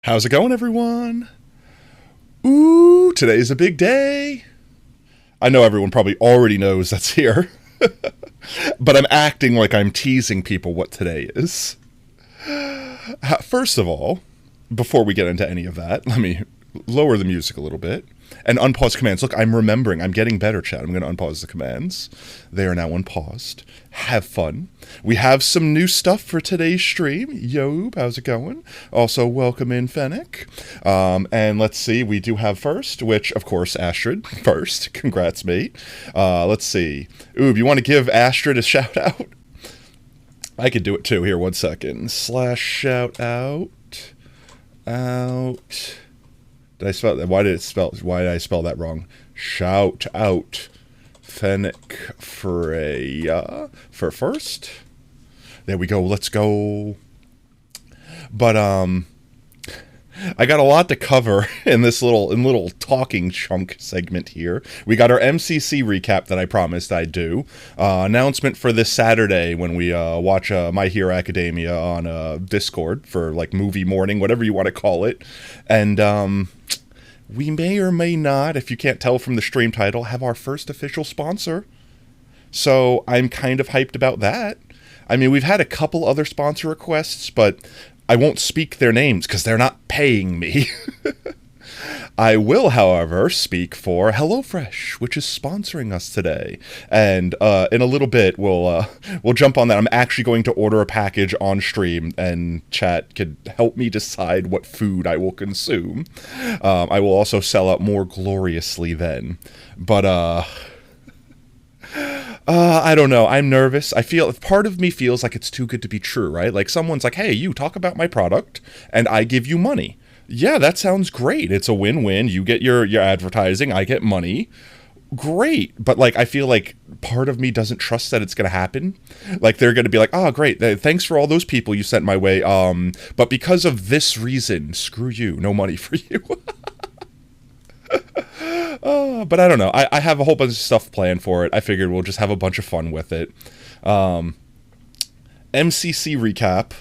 How's it going, everyone? Ooh, today's a big day. I know everyone probably already knows that's here, but I'm acting like I'm teasing people what today is. First of all, before we get into any of that, let me lower the music a little bit and unpause commands. Look, I'm remembering. I'm getting better, chat. I'm going to unpause the commands. They are now unpaused. Have fun. We have some new stuff for today's stream. Yo, how's it going? Also, welcome in, Fennec. And let's see. We do have first, which, of course, Astrid first. Congrats, mate. Let's see. Ooh, you want to give Astrid a shout out? I could do it too. Here, 1 second. / shout out. Out. Did I spell that? Why did I spell that wrong? Shout out Fennec Freya for first. There we go. Let's go. But I got a lot to cover in this little talking chunk segment here. We got our MCC recap that I promised I'd do. Announcement for this Saturday when we watch My Hero Academia on Discord for like movie morning, whatever you want to call it. And we may or may not, if you can't tell from the stream title, have our first official sponsor. So I'm kind of hyped about that. I mean, we've had a couple other sponsor requests, but I won't speak their names because they're not paying me. I will, however, speak for HelloFresh, which is sponsoring us today. And in a little bit, we'll jump on that. I'm actually going to order a package on stream, and chat could help me decide what food I will consume. I will also sell out more gloriously then. But I don't know. I'm nervous. I feel part of me feels like it's too good to be true, right? Like someone's like, "Hey, you talk about my product, and I give you money." Yeah, that sounds great. It's a win-win. You get your advertising, I get money. Great. But like I feel like part of me doesn't trust that it's going to happen. Like they're going to be like, "Oh, great. Thanks for all those people you sent my way. But because of this reason, screw you. No money for you." But I don't know. I have a whole bunch of stuff planned for it. I figured we'll just have a bunch of fun with it. MCC recap.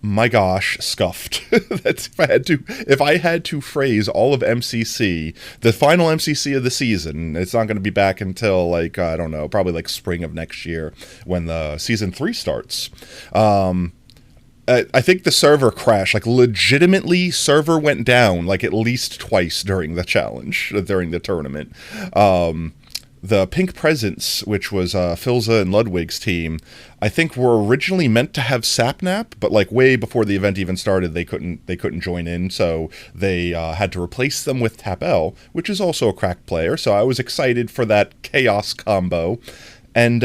My gosh, scuffed. That's if I had to phrase all of MCC, the final MCC of the season. It's not going to be back until like I don't know, probably like spring of next year when the season 3 starts. I think the server crashed. Like legitimately, server went down like at least twice during the challenge, during the tournament. The Pink Presents, which was Filza and Ludwig's team, I think were originally meant to have Sapnap, but like way before the event even started, they couldn't join in, so they had to replace them with Tapel, which is also a crack player. So I was excited for that chaos combo, and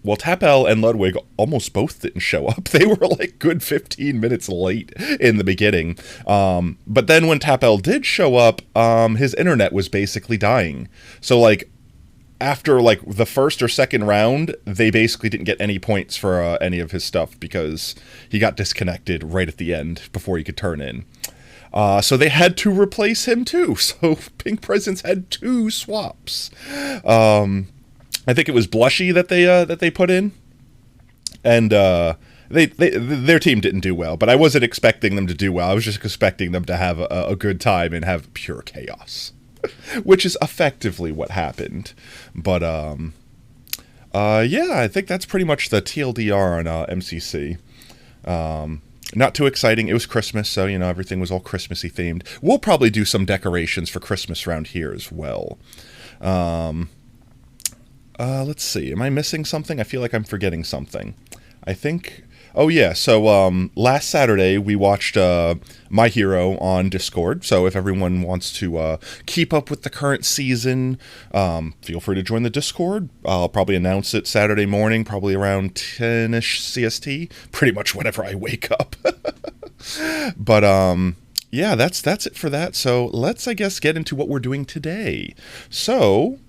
well, Tapel and Ludwig almost both didn't show up. They were like good 15 minutes late in the beginning. But then when Tapel did show up, his internet was basically dying. So like after like the first or second round, they basically didn't get any points for any of his stuff because he got disconnected right at the end before he could turn in. So they had to replace him too. So Pink Presents had 2 swaps. I think it was Blushy that they put in, and their team didn't do well. But I wasn't expecting them to do well. I was just expecting them to have a good time and have pure chaos, which is effectively what happened. But yeah, I think that's pretty much the TLDR on MCC. Not too exciting. It was Christmas, so you know everything was all Christmassy themed. We'll probably do some decorations for Christmas around here as well. Let's see. Am I missing something? I feel like I'm forgetting something. I think... Oh, yeah. So, last Saturday, we watched My Hero on Discord. So, if everyone wants to keep up with the current season, feel free to join the Discord. I'll probably announce it Saturday morning, probably around 10-ish CST. Pretty much whenever I wake up. But, yeah, that's it for that. So, let's, I guess, get into what we're doing today. So...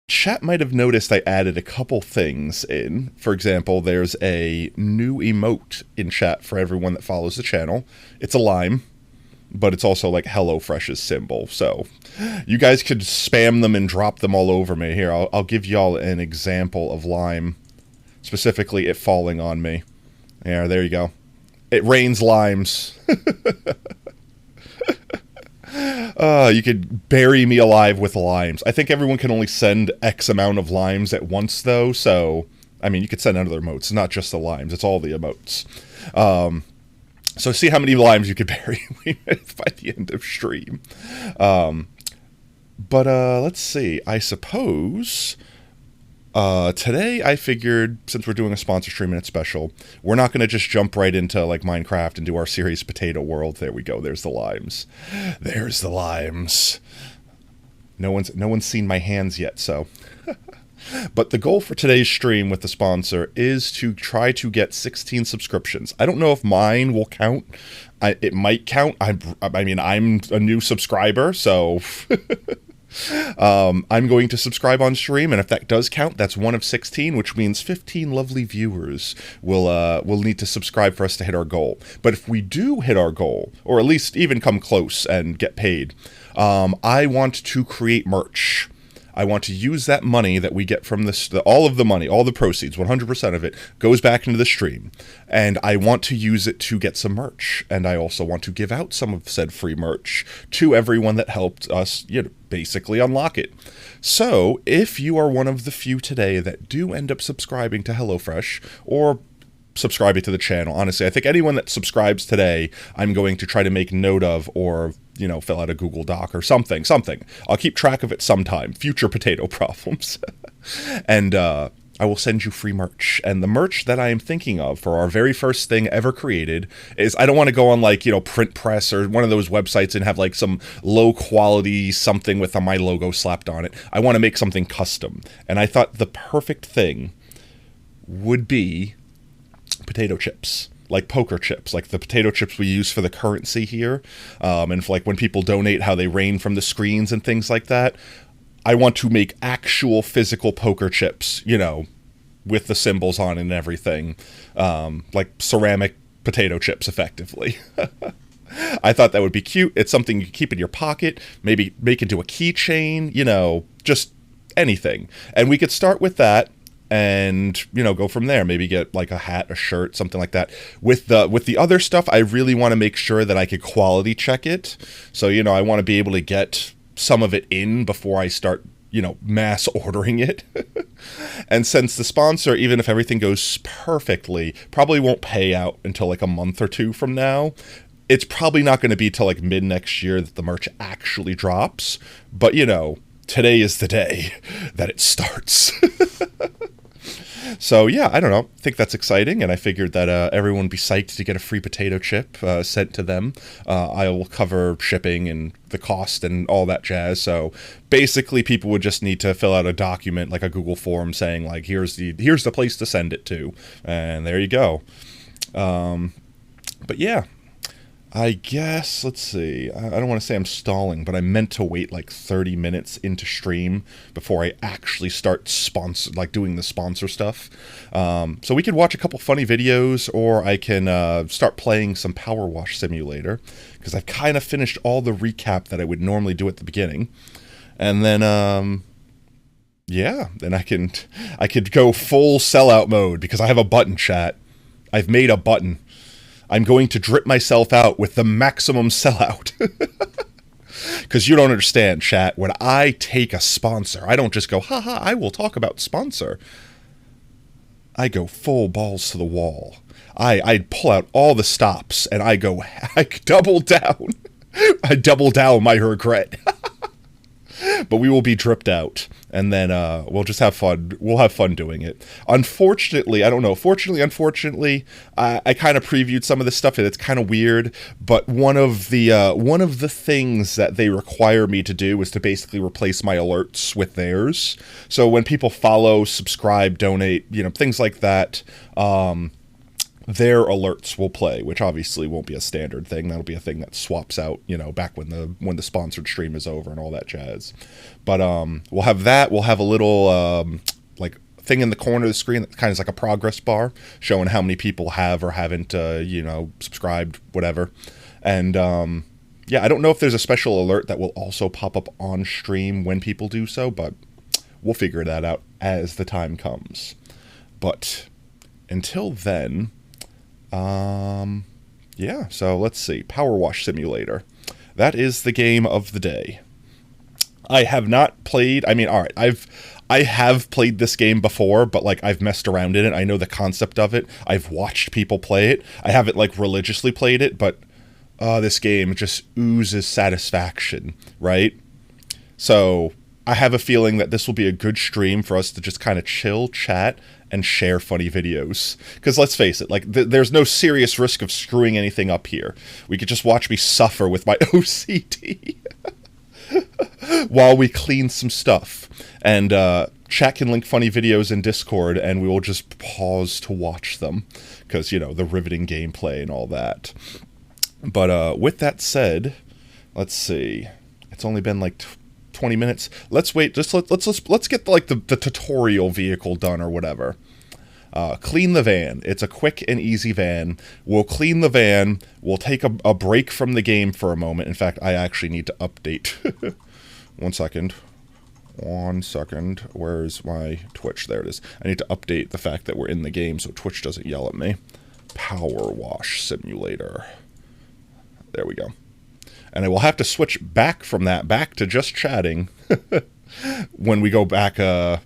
Chat might have noticed I added a couple things in. For example, there's a new emote in chat for everyone that follows the channel. It's a lime, but it's also like HelloFresh's symbol. So you guys could spam them and drop them all over me. Here, I'll give y'all an example of lime, specifically it falling on me. Yeah, there you go. It rains limes. You could bury me alive with limes. I think everyone can only send X amount of limes at once, though. So, I mean, you could send other emotes, not just the limes. It's all the emotes. So see how many limes you could bury me with by the end of stream. But let's see. I suppose today I figured, since we're doing a sponsor stream and it's special, we're not going to just jump right into like Minecraft and do our series Potato World. There we go. There's the limes. There's the limes. No one's seen my hands yet, so. But the goal for today's stream with the sponsor is to try to get 16 subscriptions. I don't know if mine will count. It might count. I mean, I'm a new subscriber, so I'm going to subscribe on stream, and if that does count, that's one of 16, which means 15 lovely viewers will need to subscribe for us to hit our goal. But if we do hit our goal, or at least even come close and get paid, I want to create merch. I want to use that money that we get from this, all of the money, all the proceeds, 100% of it, goes back into the stream. And I want to use it to get some merch. And I also want to give out some of said free merch to everyone that helped us, basically unlock it. So, if you are one of the few today that do end up subscribing to HelloFresh, or subscribing to the channel, honestly, I think anyone that subscribes today, I'm going to try to make note of, or fill out a Google Doc or something. I'll keep track of it sometime. Future potato problems. And I will send you free merch. And the merch that I am thinking of for our very first thing ever created is, I don't want to go on like, Print Press or one of those websites and have like some low quality something with my logo slapped on it. I want to make something custom. And I thought the perfect thing would be potato chips. Like poker chips, like the potato chips we use for the currency here, and for like when people donate, how they rain from the screens and things like that. I want to make actual physical poker chips, with the symbols on and everything, like ceramic potato chips, effectively. I thought that would be cute. It's something you can keep in your pocket, maybe make into a keychain, just anything. And we could start with that. And, go from there. Maybe get like a hat, a shirt, something like that. With the other stuff, I really want to make sure that I could quality check it. So, I want to be able to get some of it in before I start, mass ordering it. And since the sponsor, even if everything goes perfectly, probably won't pay out until like a month or two from now, it's probably not going to be till like mid next year that the merch actually drops. But, today is the day that it starts. So, yeah, I don't know. I think that's exciting, and I figured that everyone would be psyched to get a free potato chip sent to them. I will cover shipping and the cost and all that jazz. So, basically, people would just need to fill out a document, like a Google form, saying, like, here's the place to send it to. And there you go. But, yeah. I guess, let's see, I don't want to say I'm stalling, but I meant to wait like 30 minutes into stream before I actually start doing the sponsor stuff. So we could watch a couple funny videos, or I can start playing some Power Wash Simulator, because I've kind of finished all the recap that I would normally do at the beginning. And then, yeah, then I could go full sellout mode, because I have a button, chat. I've made a button. I'm going to drip myself out with the maximum sellout. Because you don't understand, chat. When I take a sponsor, I don't just go, haha, I will talk about sponsor. I go full balls to the wall. I pull out all the stops, and I double down. I double down my regret. But we will be dripped out, and then we'll just have fun. We'll have fun doing it. Unfortunately, I don't know. Fortunately, unfortunately, I kind of previewed some of this stuff, and it's kind of weird. But one of the things that they require me to do is to basically replace my alerts with theirs. So when people follow, subscribe, donate, things like that, their alerts will play, which obviously won't be a standard thing. That'll be a thing that swaps out, back when the sponsored stream is over and all that jazz. But we'll have that. We'll have a little like thing in the corner of the screen that kind of is like a progress bar showing how many people have or haven't subscribed, whatever. And yeah, I don't know if there's a special alert that will also pop up on stream when people do so, but we'll figure that out as the time comes. But until then, Yeah, so let's see. Power Wash Simulator. That is the game of the day. I have not played, I mean, alright, I have played this game before, but, like, I've messed around in it. I know the concept of it. I've watched people play it. I haven't, like, religiously played it, but this game just oozes satisfaction, right? So, I have a feeling that this will be a good stream for us to just kind of chill, chat, and share funny videos. Because let's face it, like, there's no serious risk of screwing anything up here. We could just watch me suffer with my OCD. While we clean some stuff. And chat can link funny videos in Discord, and we will just pause to watch them. Because, you know, the riveting gameplay and all that. But with that said, let's see. It's only been like 20 minutes. Let's wait. Just let's get like the tutorial vehicle done or whatever. Clean the van. It's a quick and easy van. We'll clean the van. We'll take a break from the game for a moment. In fact, I actually need to update. 1 second. 1 second. Where's my Twitch? There it is. I need to update the fact that we're in the game so Twitch doesn't yell at me. Power Wash Simulator. There we go. And I will have to switch back from that back to just chatting when we go back to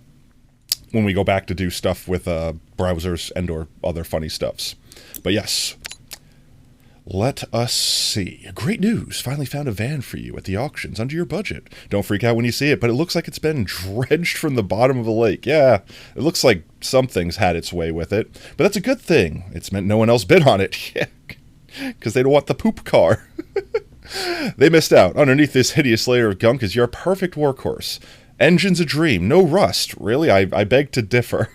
do stuff with browsers and or other funny stuffs. But yes, let us see. Great news! Finally found a van for you at the auctions under your budget. Don't freak out when you see it, but it looks like it's been dredged from the bottom of the lake. Yeah, it looks like something's had its way with it. But that's a good thing. It's meant no one else bid on it. Yeah, because they don't want the poop car. They missed out. Underneath this hideous layer of gunk is your perfect workhorse. Engine's a dream, no rust. Really, I beg to differ.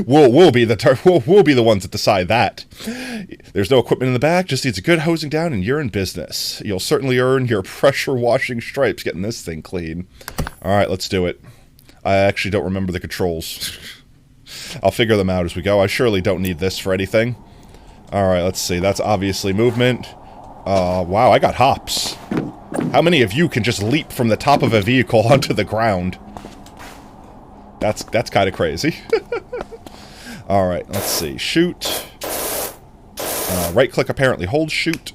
We'll be the ones that decide that. There's no equipment in the back, just needs a good hosing down, and you're in business. You'll certainly earn your pressure washing stripes getting this thing clean. All right, let's do it. I actually don't remember the controls. I'll figure them out as we go. I surely don't need this for anything. All right, let's see. That's obviously movement. Wow, I got hops. How many of you can just leap from the top of a vehicle onto the ground? That's kind of crazy. Alright, let's see. Shoot. Right-click apparently holds shoot.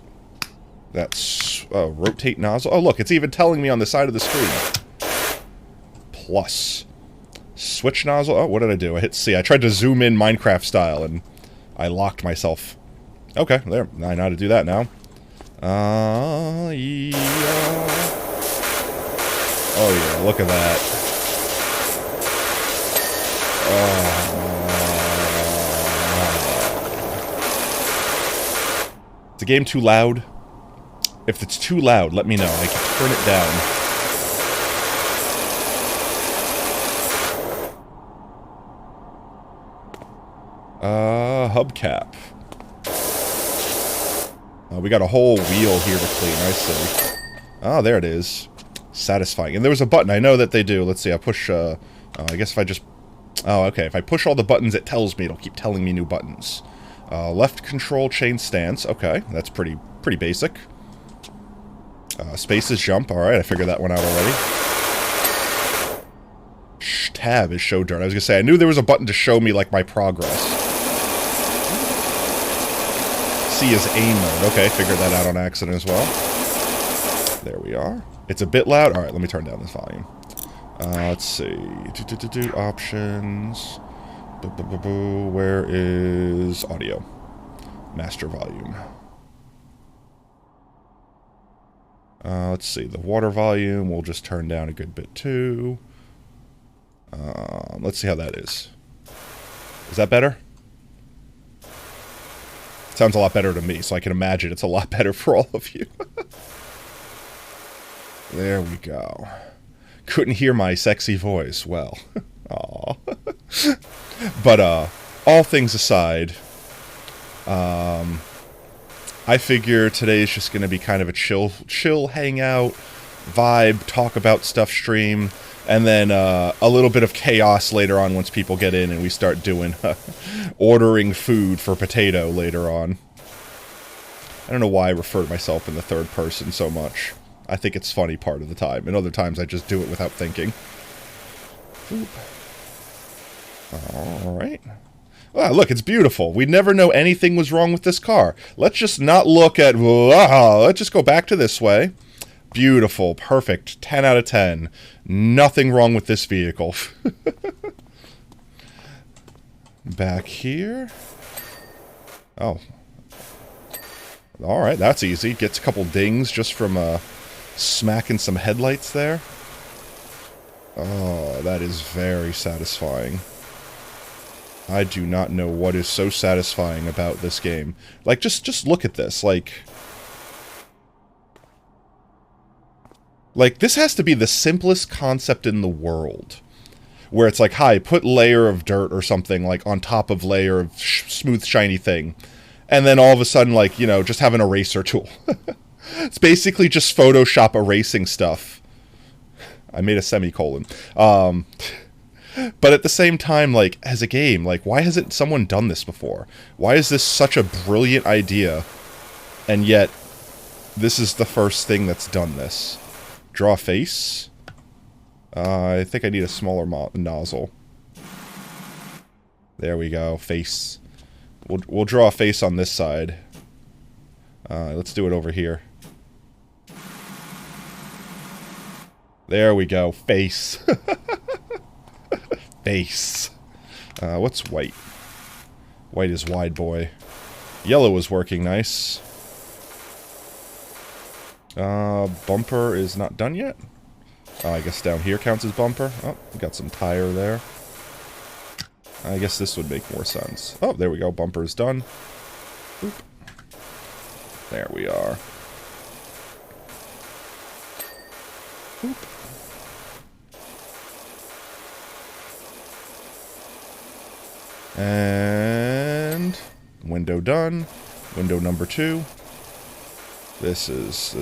That's rotate nozzle. Oh, look, it's even telling me on the side of the screen. Plus. Switch nozzle. Oh, what did I do? I hit C. I tried to zoom in Minecraft style, and I locked myself. Okay, there. I know how to do that now. Yeah. Oh yeah, look at that. Is the game too loud? If it's too loud, let me know. I can turn it down. Hubcap. We got a whole wheel here to clean, I see. Oh, there it is. Satisfying. And there was a button. I know that they do. Let's see, I push, I guess if I just... Oh, okay. If I push all the buttons, it tells me. It'll keep telling me new buttons. Left control, chain stance. Okay, that's pretty basic. Space is jump. Alright, I figured that one out already. Tab is show dirt. I was gonna say, I knew there was a button to show me, like, my progress. C is aim mode. Okay, figured that out on accident as well. There we are. It's a bit loud. Alright, let me turn down this volume. Let's see. Options. Where is audio? Master volume. Let's see. The water volume we'll just turn down a good bit too. Let's see how that is. Is that better? Sounds a lot better to me, so I can imagine it's a lot better for all of you. There we go. Couldn't hear my sexy voice. Well, aw. But, all things aside, I figure today's just going to be kind of a chill hangout, vibe, talk about stuff stream, and then a little bit of chaos later on once people get in and we start doing ordering food for Potato later on. I don't know why I refer to myself in the third person so much. I think it's funny part of the time, and other times I just do it without thinking. Alright. Ah, look, it's beautiful. We never know anything was wrong with this car. Let's just not look at... let's just go back to this way. Beautiful. Perfect. 10 out of 10. Nothing wrong with this vehicle. Back here. Oh. Alright, that's easy. Gets a couple dings just from smacking some headlights there. Oh, that is very satisfying. I do not know what is so satisfying about this game. Like, just look at this. Like, this has to be the simplest concept in the world. Where it's like, hi, put layer of dirt or something, like, on top of layer of smooth, shiny thing. And then all of a sudden, like, you know, just have an eraser tool. It's basically just Photoshop erasing stuff. I made a semicolon. But at the same time, like, as a game, like, why hasn't someone done this before? Why is this such a brilliant idea, and yet this is the first thing that's done this? Draw a face? I think I need a smaller nozzle. There we go, face. We'll draw a face on this side. Let's do it over here. There we go, face. Face. What's white? White is wide boy. Yellow is working nice. Bumper is not done yet. I guess down here counts as bumper. Oh, we got some tire there. I guess this would make more sense. Oh, there we go. Bumper is done. Oop. There we are. Oop. And window done. Window number 2. This is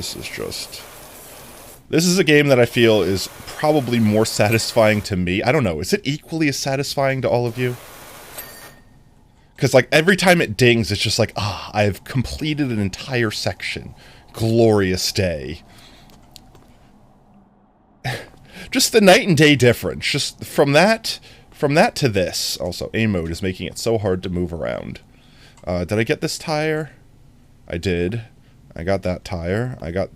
a game that I feel is probably more satisfying to me. I don't know. Is it equally as satisfying to all of you? Because, like, every time it dings, it's just like, I've completed an entire section. Glorious day. Just the night and day difference. Just from that to this. Also, aim mode is making it so hard to move around. Did I get this tire? I did. I got that tire. I got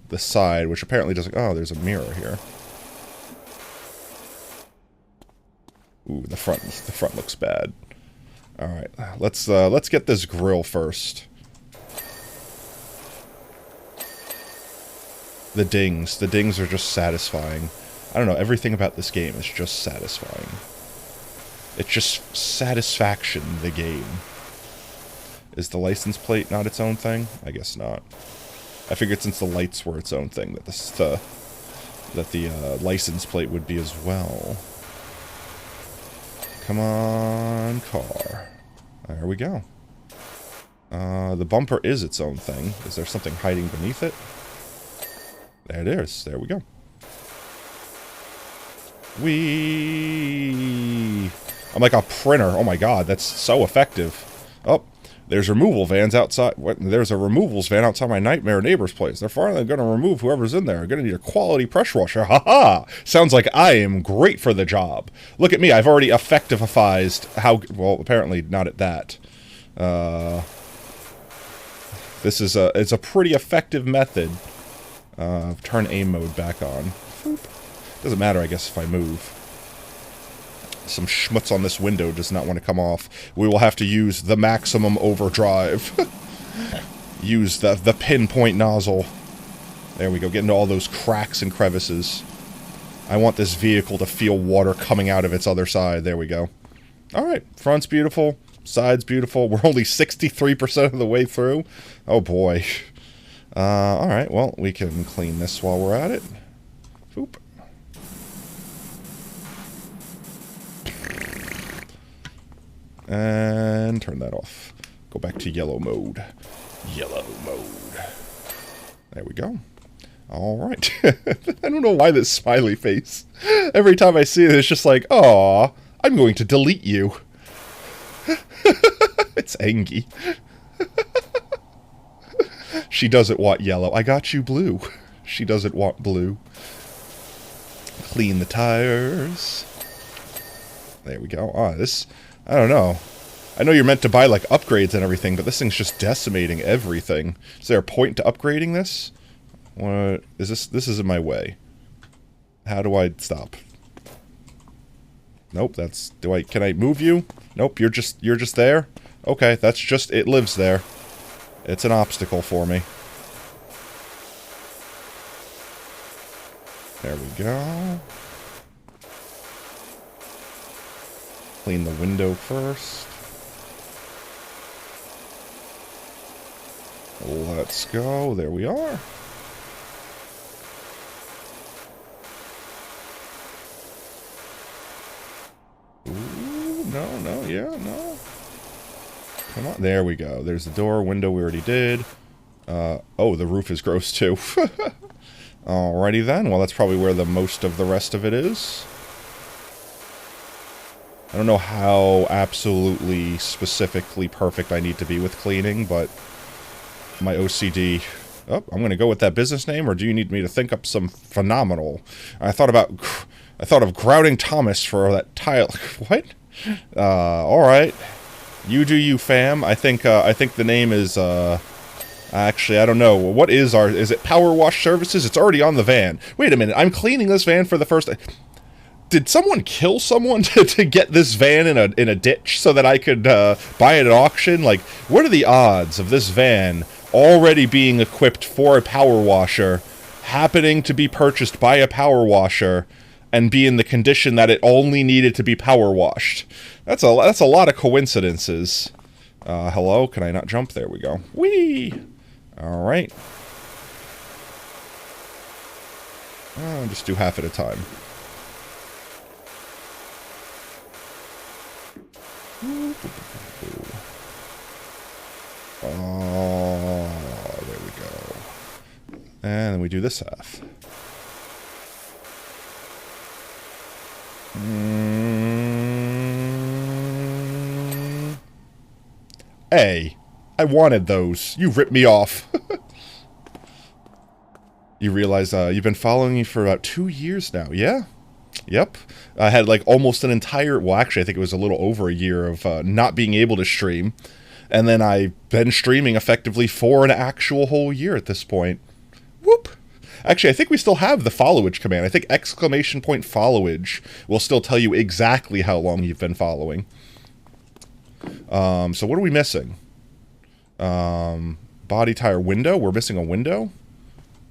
the side, which apparently doesn't... Oh, there's a mirror here. Ooh, the front looks bad. Alright, let's get this grill first. The dings are just satisfying. I don't know, everything about this game is just satisfying. It's just satisfaction, the game. Is the license plate not its own thing? I guess not. I figured since the lights were its own thing, that the license plate would be as well. Come on, car. There we go. The bumper is its own thing. Is there something hiding beneath it? There it is. There we go. Whee! I'm like a printer. Oh my god, that's so effective. Oh, there's removal vans outside. There's a removals van outside my nightmare neighbor's place. They're finally going to remove whoever's in there. I'm going to need a quality pressure washer. Ha-ha! Sounds like I am great for the job. Look at me. I've already effectivized how... Well, apparently not at that. This is it's a pretty effective method. Turn aim mode back on. Doesn't matter, I guess, if I move. Some schmutz on this window does not want to come off. We will have to use the maximum overdrive. Use the pinpoint nozzle. There we go, get into all those cracks and crevices. I want this vehicle to feel water coming out of its other side. There we go. Alright, front's beautiful, side's beautiful. We're only 63% of the way through. Oh boy. Alright, well, we can clean this while we're at it. Oop. And turn that off. Go back to yellow mode. Yellow mode. There we go. Alright. I don't know why this smiley face. Every time I see it, it's just like, aw, I'm going to delete you. It's Angie. She doesn't want yellow. I got you blue. She doesn't want blue. Clean the tires. There we go. Ah, this... I don't know. I know you're meant to buy, like, upgrades and everything, but this thing's just decimating everything. Is there a point to upgrading this? What is this? This is in my way. How do I stop? Nope, that's... Can I move you? Nope, you're just there? Okay, that's just... It lives there. It's an obstacle for me. There we go. Clean the window first. Let's go. There we are. Ooh, no, yeah, no. Come on. There we go. There's the door. Window we already did. Oh, the roof is gross too. Alrighty then. Well, that's probably where the most of the rest of it is. I don't know how absolutely specifically perfect I need to be with cleaning, but my OCD... Oh, I'm going to go with that business name, or do you need me to think up some phenomenal... I thought of Grouting Thomas for that tile... What? Alright. You do you, fam. I think the name is, actually, I don't know. What is is it Power Wash Services? It's already on the van. Wait a minute, I'm cleaning this van for the first... Did someone kill someone to get this van in a ditch so that I could buy it at auction? Like, what are the odds of this van already being equipped for a power washer, happening to be purchased by a power washer, and be in the condition that it only needed to be power washed? That's a lot of coincidences. Hello? Can I not jump? There we go. Whee! Alright. I'll just do half at a time. Oh, there we go. And then we do this half. Hey, I wanted those. You ripped me off. You realize you've been following me for about 2 years now, yeah? Yep. I had like almost an entire, well actually I think it was a little over a year of not being able to stream. And then I've been streaming effectively for an actual whole year at this point. Whoop. Actually, I think we still have the followage command. I think ! Followage will still tell you exactly how long you've been following. So what are we missing? Body tire window. We're missing a window.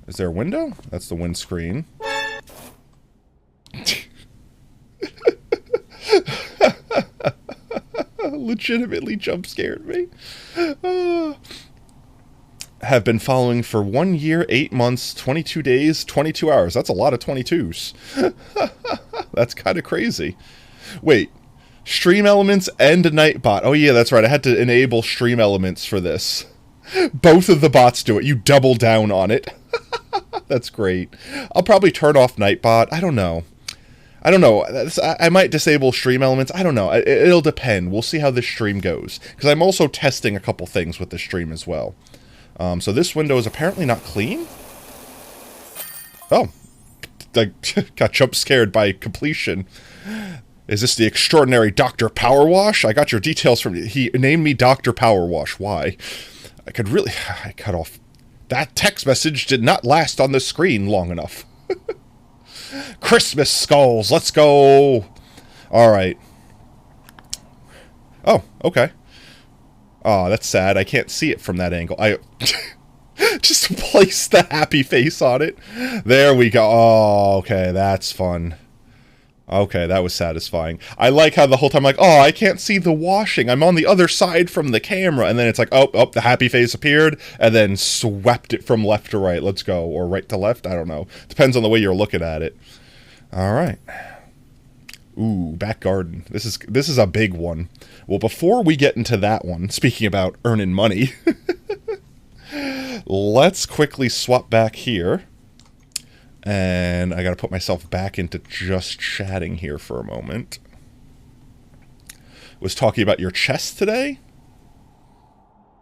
Is there a window? That's the windscreen. Legitimately jump scared me. Have been following for 1 year, 8 months, 22 days, 22 hours. That's a lot of 22s. That's kind of crazy. Wait, Stream Elements and a Nightbot. Oh yeah, that's right. I had to enable Stream Elements for this. Both of the bots do it. You double down on it. That's great. I'll probably turn off Nightbot. I don't know. I might disable Stream Elements. I don't know. It'll depend. We'll see how this stream goes. Because I'm also testing a couple things with this stream as well. So this window is apparently not clean? Oh. I got jump scared by completion. Is this the extraordinary Dr. Powerwash? I got your details from... He named me Dr. Powerwash. Why? I could really... I cut off... That text message did not last on the screen long enough. Christmas skulls, let's go. Alright. Oh, okay. Oh, that's sad. I can't see it from that angle. I just place the happy face on it. There we go. Oh, okay, that's fun. Okay, that was satisfying. I like how the whole time, like, oh, I can't see the washing. I'm on the other side from the camera. And then it's like, oh, the happy face appeared. And then swept it from left to right. Let's go. Or right to left. I don't know. Depends on the way you're looking at it. All right. Ooh, back garden. This is a big one. Well, before we get into that one, speaking about earning money, let's quickly swap back here. And I gotta put myself back into just chatting here for a moment. Was talking about your chest today?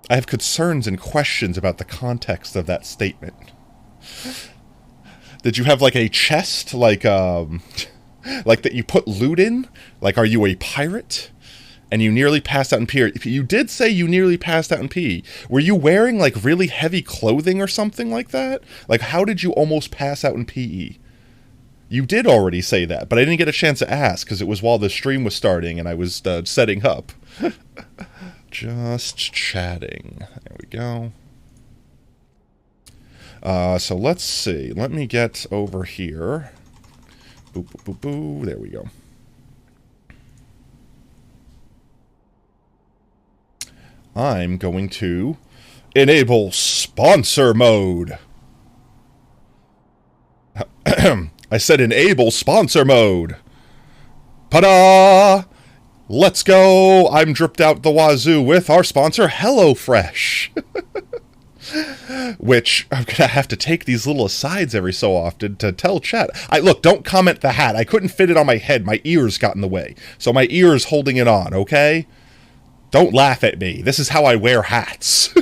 I have concerns and questions about the context of that statement. Did you have like a chest, like that you put loot in? Like, are you a pirate? and you nearly passed out in PE. If you did say you nearly passed out in PE, were you wearing like really heavy clothing or something like that? Like, how did you almost pass out in PE? You did already say that, but I didn't get a chance to ask because it was while the stream was starting and I was setting up. Just chatting. There we go. So let's see. Let me get over here. Boop, boop, boop, boop. There we go. I'm going to enable sponsor mode. I said enable sponsor mode. Ta-da! Let's go! I'm dripped out the wazoo with our sponsor, HelloFresh. Which, I'm gonna have to take these little asides every so often to tell chat. Look, don't comment the hat. I couldn't fit it on my head. My ears got in the way. So my ear's holding it on, okay? Don't laugh at me. This is how I wear hats.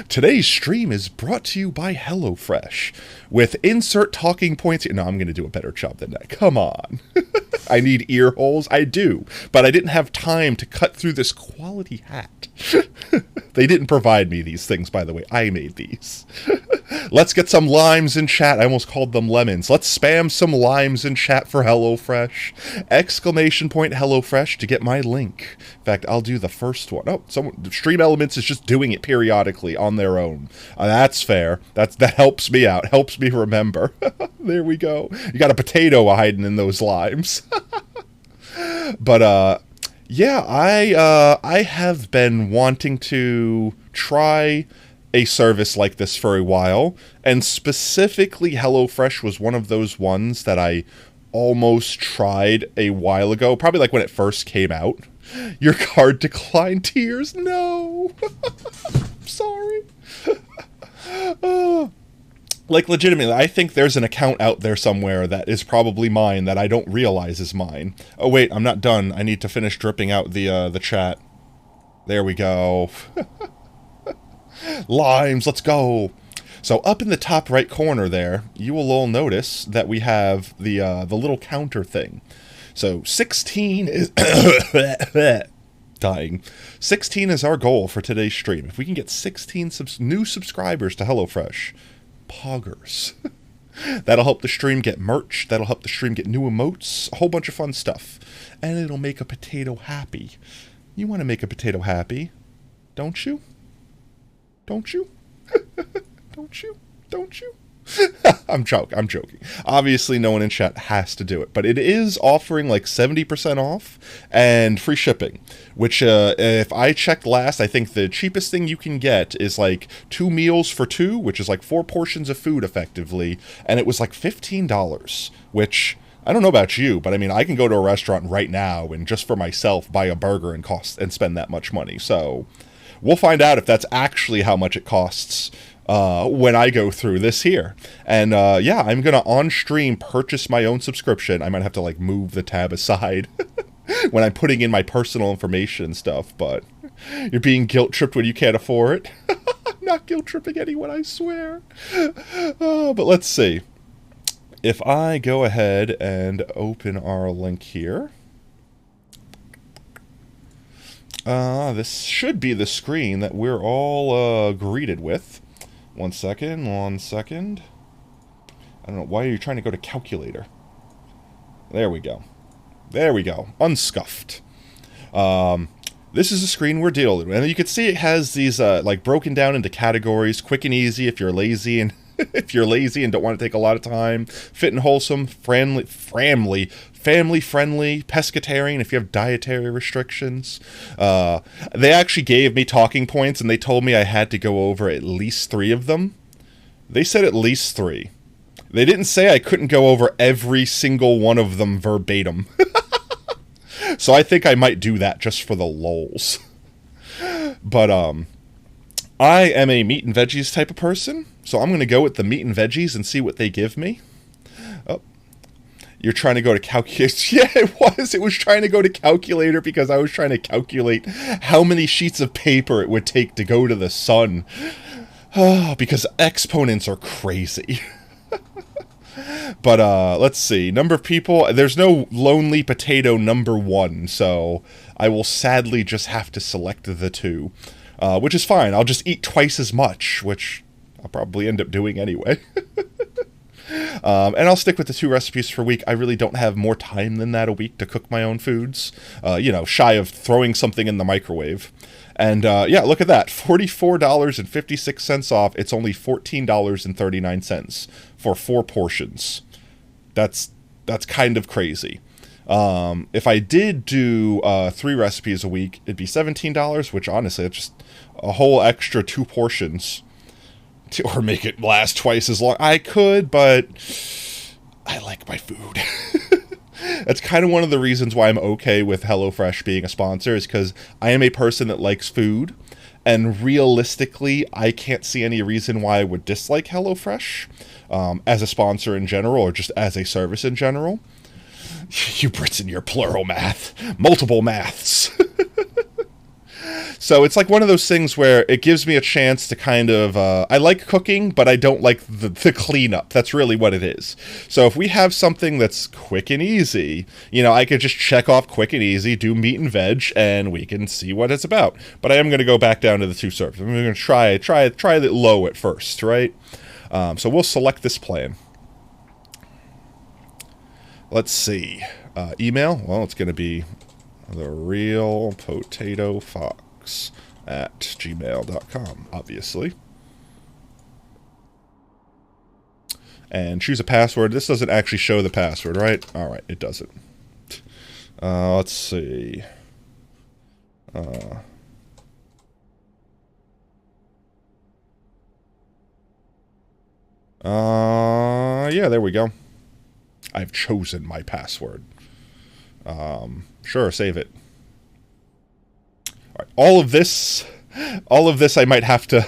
Today's stream is brought to you by HelloFresh. With insert talking points... No, I'm going to do a better job than that. Come on. I need ear holes. I do. But I didn't have time to cut through this quality hat. They didn't provide me these things, by the way. I made these. Let's get some limes in chat. I almost called them lemons. Let's spam some limes in chat for HelloFresh. Exclamation point HelloFresh to get my link. In fact, I'll do the first one. Oh, Stream Elements is just doing it periodically on their own. That's fair. That helps me out. Helps me remember. There we go. You got a potato hiding in those limes. But, yeah, I have been wanting to try a service like this for a while, and specifically HelloFresh was one of those ones that I almost tried a while ago, probably like when it first came out. Your card declined, tears. No. Sorry. Like, legitimately, I think there's an account out there somewhere that is probably mine that I don't realize is mine. Oh, wait, I'm not done. I need to finish dripping out the chat. There we go. Limes, let's go. So up in the top right corner there, you will all notice that we have the little counter thing. So 16 is... dying. 16 is our goal for today's stream. If we can get 16 new subscribers to HelloFresh... poggers. That'll help the stream get merch, that'll help the stream get new emotes, a whole bunch of fun stuff. And it'll make a potato happy. You want to make a potato happy, don't you? Don't you? Don't you? Don't you? I'm joking. Obviously, no one in chat has to do it, but it is offering like 70% off and free shipping, which, if I checked last, I think the cheapest thing you can get is like 2 meals for 2, which is like 4 portions of food effectively, and it was like $15, which... I don't know about you, but I mean, I can go to a restaurant right now and just for myself buy a burger and spend that much money. So we'll find out if that's actually how much it costs when I go through this here. And yeah, I'm going to on stream purchase my own subscription. I might have to like move the tab aside when I'm putting in my personal information and stuff, but you're being guilt tripped when you can't afford it. I'm not guilt tripping anyone, I swear. But let's see. If I go ahead and open our link here, this should be the screen that we're all greeted with. One second. I don't know, why are you trying to go to calculator? There we go. Unscuffed. This is the screen we're dealing with. And you can see it has these like broken down into categories, quick and easy if you're lazy and if you're lazy and don't want to take a lot of time, fit and wholesome, family-friendly, pescatarian if you have dietary restrictions. They actually gave me talking points, and they told me I had to go over at least 3 of them. They said at least 3. They didn't say I couldn't go over every single one of them verbatim. So I think I might do that just for the lols. But, I am a meat and veggies type of person, so I'm going to go with the meat and veggies and see what they give me. Oh, you're trying to go to calculator. Yeah, it was. It was trying to go to calculator because I was trying to calculate how many sheets of paper it would take to go to the sun. Oh, because exponents are crazy. But let's see. Number of people. There's no lonely potato number one, so I will sadly just have to select the two, which is fine. I'll just eat twice as much, which I'll probably end up doing anyway. And I'll stick with the 2 recipes per week. I really don't have more time than that a week to cook my own foods. Shy of throwing something in the microwave. And yeah, look at that. $44.56 off. It's only $14.39 for 4 portions. That's kind of crazy. If I did do 3 recipes a week, it'd be $17, which honestly, it's just a whole extra 2 portions. Or make it last twice as long. I could, but I like my food. That's kind of one of the reasons why I'm okay with HelloFresh being a sponsor, is because I am a person that likes food, and realistically, I can't see any reason why I would dislike HelloFresh as a sponsor in general, or just as a service in general. You Brits and your plural math. Multiple maths. So it's like one of those things where it gives me a chance to kind of, I like cooking, but I don't like the cleanup. That's really what it is. So if we have something that's quick and easy, I could just check off quick and easy, do meat and veg, and we can see what it's about. But I am going to go back down to the 2 serves. I'm going to try it low at first, right? So we'll select this plan. Let's see. Email. Well, it's going to be the real potato fox at gmail.com, obviously. And choose a password. This doesn't actually show the password, right? All right, it doesn't. Let's see. Yeah, there we go. I've chosen my password. Sure, save it. All right, all of this I might have to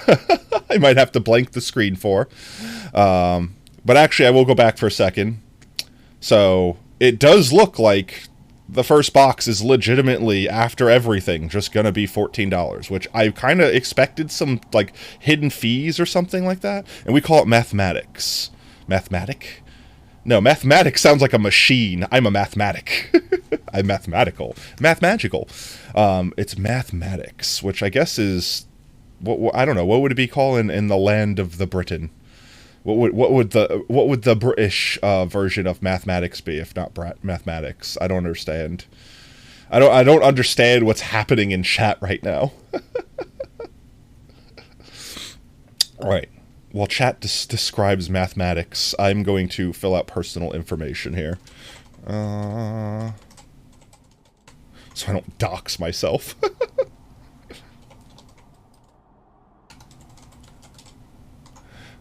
I might have to blank the screen for. But actually I will go back for a second. So, it does look like the first box is legitimately, after everything, just gonna be $14, which I kind of expected some, like, hidden fees or something like that. And we call it mathematics. Mathematic? No, mathematics sounds like a machine. I'm a mathematic. I'm mathematical. Mathmagical. It's mathematics, which I guess is, I don't know, what would it be called in the land of the Britain? What would the British version of mathematics be, if not mathematics? I don't understand. I don't understand what's happening in chat right now. All right. While chat describes mathematics, I'm going to fill out personal information here. So I don't dox myself.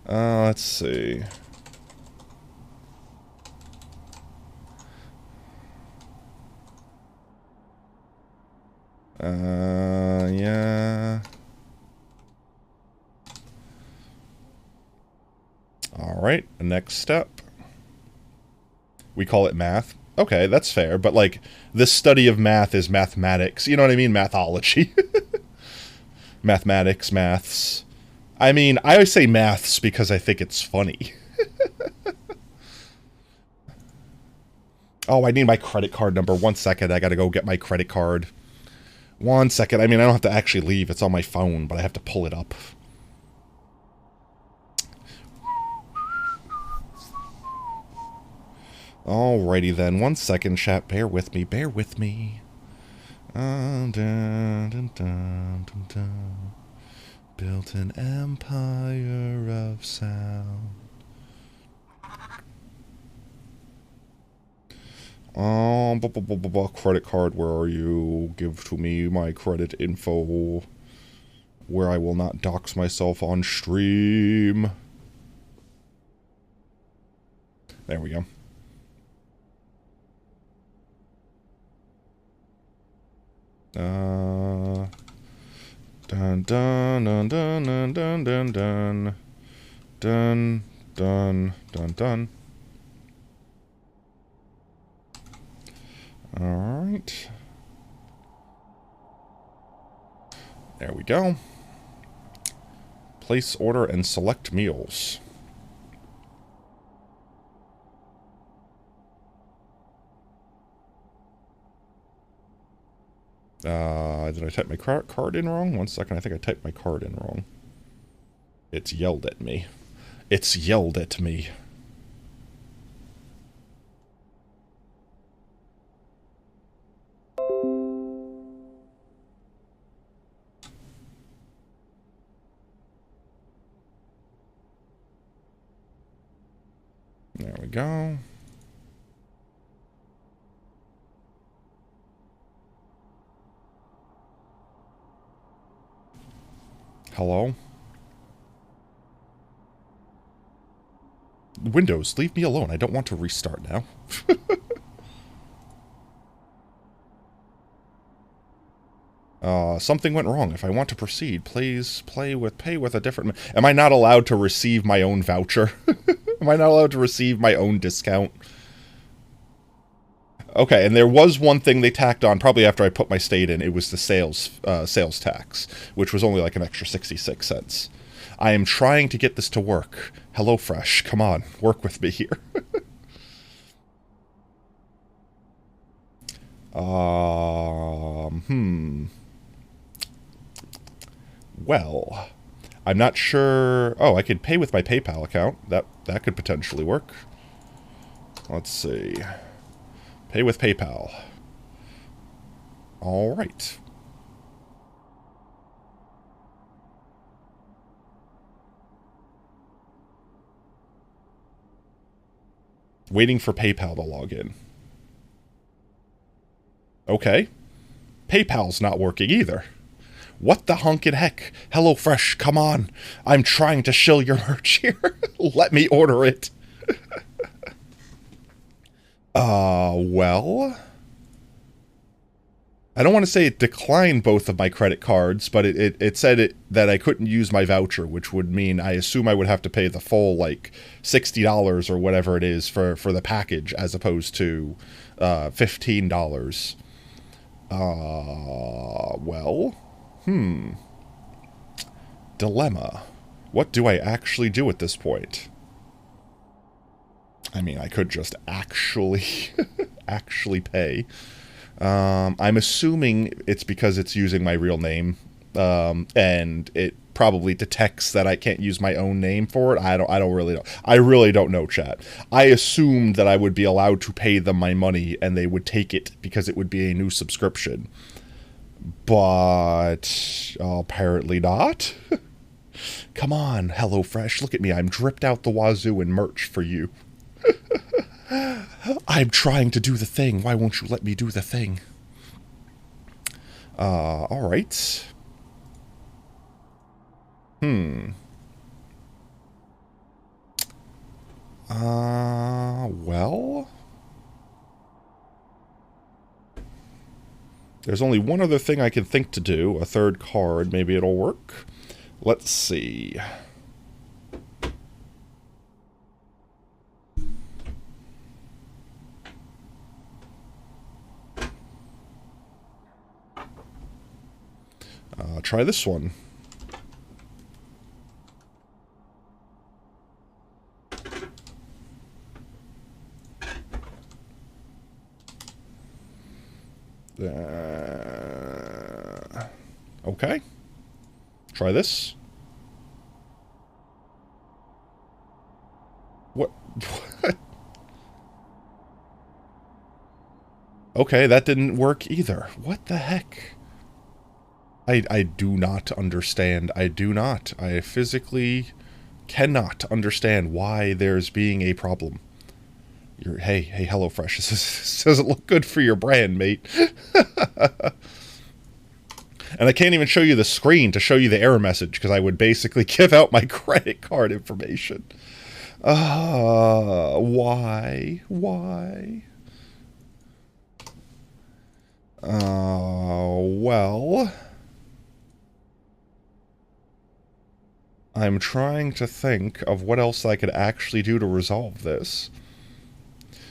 Let's see. Yeah. Alright, next step. We call it math. Okay, that's fair, but like, this study of math is mathematics. You know what I mean? Mathology. Mathematics, maths. I mean, I always say maths because I think it's funny. Oh, I need my credit card number. 1 second, I gotta go get my credit card. 1 second. I mean, I don't have to actually leave. It's on my phone, but I have to pull it up. Alrighty then. 1 second, chat. Bear with me. Bear with me. Dun, dun, dun, dun, dun. Built an empire of sound. Credit card, where are you? Give to me my credit info, where I will not dox myself on stream. There we go. Dun dun dun dun dun dun dun dun dun dun dun dun. Alright. There we go. Place order and select meals. Did I type my card in wrong? 1 second, I think I typed my card in wrong. It's yelled at me. It's yelled at me. There we go. Hello? Windows, leave me alone. I don't want to restart now. Something went wrong. If I want to proceed, please pay with a different... Am I not allowed to receive my own voucher? Am I not allowed to receive my own discount? Okay, and there was one thing they tacked on probably after I put my state in. It was the sales tax, which was only like an extra 66 cents. I am trying to get this to work. HelloFresh, come on, work with me here. Well, I'm not sure... Oh, I could pay with my PayPal account. That could potentially work. Let's see. Pay with PayPal. All right. Waiting for PayPal to log in. Okay. PayPal's not working either. What the hunkin' heck? HelloFresh, come on. I'm trying to shill your merch here. Let me order it. Well... I don't want to say it declined both of my credit cards, but it said that I couldn't use my voucher, which would mean I assume I would have to pay the full, like, $60 or whatever it is for the package, as opposed to $15. Well... Dilemma. What do I actually do at this point? I mean, I could just actually pay. I'm assuming it's because it's using my real name, and it probably detects that I can't use my own name for it. I don't really know. I really don't know, chat. I assumed that I would be allowed to pay them my money and they would take it because it would be a new subscription. But apparently not. Come on, HelloFresh, look at me. I'm dripped out the wazoo in merch for you. I'm trying to do the thing. Why won't you let me do the thing? Alright. Well... There's only one other thing I can think to do. A third card. Maybe it'll work. Let's see. Try this one. Okay. Try this. What? Okay, that didn't work either. What the heck? I do not understand. I do not. I physically cannot understand why there's being a problem. Hey, HelloFresh, this doesn't look good for your brand, mate. And I can't even show you the screen to show you the error message, because I would basically give out my credit card information. Why? Why? Well... I'm trying to think of what else I could actually do to resolve this.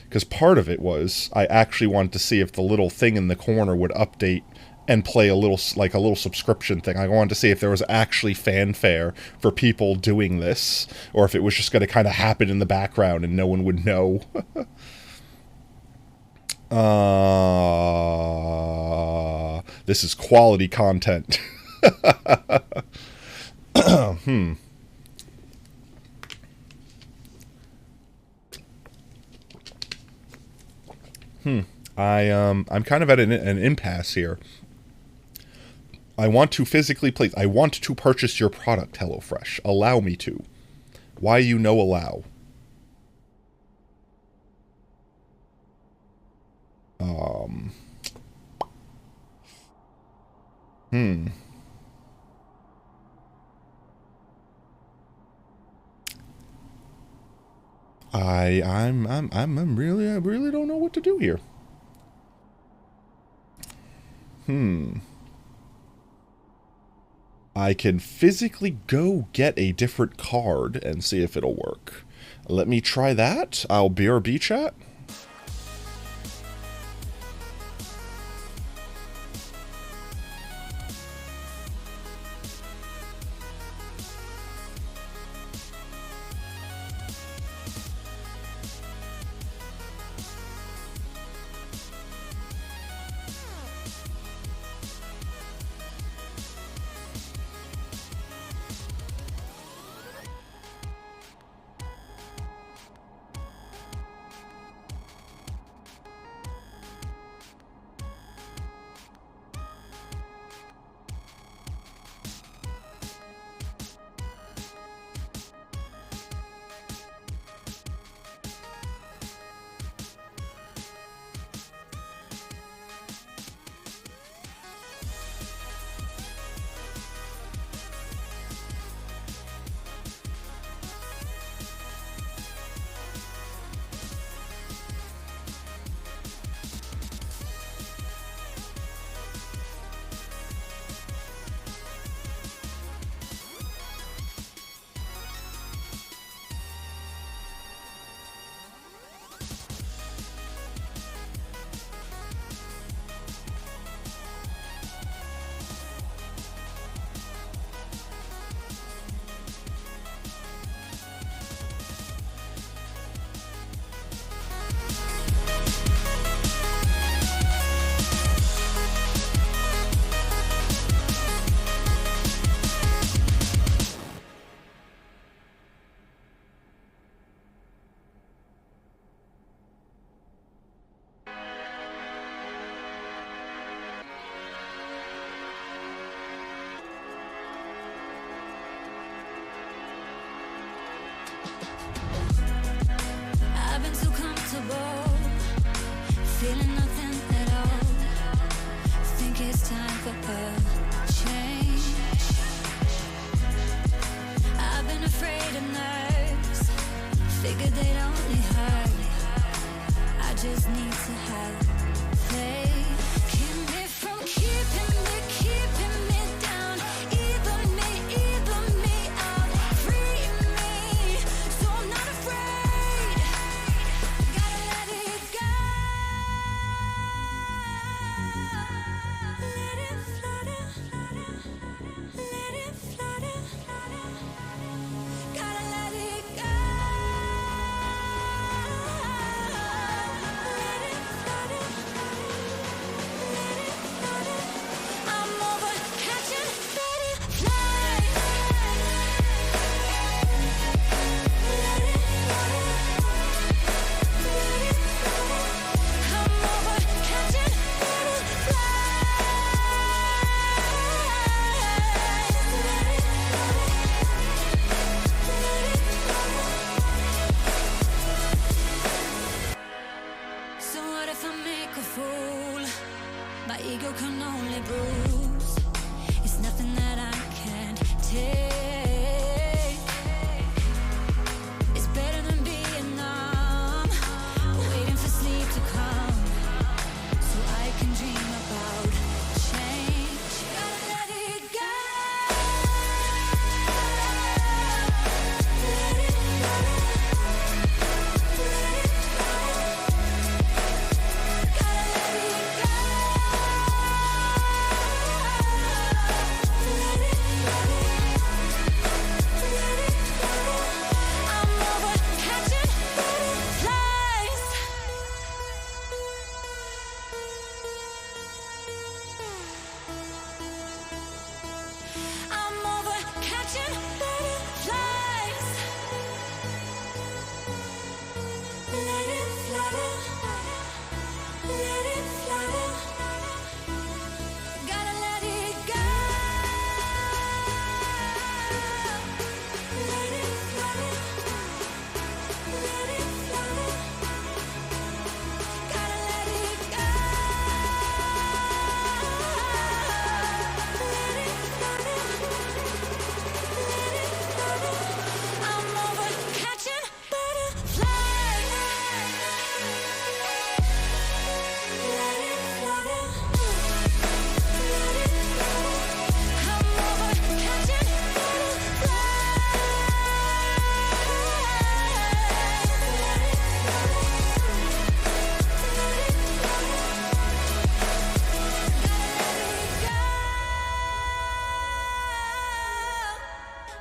Because part of it was, I actually wanted to see if the little thing in the corner would update and play a little subscription thing. I wanted to see if there was actually fanfare for people doing this, or if it was just going to kind of happen in the background and no one would know. This is quality content. I'm kind of at an impasse here. I want to physically place. I want to purchase your product, HelloFresh. Allow me to. Why you no allow? I really don't know what to do here. I can physically go get a different card and see if it'll work. Let me try that. I'll BRB chat.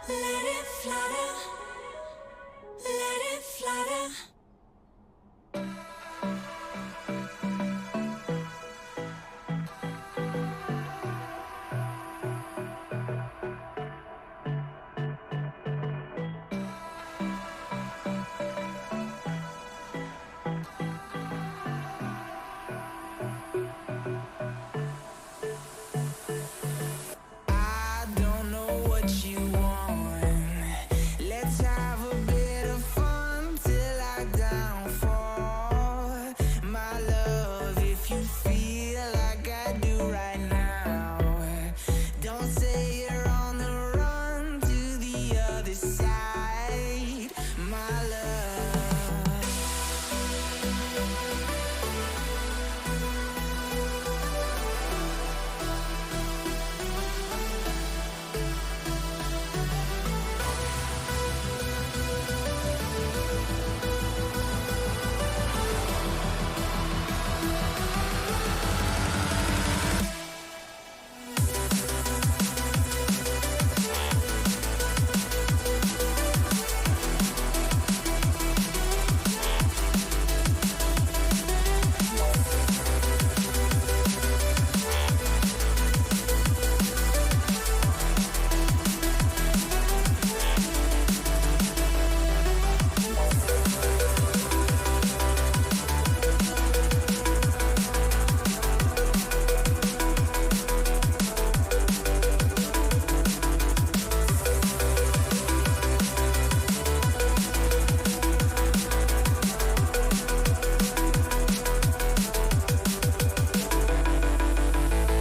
Let it flutter, let it flutter. I don't know what you want. Let's have a bit of fun till I downfall. My love, if you feel like I do right now, don't say you're on the run to the other side. My love.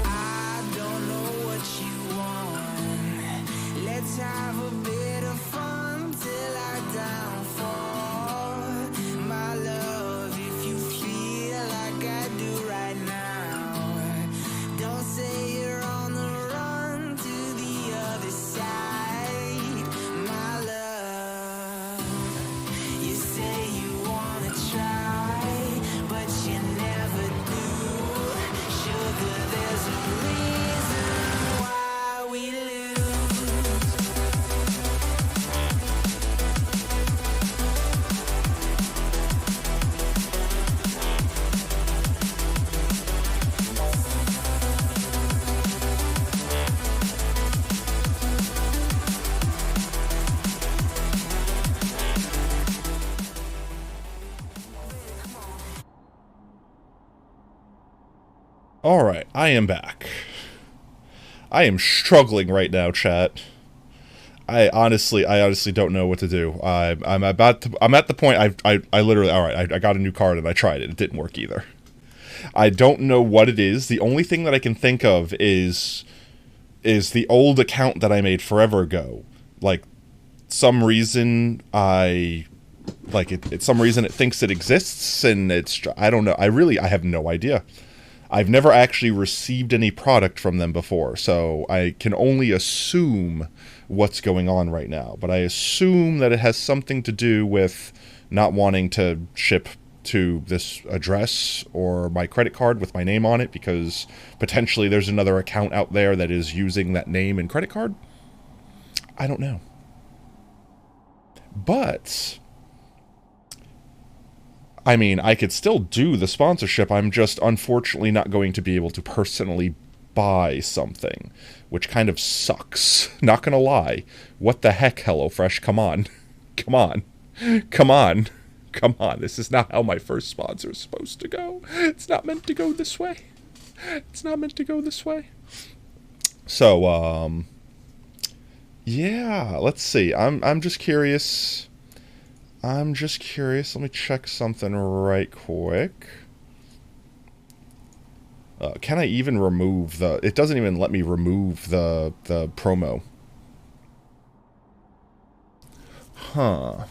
I don't know what you want. Let's have a bit of fun till I downfall. My love, if you feel like I do right now, don't say you're on the run to the other side. My love, you say you wanna try, but you never do. Sugar, there's a reason why we lose. Alright, I am back. I am struggling right now, chat. I honestly don't know what to do. I'm at the point I literally, alright, I got a new card and I tried it. It didn't work either. I don't know what it is. The only thing that I can think of is the old account that I made forever ago. Like, some reason some reason it thinks it exists, and I don't know. I have no idea. I've never actually received any product from them before, so I can only assume what's going on right now. But I assume that it has something to do with not wanting to ship to this address or my credit card with my name on it, because potentially there's another account out there that is using that name and credit card. I don't know. But I mean, I could still do the sponsorship. I'm just unfortunately not going to be able to personally buy something, which kind of sucks. Not gonna lie. What the heck, HelloFresh? Come on. Come on. Come on. Come on. This is not how my first sponsor is supposed to go. It's not meant to go this way. It's not meant to go this way. So, yeah, let's see. I'm just curious. Let me check something right quick. Can I even remove the... It doesn't even let me remove the promo. Huh.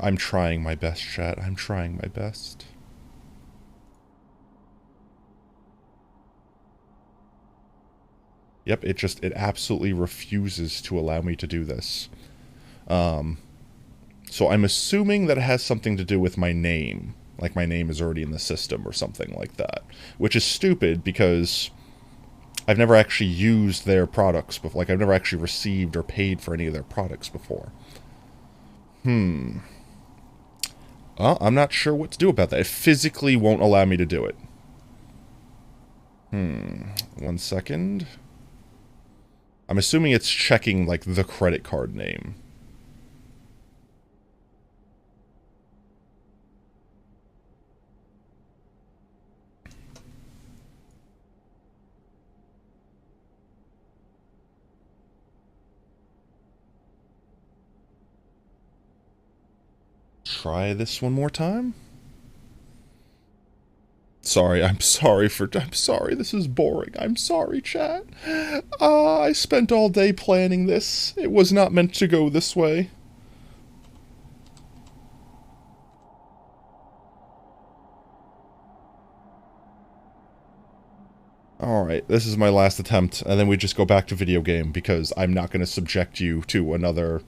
I'm trying my best, chat. I'm trying my best. Yep, it absolutely refuses to allow me to do this. So I'm assuming that it has something to do with my name. Like my name is already in the system or something like that. Which is stupid because I've never actually used their products before. Like I've never actually received or paid for any of their products before. Well, I'm not sure what to do about that. It physically won't allow me to do it. 1 second. I'm assuming it's checking, like, the credit card name. Try this one more time. Sorry, I'm sorry, this is boring. I'm sorry, chat. I spent all day planning this. It was not meant to go this way. Alright, this is my last attempt, and then we just go back to video game, because I'm not going to subject you to another...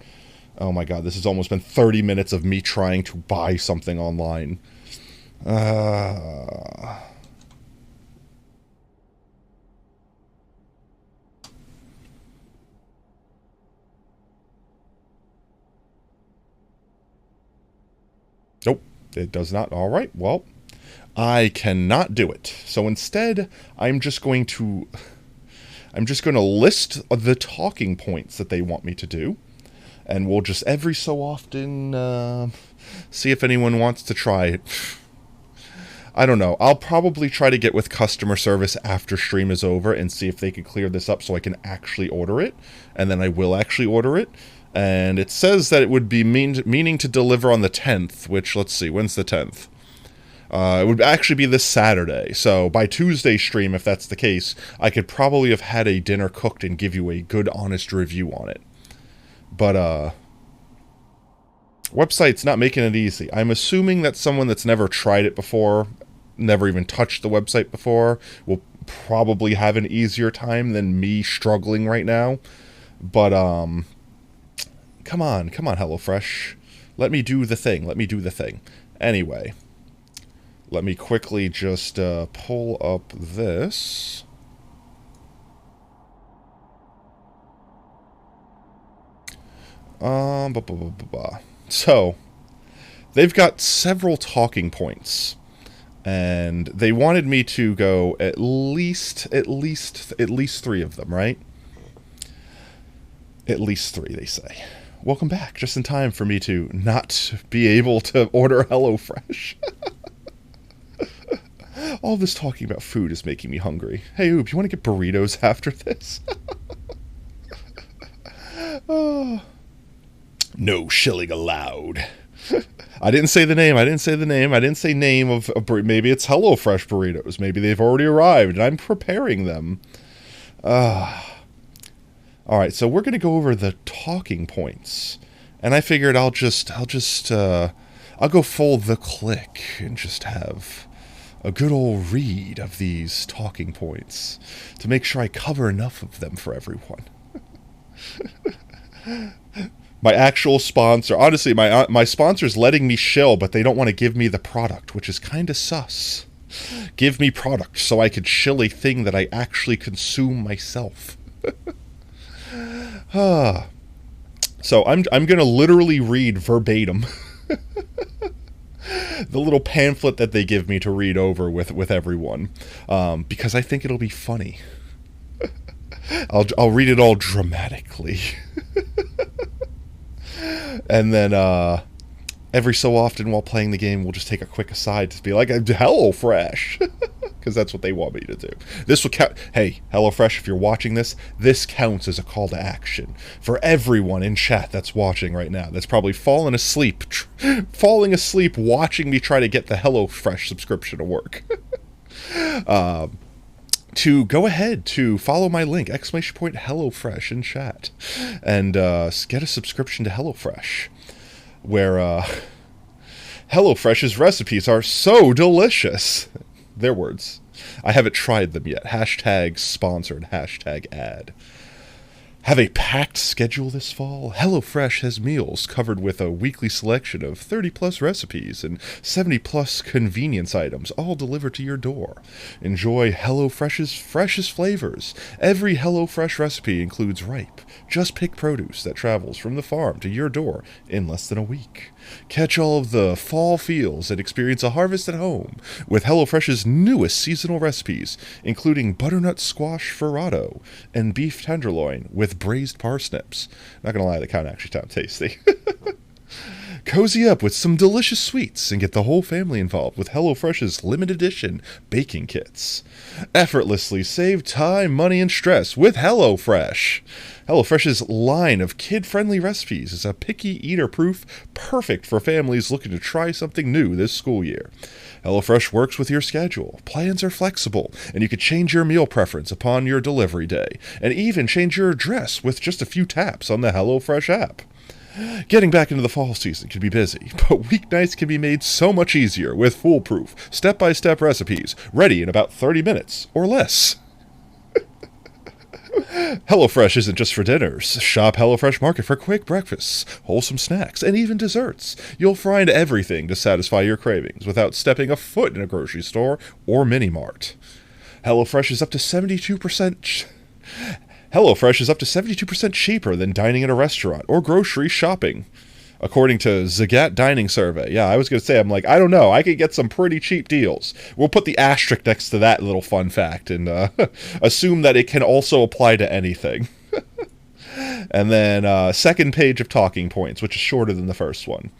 Oh my god, this has almost been 30 minutes of me trying to buy something online. Nope, it does not. Alright, well, I cannot do it. So instead, I'm just going to list the talking points that they want me to do. And we'll just every so often see if anyone wants to try it. I don't know. I'll probably try to get with customer service after stream is over and see if they can clear this up so I can actually order it. And then I will actually order it. And it says that it would be meaning to deliver on the 10th, which, let's see, when's the 10th? It would actually be this Saturday. So by Tuesday stream, if that's the case, I could probably have had a dinner cooked and give you a good, honest review on it. But, website's not making it easy. I'm assuming that someone that's never tried it before, never even touched the website before, will probably have an easier time than me struggling right now. But, come on, HelloFresh. Let me do the thing. Anyway, let me quickly just, pull up this. So, they've got several talking points, and they wanted me to go at least 3 of them, right? At least 3, they say. Welcome back, just in time for me to not be able to order HelloFresh. All this talking about food is making me hungry. Hey, Oob, you want to get burritos after this? Oh. No shilling allowed. I didn't say the name. I didn't say name of maybe it's HelloFresh burritos. Maybe they've already arrived and I'm preparing them. Alright, so we're going to go over the talking points. And I figured I'll go full the click and just have a good old read of these talking points to make sure I cover enough of them for everyone. My actual sponsor, honestly, my sponsor's letting me shill, but they don't want to give me the product, which is kind of sus. Give me product so I could shill a thing that I actually consume myself. So I'm going to literally read verbatim the little pamphlet that they give me to read over with everyone, because I think it'll be funny. I'll read it all dramatically. And then, every so often while playing the game, we'll just take a quick aside to be like, HelloFresh! Because that's what they want me to do. This will count. Hey, HelloFresh, if you're watching this, this counts as a call to action. For everyone in chat that's watching right now, that's probably falling asleep watching me try to get the HelloFresh subscription to work. To go ahead to follow my link, ! HelloFresh in chat, and get a subscription to HelloFresh, where HelloFresh's recipes are so delicious. Their words. I haven't tried them yet. Hashtag sponsored. Hashtag ad. Have a packed schedule this fall? HelloFresh has meals covered with a weekly selection of 30-plus recipes and 70-plus convenience items, all delivered to your door. Enjoy HelloFresh's freshest flavors. Every HelloFresh recipe includes ripe, just-picked produce that travels from the farm to your door in less than a week. Catch all of the fall feels and experience a harvest at home with HelloFresh's newest seasonal recipes, including butternut squash ferrado and beef tenderloin with braised parsnips. Not gonna lie, they kind of actually sound tasty. Cozy up with some delicious sweets and get the whole family involved with HelloFresh's limited edition baking kits. Effortlessly save time, money, and stress with HelloFresh. HelloFresh's line of kid-friendly recipes is a picky eater-proof, perfect for families looking to try something new this school year. HelloFresh works with your schedule. Plans are flexible, and you can change your meal preference upon your delivery day, and even change your address with just a few taps on the HelloFresh app. Getting back into the fall season can be busy, but weeknights can be made so much easier with foolproof, step-by-step recipes ready in about 30 minutes or less. HelloFresh isn't just for dinners. Shop HelloFresh Market for quick breakfasts, wholesome snacks, and even desserts. You'll find everything to satisfy your cravings without stepping a foot in a grocery store or mini-mart. HelloFresh is up to 72% cheaper than dining at a restaurant or grocery shopping, according to Zagat Dining Survey. Yeah, I was going to say, I'm like, I don't know. I could get some pretty cheap deals. We'll put the asterisk next to that little fun fact and assume that it can also apply to anything. And then second page of talking points, which is shorter than the first one.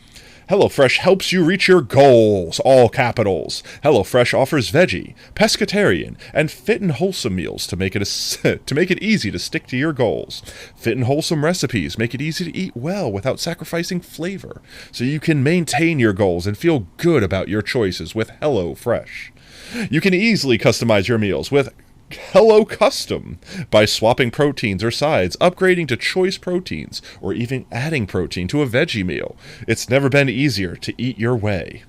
HelloFresh helps you reach your goals, all capitals. HelloFresh offers veggie, pescatarian, and fit and wholesome meals to make it easy to stick to your goals. Fit and wholesome recipes make it easy to eat well without sacrificing flavor, so you can maintain your goals and feel good about your choices with HelloFresh. You can easily customize your meals with Hello Custom by swapping proteins or sides, upgrading to choice proteins, or even adding protein to a veggie meal. It's never been easier to eat your way.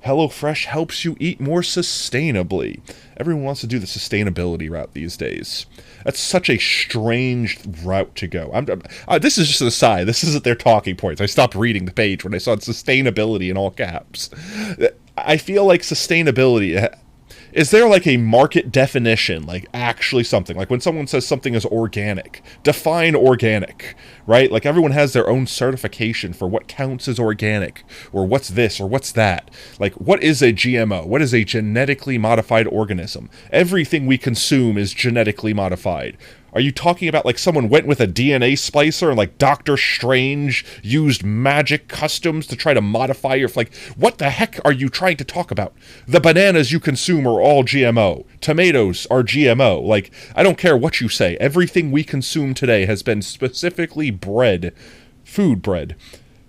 HelloFresh helps you eat more sustainably. Everyone wants to do the sustainability route these days. That's such a strange route to go. This is just an aside. This isn't their talking points. I stopped reading the page when I saw sustainability in all caps. I feel like sustainability... Is there like a market definition, like actually something? Like when someone says something is organic, define organic, right? Like everyone has their own certification for what counts as organic, or what's this, or what's that. Like what is a GMO? What is a genetically modified organism? Everything we consume is genetically modified. Are you talking about like someone went with a DNA splicer and like Doctor Strange used magic customs to try to modify your... Like, what the heck are you trying to talk about? The bananas you consume are all GMO. Tomatoes are GMO. Like, I don't care what you say. Everything we consume today has been specifically bred, food bred,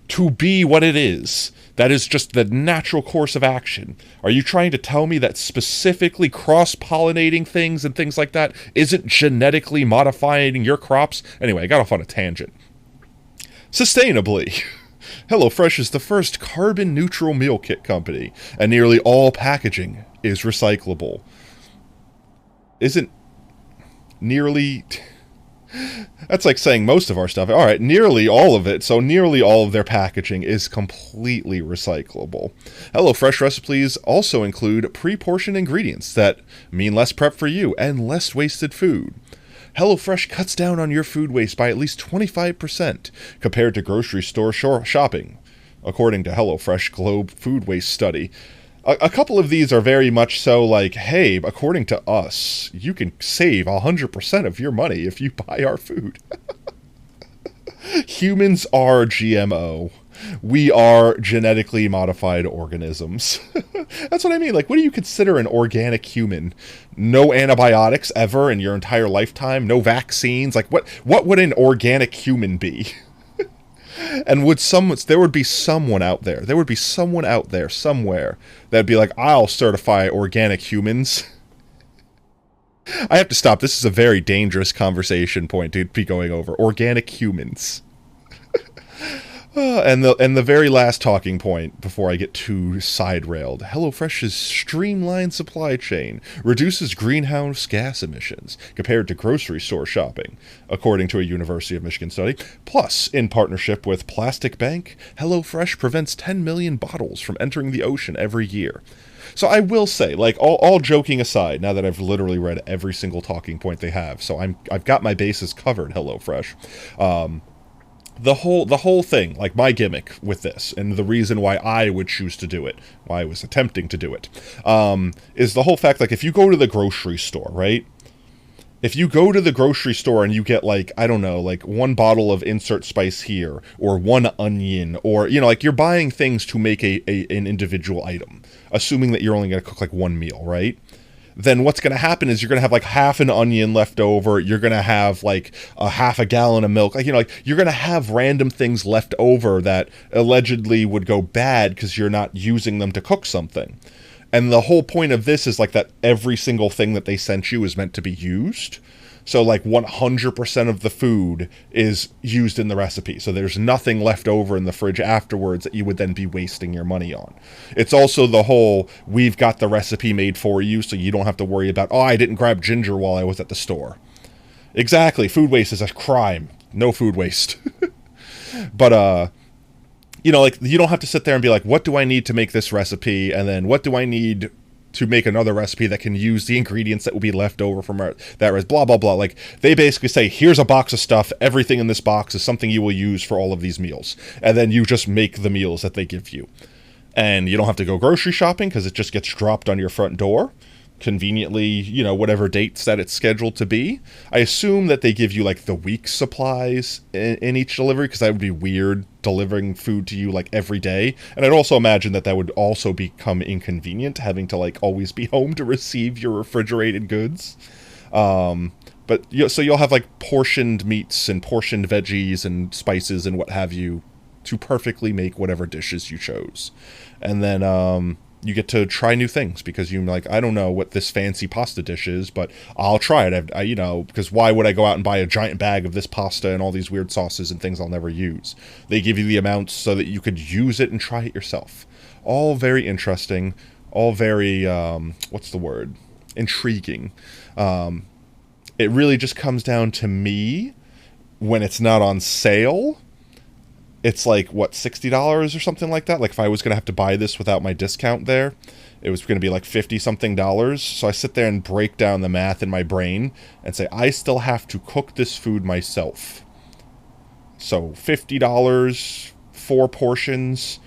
to be what it is. That is just the natural course of action. Are you trying to tell me that specifically cross-pollinating things and things like that isn't genetically modifying your crops? Anyway, I got off on a tangent. Sustainably. HelloFresh is the first carbon-neutral meal kit company, and nearly all packaging is recyclable. Isn't nearly... That's like saying most of our stuff. All right, nearly all of it. So nearly all of their packaging is completely recyclable. HelloFresh recipes also include pre-portioned ingredients that mean less prep for you and less wasted food. HelloFresh cuts down on your food waste by at least 25% compared to grocery store shopping, according to HelloFresh Globe Food Waste Study. A couple of these are very much so like, hey, according to us, you can save 100% of your money if you buy our food. Humans are GMO. We are genetically modified organisms. That's what I mean. Like, what do you consider an organic human? No antibiotics ever in your entire lifetime? No vaccines? Like, what would an organic human be? And there would be someone out there somewhere that'd be like, I'll certify organic humans. I have to stop. This is a very dangerous conversation point to be going over. Organic humans. And the very last talking point before I get too side railed: HelloFresh's streamlined supply chain reduces greenhouse gas emissions compared to grocery store shopping, according to a University of Michigan study. Plus, in partnership with Plastic Bank, HelloFresh prevents 10 million bottles from entering the ocean every year. So I will say, like, all joking aside, now that I've literally read every single talking point they have, so I've got my bases covered, HelloFresh. The whole thing, like my gimmick with this, and the reason why I would choose to do it, why I was attempting to do it, is the whole fact, like, if you go to the grocery store, right? If you go to the grocery store and you get, like, I don't know, like one bottle of insert spice here, or one onion, or, you know, like, you're buying things to make an individual item, assuming that you're only going to cook, like, one meal, right? Then what's going to happen is you're going to have like half an onion left over. You're going to have like a half a gallon of milk. Like, you know, like you're going to have random things left over that allegedly would go bad because you're not using them to cook something. And the whole point of this is like that every single thing that they sent you is meant to be used. So like 100% of the food is used in the recipe. So there's nothing left over in the fridge afterwards that you would then be wasting your money on. It's also the whole, we've got the recipe made for you so you don't have to worry about, oh, I didn't grab ginger while I was at the store. Exactly. Food waste is a crime. No food waste. But, you know, like, you don't have to sit there and be like, what do I need to make this recipe? And then what do I need to make another recipe that can use the ingredients that will be left over from that, blah, blah, blah. Like, they basically say, here's a box of stuff. Everything in this box is something you will use for all of these meals. And then you just make the meals that they give you. And you don't have to go grocery shopping because it just gets dropped on your front door. Conveniently, you know, whatever dates that it's scheduled to be. I assume that they give you like the week's supplies in each delivery, because that would be weird delivering food to you like every day. And I'd also imagine that would also become inconvenient, having to like always be home to receive your refrigerated goods. But so you'll have like portioned meats and portioned veggies and spices and what have you to perfectly make whatever dishes you chose. And then you get to try new things because you're like, I don't know what this fancy pasta dish is, but I'll try it. You know, because why would I go out and buy a giant bag of this pasta and all these weird sauces and things I'll never use? They give you the amounts so that you could use it and try it yourself. All very interesting. All very, what's the word? Intriguing. It really just comes down to me when it's not on sale. It's like, what, $60 or something like that? Like, if I was going to have to buy this without my discount there, it was going to be like $50-something. So I sit there and break down the math in my brain and say, I still have to cook this food myself. So $50, 4 portions,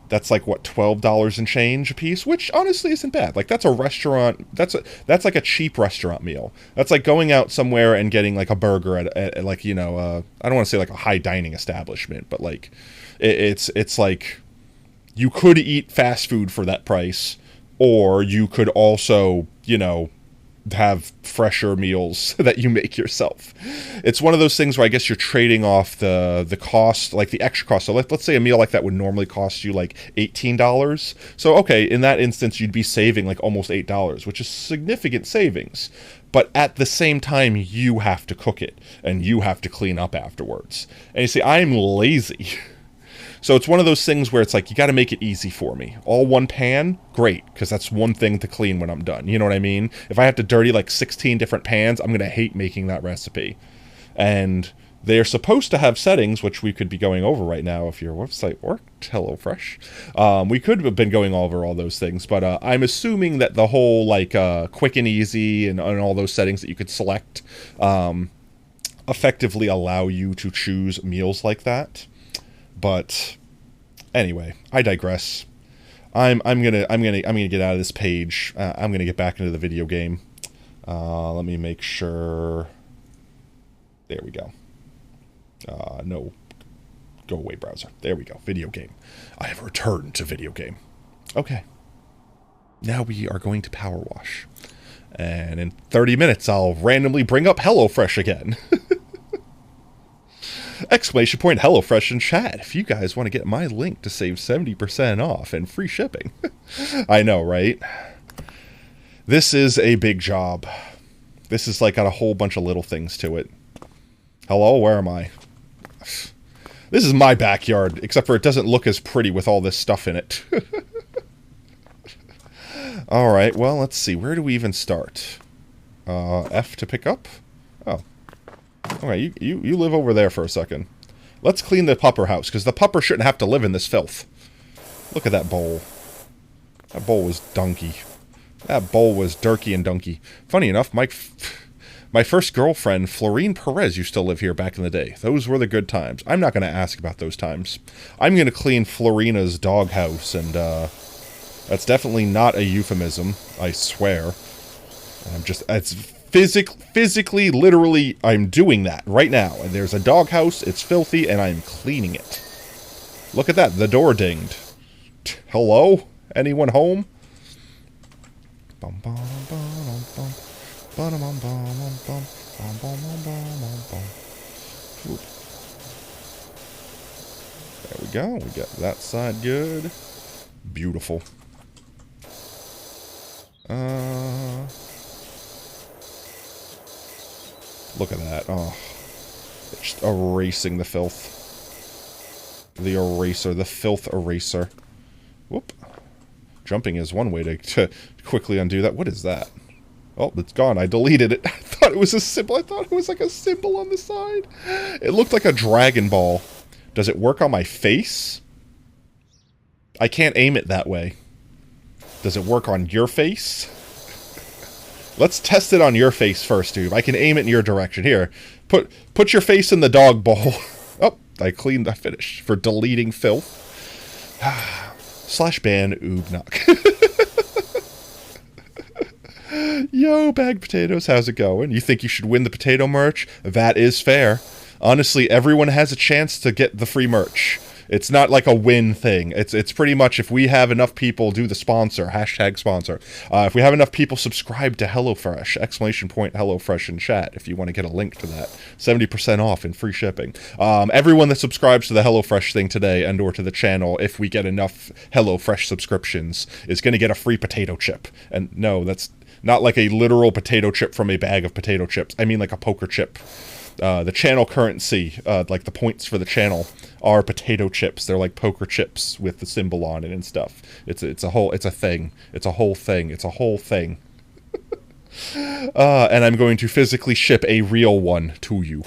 that's like, what, $12 and change a piece, which honestly isn't bad. Like, that's a restaurant, that's like a cheap restaurant meal. That's like going out somewhere and getting like a burger at like, you know, I don't want to say like a high dining establishment, but like, it's like, you could eat fast food for that price, or you could also, you know, have fresher meals that you make yourself. It's one of those things where I guess you're trading off the cost, like the extra cost. So let's say a meal like that would normally cost you like $18. So okay, in that instance, you'd be saving like almost $8, which is significant savings. But at the same time, you have to cook it and you have to clean up afterwards. And you see, I'm lazy. So it's one of those things where it's like, you got to make it easy for me. All one pan, great, because that's one thing to clean when I'm done. You know what I mean? If I have to dirty like 16 different pans, I'm going to hate making that recipe. And they're supposed to have settings, which we could be going over right now if your website worked. HelloFresh. We could have been going over all those things, but I'm assuming that the whole like quick and easy and all those settings that you could select effectively allow you to choose meals like that. But anyway, I digress. I'm gonna get out of this page. I'm gonna get back into the video game. Let me make sure. There we go. No, go away, browser. There we go. Video game. I have returned to video game. Okay. Now we are going to power wash, and in 30 minutes I'll randomly bring up HelloFresh again. Exclamation point HelloFresh in chat if you guys want to get my link to save 70% off and free shipping. I know, right? This is a big job. This is like got a whole bunch of little things to it. Hello, where am I? This is my backyard, except for it doesn't look as pretty with all this stuff in it. Alright, well, let's see. Where do we even start? F to pick up? Oh. Alright, you live over there for a second. Let's clean the pupper house, because the pupper shouldn't have to live in this filth. Look at that bowl. That bowl was dunky. That bowl was durky and dunky. Funny enough, my first girlfriend, Florine Perez, used to live here back in the day. Those were the good times. I'm not going to ask about those times. I'm going to clean Florina's doghouse, and that's definitely not a euphemism, I swear. It's physically, literally, I'm doing that right now. And there's a doghouse, it's filthy, and I'm cleaning it. Look at that, the door dinged. Hello? Anyone home? There we go. We got that side good. Beautiful. Look at that. Oh. It's just erasing the filth. The eraser. The filth eraser. Whoop. Jumping is one way to quickly undo that. What is that? Oh, it's gone. I deleted it. I thought it was a symbol. I thought it was like a symbol on the side. It looked like a Dragon Ball. Does it work on my face? I can't aim it that way. Does it work on your face? Let's test it on your face first, dude. I can aim it in your direction. Here, put your face in the dog bowl. Oh, I finished for deleting filth. /ban oobnock. Yo, bagged potatoes, how's it going? You think you should win the potato merch? That is fair. Honestly, everyone has a chance to get the free merch. It's not like a win thing. It's pretty much if we have enough people do the sponsor, #sponsor. If we have enough people subscribe to HelloFresh, !HelloFresh in chat if you want to get a link to that. 70% off and free shipping. Everyone that subscribes to the HelloFresh thing today and or to the channel, if we get enough HelloFresh subscriptions, is going to get a free potato chip. And no, that's not like a literal potato chip from a bag of potato chips. I mean like a poker chip. The channel currency, like the points for the channel, are potato chips. They're like poker chips with the symbol on it and stuff. It's a thing. It's a whole thing. And I'm going to physically ship a real one to you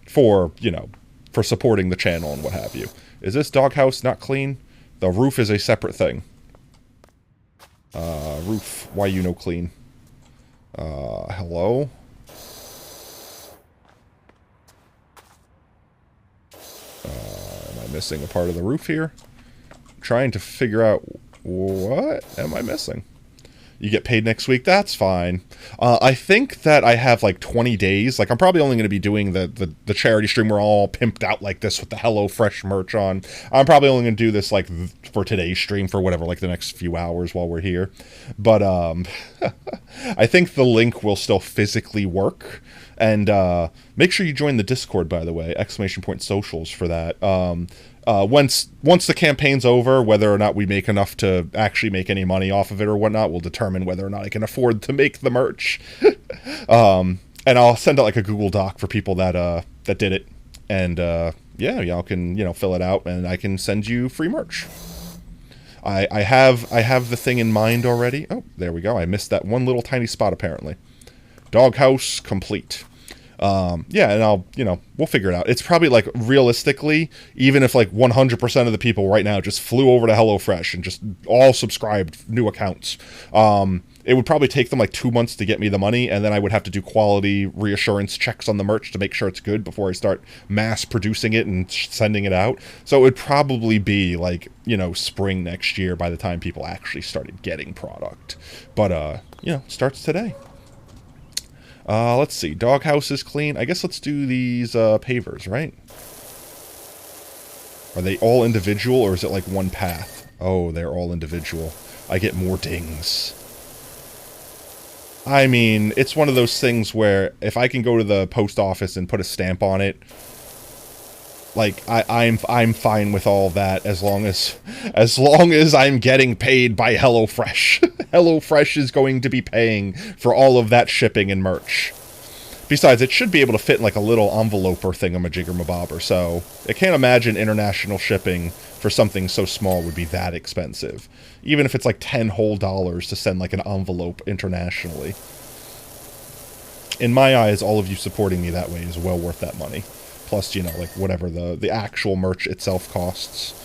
for supporting the channel and what have you. Is this doghouse not clean? The roof is a separate thing. Roof, why you no clean? Hello? Am I missing a part of the roof here? I'm trying to figure out what am I missing. You get paid next week? That's fine. I think that I have like 20 days. Like I'm probably only going to be doing the charity stream. We're all pimped out like this with the HelloFresh merch on. I'm probably only going to do this like for today's stream for whatever, like the next few hours while we're here. But I think the link will still physically work. And make sure you join the Discord, by the way, !socials for that. Once the campaign's over, whether or not we make enough to actually make any money off of it or whatnot, will determine whether or not I can afford to make the merch. And I'll send out like a Google Doc for people that did it. And yeah, y'all can fill it out, and I can send you free merch. I have the thing in mind already. Oh, there we go. I missed that one little tiny spot apparently. Doghouse complete. Yeah, and I'll, we'll figure it out. It's probably, like, realistically, even if, like, 100% of the people right now just flew over to HelloFresh and just all subscribed new accounts, it would probably take them, like, 2 months to get me the money, and then I would have to do quality reassurance checks on the merch to make sure it's good before I start mass producing it and sending it out. So it would probably be, like, spring next year by the time people actually started getting product. But, starts today. Let's see. Doghouse is clean. I guess let's do these pavers, right? Are they all individual, or is it like one path? Oh, they're all individual. I get more dings. I mean, it's one of those things where if I can go to the post office and put a stamp on it, like I'm fine with all that as long as I'm getting paid by HelloFresh. HelloFresh is going to be paying for all of that shipping and merch. Besides, it should be able to fit in like a little envelope or thingamajigger-mabobber, so I can't imagine international shipping for something so small would be that expensive. Even if it's like $10 whole to send like an envelope internationally. In my eyes, all of you supporting me that way is well worth that money. Plus, you know, like whatever the actual merch itself costs.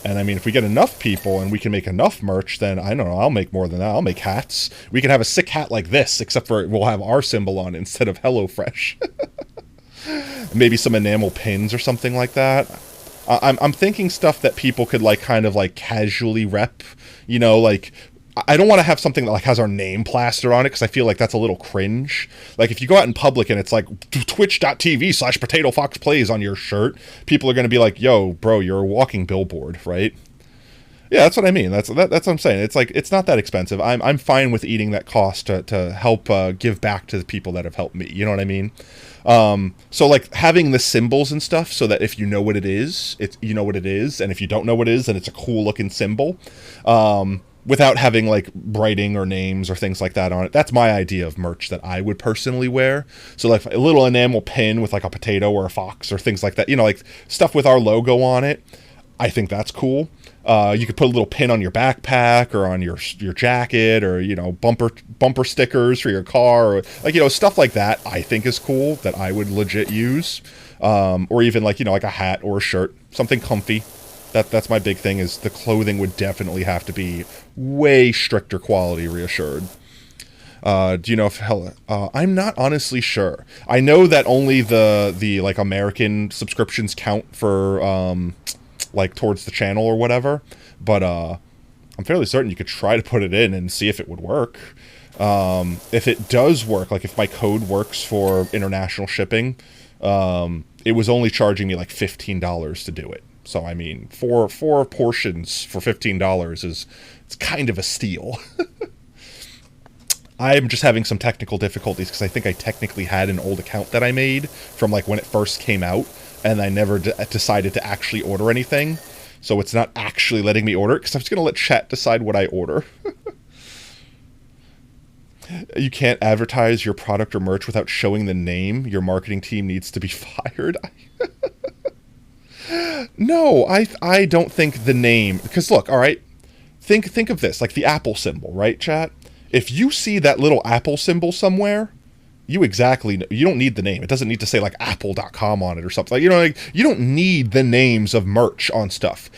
And I mean, if we get enough people and we can make enough merch, then I don't know, I'll make more than that. I'll make hats. We can have a sick hat like this, except for we'll have our symbol on it instead of HelloFresh. Maybe some enamel pins or something like that. I'm thinking stuff that people could like kind of like casually rep, you know, like I don't want to have something that like has our name plastered on it because I feel like that's a little cringe. Like if you go out in public and it's like twitch.tv/PotatoFoxPlays on your shirt, people are going to be like, yo, bro, you're a walking billboard, right? Yeah, that's what I mean. That's what I'm saying. It's like, it's not that expensive. I'm fine with eating that cost to help give back to the people that have helped me. You know what I mean? So like having the symbols and stuff so that if you know what it is, you know what it is. And if you don't know what it is, then it's a cool looking symbol. Without having like writing or names or things like that on it. That's my idea of merch that I would personally wear. So like a little enamel pin with like a potato or a fox or things like that, you know, like stuff with our logo on it. I think that's cool. You could put a little pin on your backpack or on your jacket, or, you know, bumper stickers for your car, or like, you know, stuff like that I think is cool that I would legit use. Or even like, you know, like a hat or a shirt, something comfy. That's my big thing, is the clothing would definitely have to be way stricter quality reassured. Do you know if I'm not honestly sure. I know that only the like American subscriptions count for like towards the channel or whatever, but I'm fairly certain you could try to put it in and see if it would work. If it does work, like if my code works for international shipping, it was only charging me like $15 to do it. So, I mean, four portions for $15 it's kind of a steal. I'm just having some technical difficulties because I think I technically had an old account that I made from like when it first came out, and I never decided to actually order anything. So it's not actually letting me order it because I'm just going to let chat decide what I order. You can't advertise your product or merch without showing the name. Your marketing team needs to be fired. No, I don't think the name, because look, all right, think of this, like the Apple symbol, right, chat? If you see that little Apple symbol somewhere, you exactly know, you don't need the name. It doesn't need to say like apple.com on it or something. Like, you know, like you don't need the names of merch on stuff.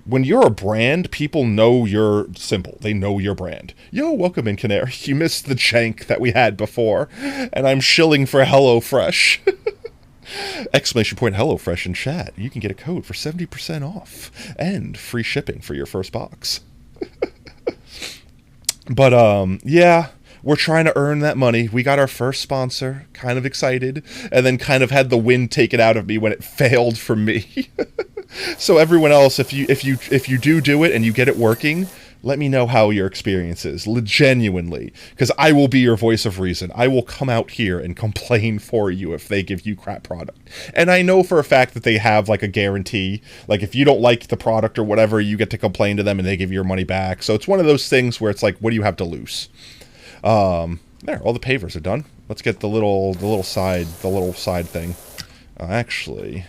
When you're a brand, people know your symbol. They know your brand. Yo, welcome in, Canary. You missed the jank that we had before, and I'm shilling for HelloFresh. Exclamation point HelloFresh in chat. You can get a code for 70% off and free shipping for your first box. But yeah, we're trying to earn that money. We got our first sponsor, kind of excited, and then kind of had the wind taken out of me when it failed for me. So everyone else, if you do it and you get it working, let me know how your experience is, genuinely, because I will be your voice of reason. I will come out here and complain for you if they give you crap product. And I know for a fact that they have like a guarantee. Like if you don't like the product or whatever, you get to complain to them and they give you your money back. So it's one of those things where it's like, what do you have to lose? There, all the pavers are done. Let's get the little side thing. Actually,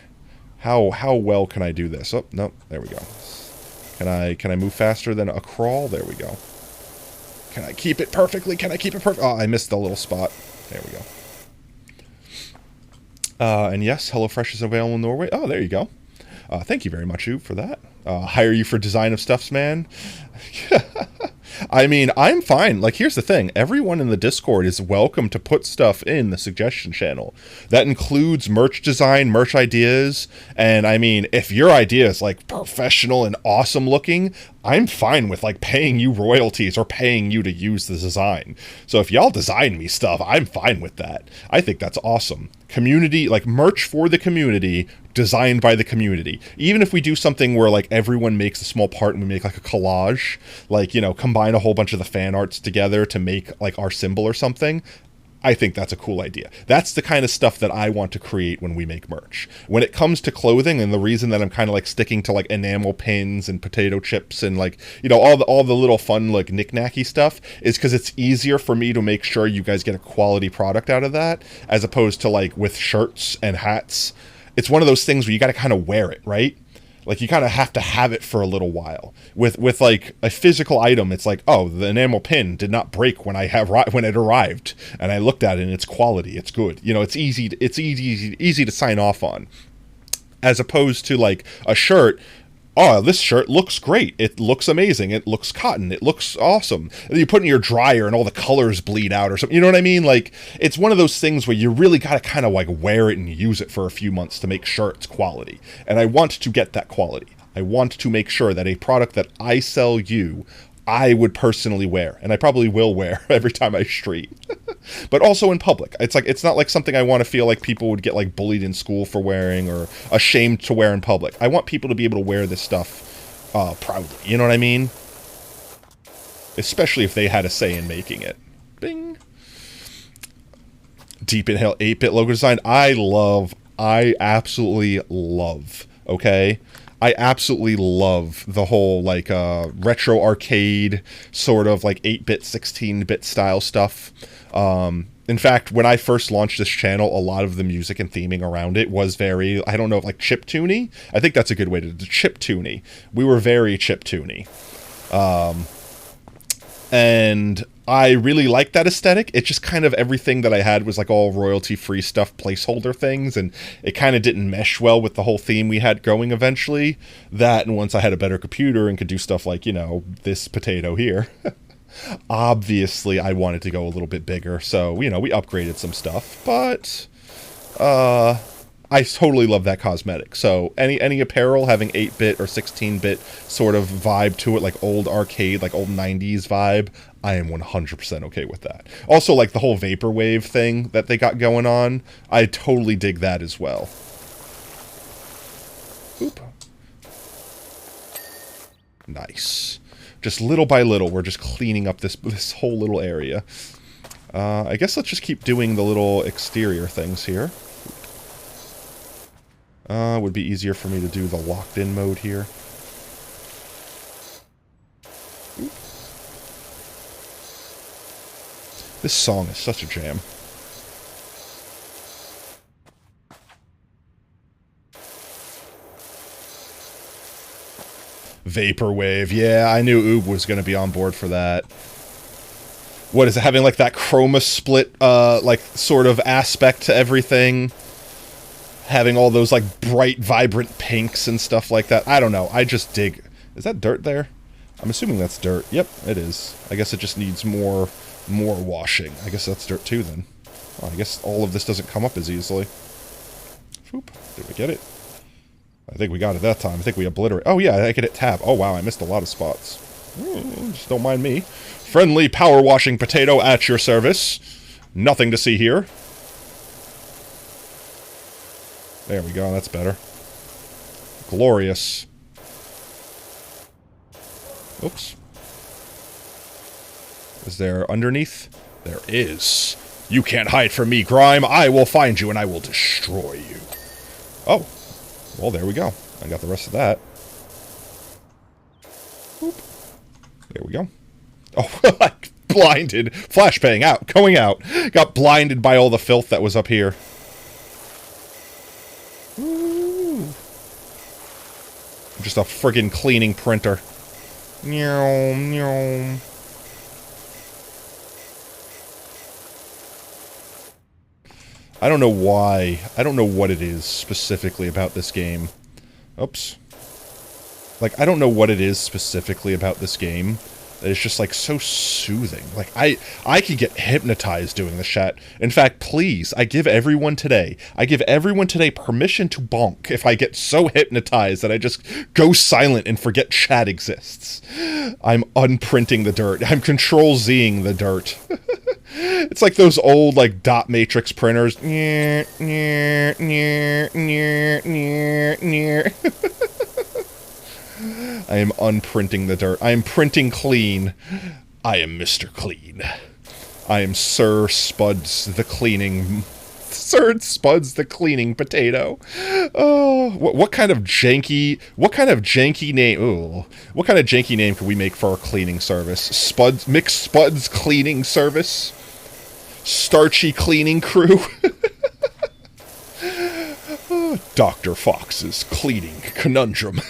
how well can I do this? Oh, no, there we go. Can I move faster than a crawl? There we go. Can I keep it perfectly? Can I keep it perfect? Oh, I missed the little spot. There we go. And yes, HelloFresh is available in Norway. Oh, there you go. Thank you very much, Oob, for that. Hire you for design of stuffs, man. I mean, I'm fine. Like, here's the thing. Everyone in the Discord is welcome to put stuff in the suggestion channel. That includes merch design, merch ideas. And I mean, if your idea is like professional and awesome looking, I'm fine with like paying you royalties or paying you to use the design. So if y'all design me stuff, I'm fine with that. I think that's awesome. Community, like merch for the community, designed by the community. Even if we do something where like everyone makes a small part and we make like a collage, like, you know, combine a whole bunch of the fan arts together to make like our symbol or something, I think that's a cool idea. That's the kind of stuff that I want to create when we make merch. When it comes to clothing, and the reason that I'm kind of like sticking to like enamel pins and potato chips and like, you know, all the little fun like knick-knacky stuff is because it's easier for me to make sure you guys get a quality product out of that, as opposed to like with shirts and hats. It's one of those things where you got to kind of wear it, right? Like, you kind of have to have it for a little while. With like a physical item, it's like, oh, the enamel pin did not break when it arrived, and I looked at it and it's quality, it's good. You know, it's easy to sign off on. As opposed to like a shirt. Oh, this shirt looks great. It looks amazing. It looks cotton. It looks awesome. And you put it in your dryer and all the colors bleed out or something. You know what I mean? Like, it's one of those things where you really got to kind of like wear it and use it for a few months to make sure it's quality. And I want to get that quality. I want to make sure that a product that I sell you, I would personally wear. And I probably will wear every time I stream. But also in public. It's like, it's not like something I want to feel like people would get like bullied in school for wearing or ashamed to wear in public. I want people to be able to wear this stuff proudly. You know what I mean? Especially if they had a say in making it. Bing. Deep Inhale 8-bit logo design. I absolutely love. Okay? I absolutely love the whole like retro arcade sort of like 8-bit, 16-bit style stuff. In fact, when I first launched this channel, a lot of the music and theming around it was very, I don't know, like chiptune-y. I think that's a good way to chiptune-y. We were very chiptune-y. And I really liked that aesthetic. It just kind of everything that I had was like all royalty-free stuff, placeholder things, and it kind of didn't mesh well with the whole theme we had going eventually. That, and once I had a better computer and could do stuff like, you know, this potato here. Obviously, I wanted to go a little bit bigger, so, you know, we upgraded some stuff, but I totally love that cosmetic. So any apparel having 8-bit or 16-bit sort of vibe to it, like old arcade, like old 90s vibe, I am 100% okay with that. Also, like the whole vaporwave thing that they got going on, I totally dig that as well. Oop. Nice. Just little by little, we're just cleaning up this whole little area. I guess let's just keep doing the little exterior things here. Would be easier for me to do the locked-in mode here. Oop. This song is such a jam. Vaporwave, yeah, I knew Oob was going to be on board for that. What is it, having like that chroma split, like sort of aspect to everything? Having all those like bright, vibrant pinks and stuff like that. I don't know, I just dig. Is that dirt there? I'm assuming that's dirt. Yep, it is. I guess it just needs more washing. I guess that's dirt too then. Well, I guess all of this doesn't come up as easily. Whoop, did we get it? I think we got it that time. I think we obliterate. Oh yeah, I could hit tab. Oh wow, I missed a lot of spots. Just don't mind me. Friendly power washing potato at your service. Nothing to see here. There we go, that's better. Glorious. Oops. Is there underneath? There is. You can't hide from me, Grime. I will find you and I will destroy you. Oh. Well, there we go. I got the rest of that. Boop. There we go. Oh, blinded. Flashbang out. Going out. Got blinded by all the filth that was up here. Ooh. Just a friggin' cleaning printer. Meow, meow. I don't know why. I don't know what it is specifically about this game. Oops. Like, I don't know what it is specifically about this game. It's just, like, so soothing. Like, I could get hypnotized doing this chat. In fact, please, I give everyone today permission to bonk if I get so hypnotized that I just go silent and forget chat exists. I'm unprinting the dirt. I'm Control-Zing the dirt. It's like those old, like, dot matrix printers. I am unprinting the dirt. I am printing clean. I am Mr. Clean. I am Sir Spuds the cleaning... Sir Spuds the cleaning potato. Oh, what kind of janky name? Ooh, what kind of janky name could we make for our cleaning service? Mixed Spuds cleaning service. Starchy cleaning crew. Oh, Dr. Fox's cleaning conundrum.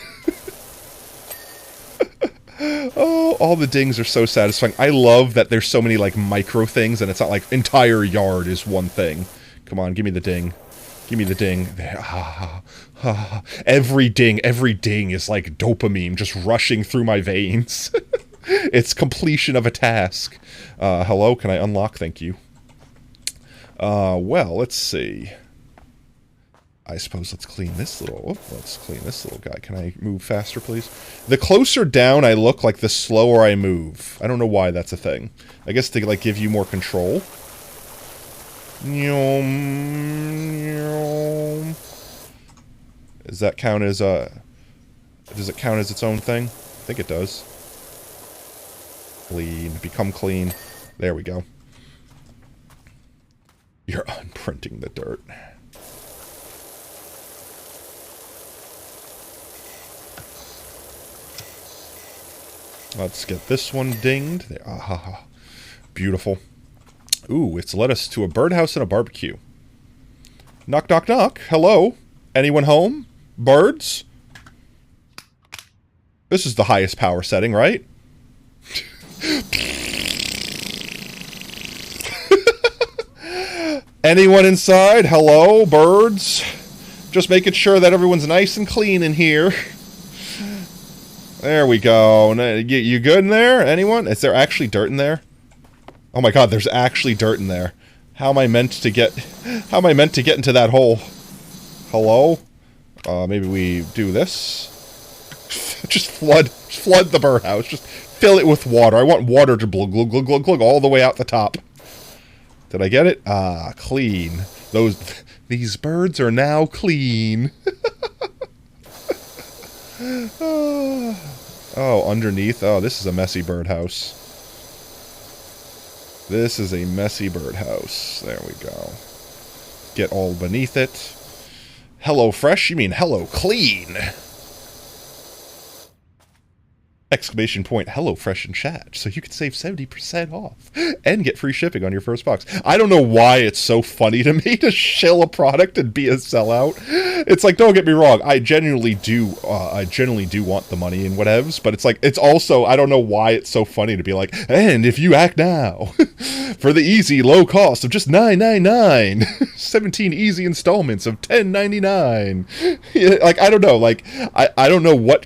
Oh, all the dings are so satisfying. I love that there's so many like micro things, and it's not like entire yard is one thing. Come on, give me the ding. Give me the ding. There. Every ding is like dopamine just rushing through my veins. It's completion of a task. Hello, can I unlock? Thank you. Well, let's see. I suppose let's clean this little guy. Can I move faster, please? The closer down I look, like the slower I move. I don't know why that's a thing. I guess to like give you more control. Does that count as does it count as its own thing? I think it does. Clean. Become clean. There we go. You're unprinting the dirt. Let's get this one dinged. There. Ah, beautiful. Ooh, it's led us to a birdhouse and a barbecue. Knock, knock, knock. Hello? Anyone home? Birds? This is the highest power setting, right? Anyone inside? Hello, birds? Just making sure that everyone's nice and clean in here. There we go. You good in there? Anyone? Is there actually dirt in there? Oh my god, there's actually dirt in there. How am I meant to get into that hole? Hello? Maybe we do this. Just flood the birdhouse. Just fill it with water. I want water to glug glug glug glug glug all the way out the top. Did I get it? Ah, clean. These birds are now clean. Oh, underneath. Oh, this is a messy birdhouse. This is a messy birdhouse. There we go. Get all beneath it. Hello fresh? You mean hello clean? Exclamation point, hello fresh in chat, so you can save 70% off and get free shipping on your first box. I don't know why it's so funny to me to shill a product and be a sellout. It's like, don't get me wrong, I genuinely do want the money and whatevs, but it's like, it's also, I don't know why it's so funny to be like, and if you act now, for the easy low cost of just $9.99, 17 easy installments of $10.99. Yeah, like, I don't know, like, I don't know what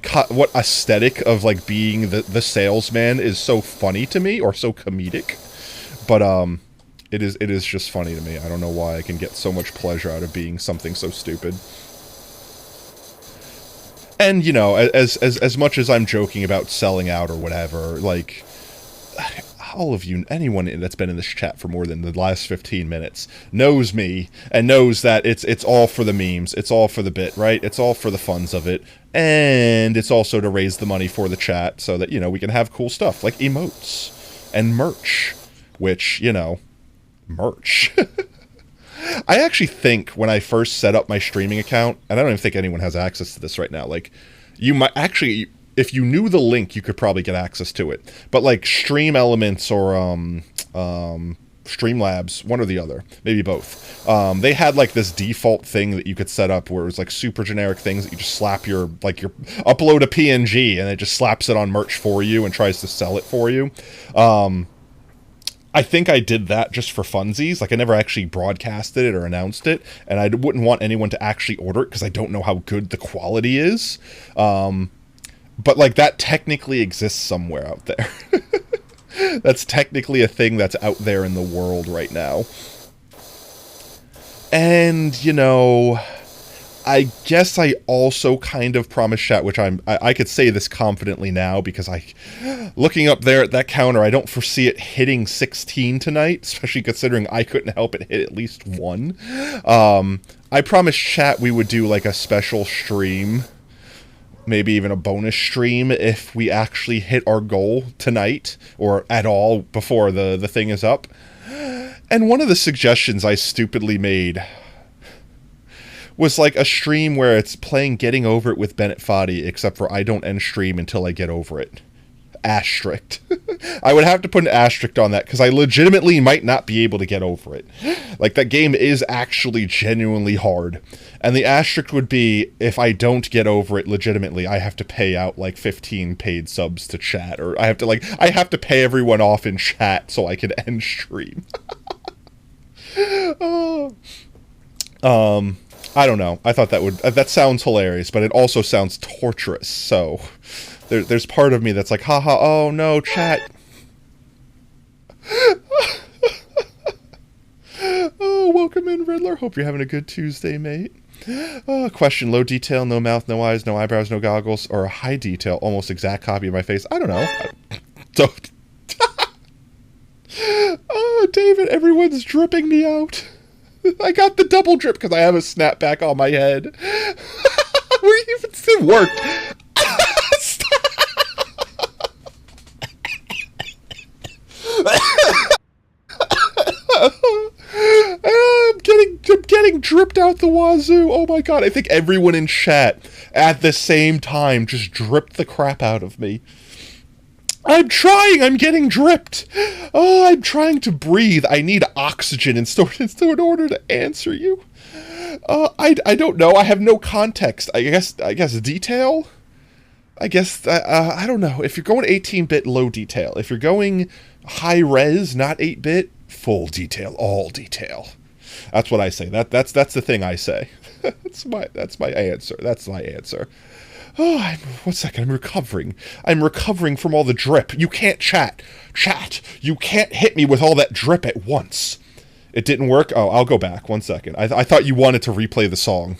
aesthetic of like being the salesman is so funny to me or so comedic, but it is just funny to me. I don't know why I can get so much pleasure out of being something so stupid. And you know, as much as I'm joking about selling out or whatever, like, all of you, anyone that's been in this chat for more than the last 15 minutes knows me and knows that it's all for the memes, it's all for the bit, right? It's all for the funs of it, and it's also to raise the money for the chat so that, you know, we can have cool stuff like emotes and merch, which, you know, merch. I actually think when I first set up my streaming account, and I don't even think anyone has access to this right now, like, you might actually, if you knew the link, you could probably get access to it. But like Stream Elements or Streamlabs, one or the other, maybe both. They had like this default thing that you could set up where it was like super generic things that you just slap your upload a PNG and it just slaps it on merch for you and tries to sell it for you. I think I did that just for funsies. Like, I never actually broadcasted it or announced it, and I wouldn't want anyone to actually order it because I don't know how good the quality is. But, like, that technically exists somewhere out there. That's technically a thing that's out there in the world right now. And, you know, I guess I also kind of promised chat, which I could say this confidently now because looking up there at that counter, I don't foresee it hitting 16 tonight, especially considering I couldn't help it hit at least one. I promised chat we would do like a special stream, maybe even a bonus stream if we actually hit our goal tonight or at all before the thing is up. And one of the suggestions I stupidly made was like a stream where it's playing Getting Over It with Bennett Foddy, except for I don't end stream until I get over it. Asterisk. I would have to put an asterisk on that because I legitimately might not be able to get over it. Like, that game is actually genuinely hard. And the asterisk would be, if I don't get over it legitimately, I have to pay out like 15 paid subs to chat, or I have to pay everyone off in chat so I can end stream. Oh. I don't know. I thought that sounds hilarious, but it also sounds torturous. So there's part of me that's like, haha, oh no, chat. Oh, welcome in, Riddler. Hope you're having a good Tuesday, mate. Question, low detail, no mouth, no eyes, no eyebrows, no goggles, or a high detail, almost exact copy of my face? I don't know. Don't. Oh, David, everyone's dripping me out. I got the double drip because I have a snapback on my head. It worked. I'm getting dripped out the wazoo. Oh my god, I think everyone in chat at the same time just dripped the crap out of me. I'm getting dripped. Oh, I'm trying to breathe. I need oxygen in order to answer you. I don't know. I have no context. I guess detail? I don't know. If you're going 18-bit, low detail. If you're going high res, not 8-bit, full detail, all detail. That's what I say. That's the thing I say. That's my answer. That's my answer. Oh, one second, I'm recovering from all the drip. You can't chat, you can't hit me with all that drip at once. It didn't work? Oh, I'll go back, 1 second. I thought you wanted to replay the song.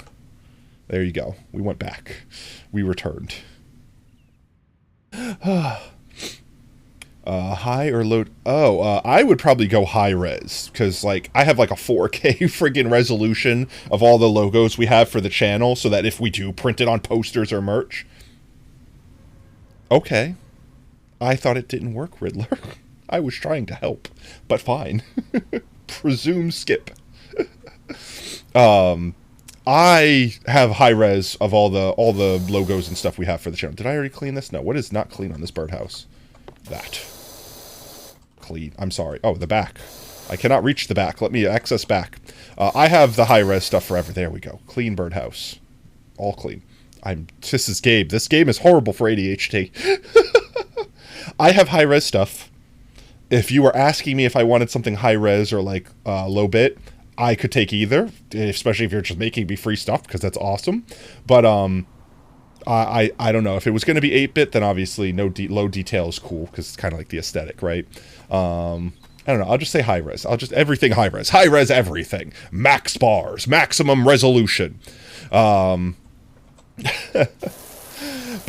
There you go, we went back. We returned. High or low? I would probably go high res, because like I have like a 4K friggin' resolution of all the logos we have for the channel, so that if we do print it on posters or merch. Okay. I thought it didn't work, Riddler. I was trying to help, but fine. Presume skip. I have high res of all the logos and stuff we have for the channel. Did I already clean this? No. What is not clean on this birdhouse? That. Clean. I'm sorry. Oh, the back. I cannot reach the back. Let me access back. I have the high-res stuff forever. There we go. Clean birdhouse. All clean. This is Gabe. This game is horrible for ADHD. I have high-res stuff. If you were asking me if I wanted something high-res or, like, low-bit, I could take either, especially if you're just making me free stuff, because that's awesome. But, I don't know. If it was going to be 8-bit, then obviously low detail is cool, because it's kind of like the aesthetic, right? I don't know. I'll just say high res. Everything high res. High res everything. Max bars. Maximum resolution. But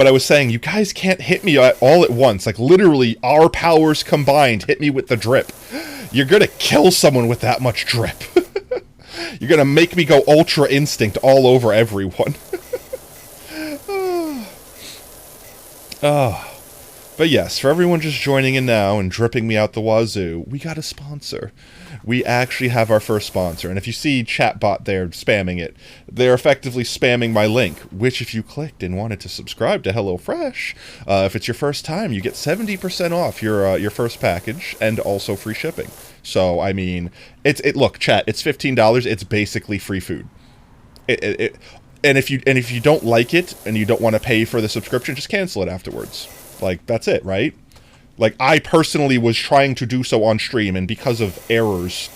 I was saying, you guys can't hit me all at once. Like, literally, our powers combined hit me with the drip. You're going to kill someone with that much drip. You're going to make me go Ultra Instinct all over everyone. But yes, for everyone just joining in now and dripping me out the wazoo, we got a sponsor. We actually have our first sponsor, and if you see chatbot there spamming it, they're effectively spamming my link, which if you clicked and wanted to subscribe to HelloFresh, if it's your first time, you get 70% off your first package, and also free shipping. So, I mean, look, chat, it's $15, it's basically free food. And if you don't like it, and you don't want to pay for the subscription, just cancel it afterwards. Like, that's it, right? Like, I personally was trying to do so on stream, and because of errors,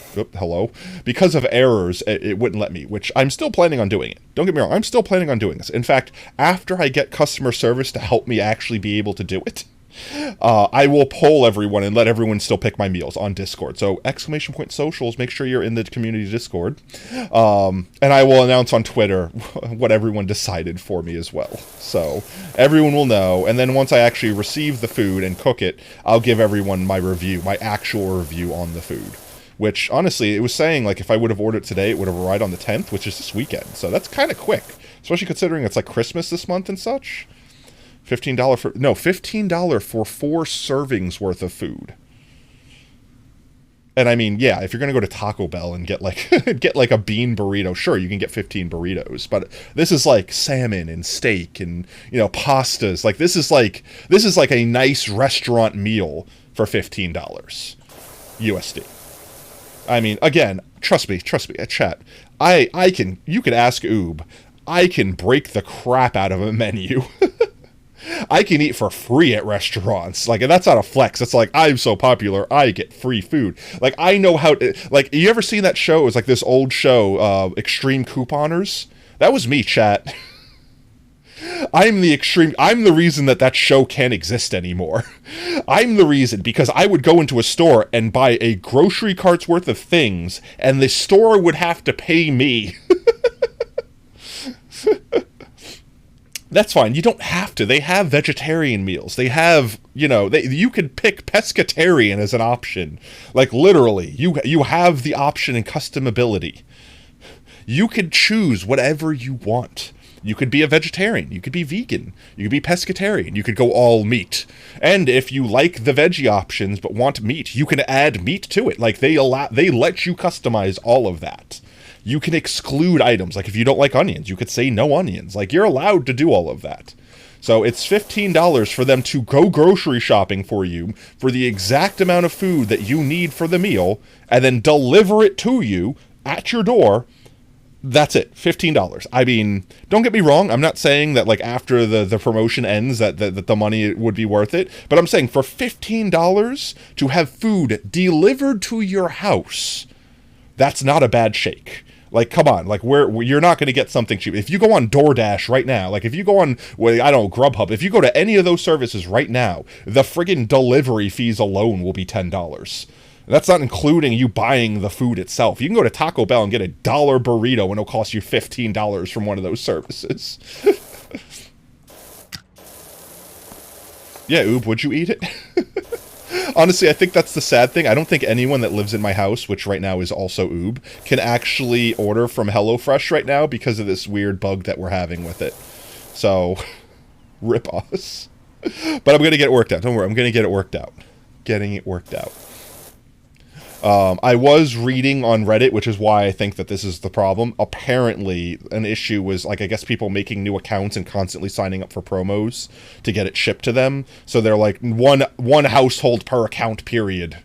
it wouldn't let me, which I'm still planning on doing it. Don't get me wrong, I'm still planning on doing this. In fact, after I get customer service to help me actually be able to do it, I will poll everyone and let everyone still pick my meals on Discord. So, !socials, make sure you're in the community Discord. And I will announce on Twitter what everyone decided for me as well. So, everyone will know. And then once I actually receive the food and cook it, I'll give everyone my actual review on the food. Which, honestly, it was saying, like, if I would have ordered today, it would have arrived on the 10th, which is this weekend. So, that's kind of quick. Especially considering it's, like, Christmas this month and such. $15 for 4 servings worth of food. And I mean, yeah, if you're gonna go to Taco Bell and get like get like a bean burrito, sure, you can get 15 burritos. But this is like salmon and steak and, you know, pastas. Like this is like a nice restaurant meal for $15 USD. I mean, again, trust me, chat. You can ask Oob. I can break the crap out of a menu. I can eat for free at restaurants. Like, and that's not a flex. It's like, I'm so popular, I get free food. Like, I know how to, like, you ever seen that show? It was like this old show, Extreme Couponers. That was me, chat. I'm the reason that show can't exist anymore. I'm the reason, because I would go into a store and buy a grocery cart's worth of things, and the store would have to pay me. That's fine. You don't have to. They have vegetarian meals. They have, you know, you could pick pescatarian as an option. Like, literally, you have the option and customability. You could choose whatever you want. You could be a vegetarian. You could be vegan. You could be pescatarian. You could go all meat. And if you like the veggie options but want meat, you can add meat to it. Like, they let you customize all of that. You can exclude items. Like, if you don't like onions, you could say no onions. Like, you're allowed to do all of that. So it's $15 for them to go grocery shopping for you for the exact amount of food that you need for the meal, and then deliver it to you at your door. That's it. $15. I mean, don't get me wrong. I'm not saying that, like, after the promotion ends that the money would be worth it. But I'm saying for $15 to have food delivered to your house, that's not a bad shake. Like, come on, like, you're not going to get something cheap. If you go on DoorDash right now, like, if you go on, well, I don't know, Grubhub, if you go to any of those services right now, the friggin' delivery fees alone will be $10. That's not including you buying the food itself. You can go to Taco Bell and get $1 burrito and it'll cost you $15 from one of those services. Yeah, Oob, would you eat it? Honestly, I think that's the sad thing. I don't think anyone that lives in my house, which right now is also Oob, can actually order from HelloFresh right now because of this weird bug that we're having with it. So, rip us. But I'm going to get it worked out. Don't worry, I'm going to get it worked out. Getting it worked out. I was reading on Reddit, which is why I think that this is the problem. Apparently, an issue was, like, I guess people making new accounts and constantly signing up for promos to get it shipped to them. So they're like, one household per account, period.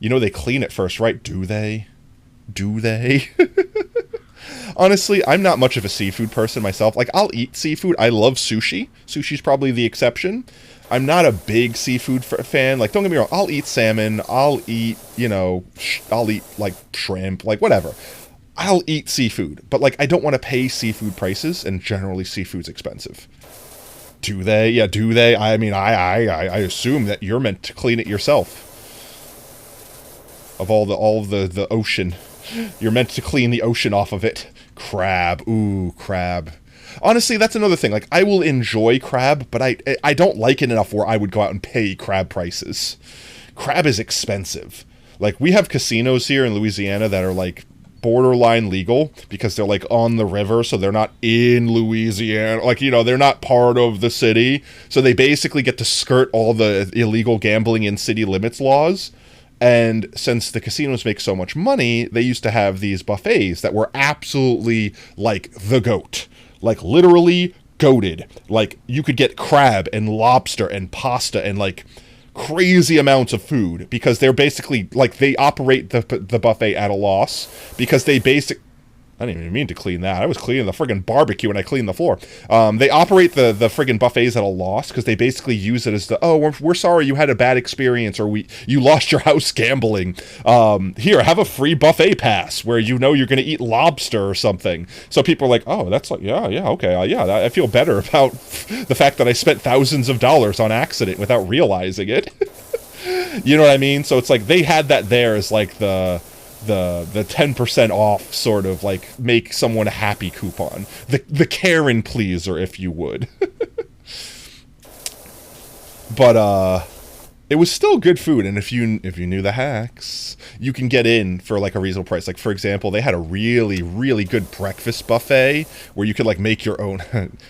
You know, they clean it first, right? Do they? Do they? Honestly, I'm not much of a seafood person myself. Like, I'll eat seafood. I love sushi. Sushi's probably the exception. I'm not a big seafood fan. Like, don't get me wrong. I'll eat salmon. I'll eat, you know, I'll eat, like, shrimp. Like, whatever. I'll eat seafood. But, like, I don't want to pay seafood prices, and generally seafood's expensive. Do they? Yeah, do they? I mean, I assume that you're meant to clean it yourself. Of all the ocean. You're meant to clean the ocean off of it. Crab. Ooh, crab. Honestly, that's another thing. Like, I will enjoy crab, but I don't like it enough where I would go out and pay crab prices. Crab is expensive. Like, we have casinos here in Louisiana that are, like, borderline legal because they're, like, on the river, so they're not in Louisiana. Like, you know, they're not part of the city. So they basically get to skirt all the illegal gambling in city limits laws. And since the casinos make so much money, they used to have these buffets that were absolutely, like, the GOAT. Like, literally goated. Like, you could get crab and lobster and pasta and, like, crazy amounts of food because they're basically, like, they operate the buffet at a loss because they I didn't even mean to clean that. I was cleaning the friggin' barbecue when I cleaned the floor. They operate the friggin' buffets at a loss because they basically use it as we're sorry you had a bad experience or you lost your house gambling. Here, have a free buffet pass where you know you're going to eat lobster or something. So people are like, oh, that's like, yeah, okay, I feel better about the fact that I spent thousands of dollars on accident without realizing it. You know what I mean? So it's like they had that there as like the 10% off sort of like make someone happy coupon. The Karen pleaser, if you would. But it was still good food, and if you knew the hacks, you can get in for like a reasonable price. Like, for example, they had a really good breakfast buffet where you could like make your own.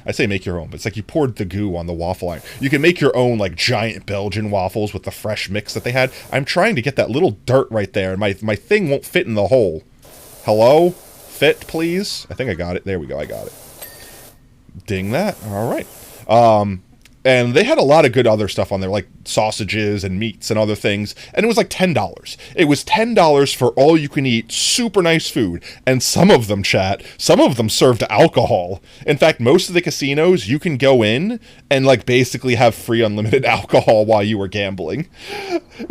I say make your own, but it's like you poured the goo on the waffle iron. You can make your own like giant Belgian waffles with the fresh mix that they had. I'm trying to get that little dirt right there, and my thing won't fit in the hole. Hello, fit please. I think I got it. There we go. I got it. Ding that. All right. And they had a lot of good other stuff on there, like sausages and meats and other things. And it was like $10. It was $10 for all you can eat, super nice food. And some of them, chat, some of them served alcohol. In fact, most of the casinos, you can go in and like basically have free unlimited alcohol while you were gambling.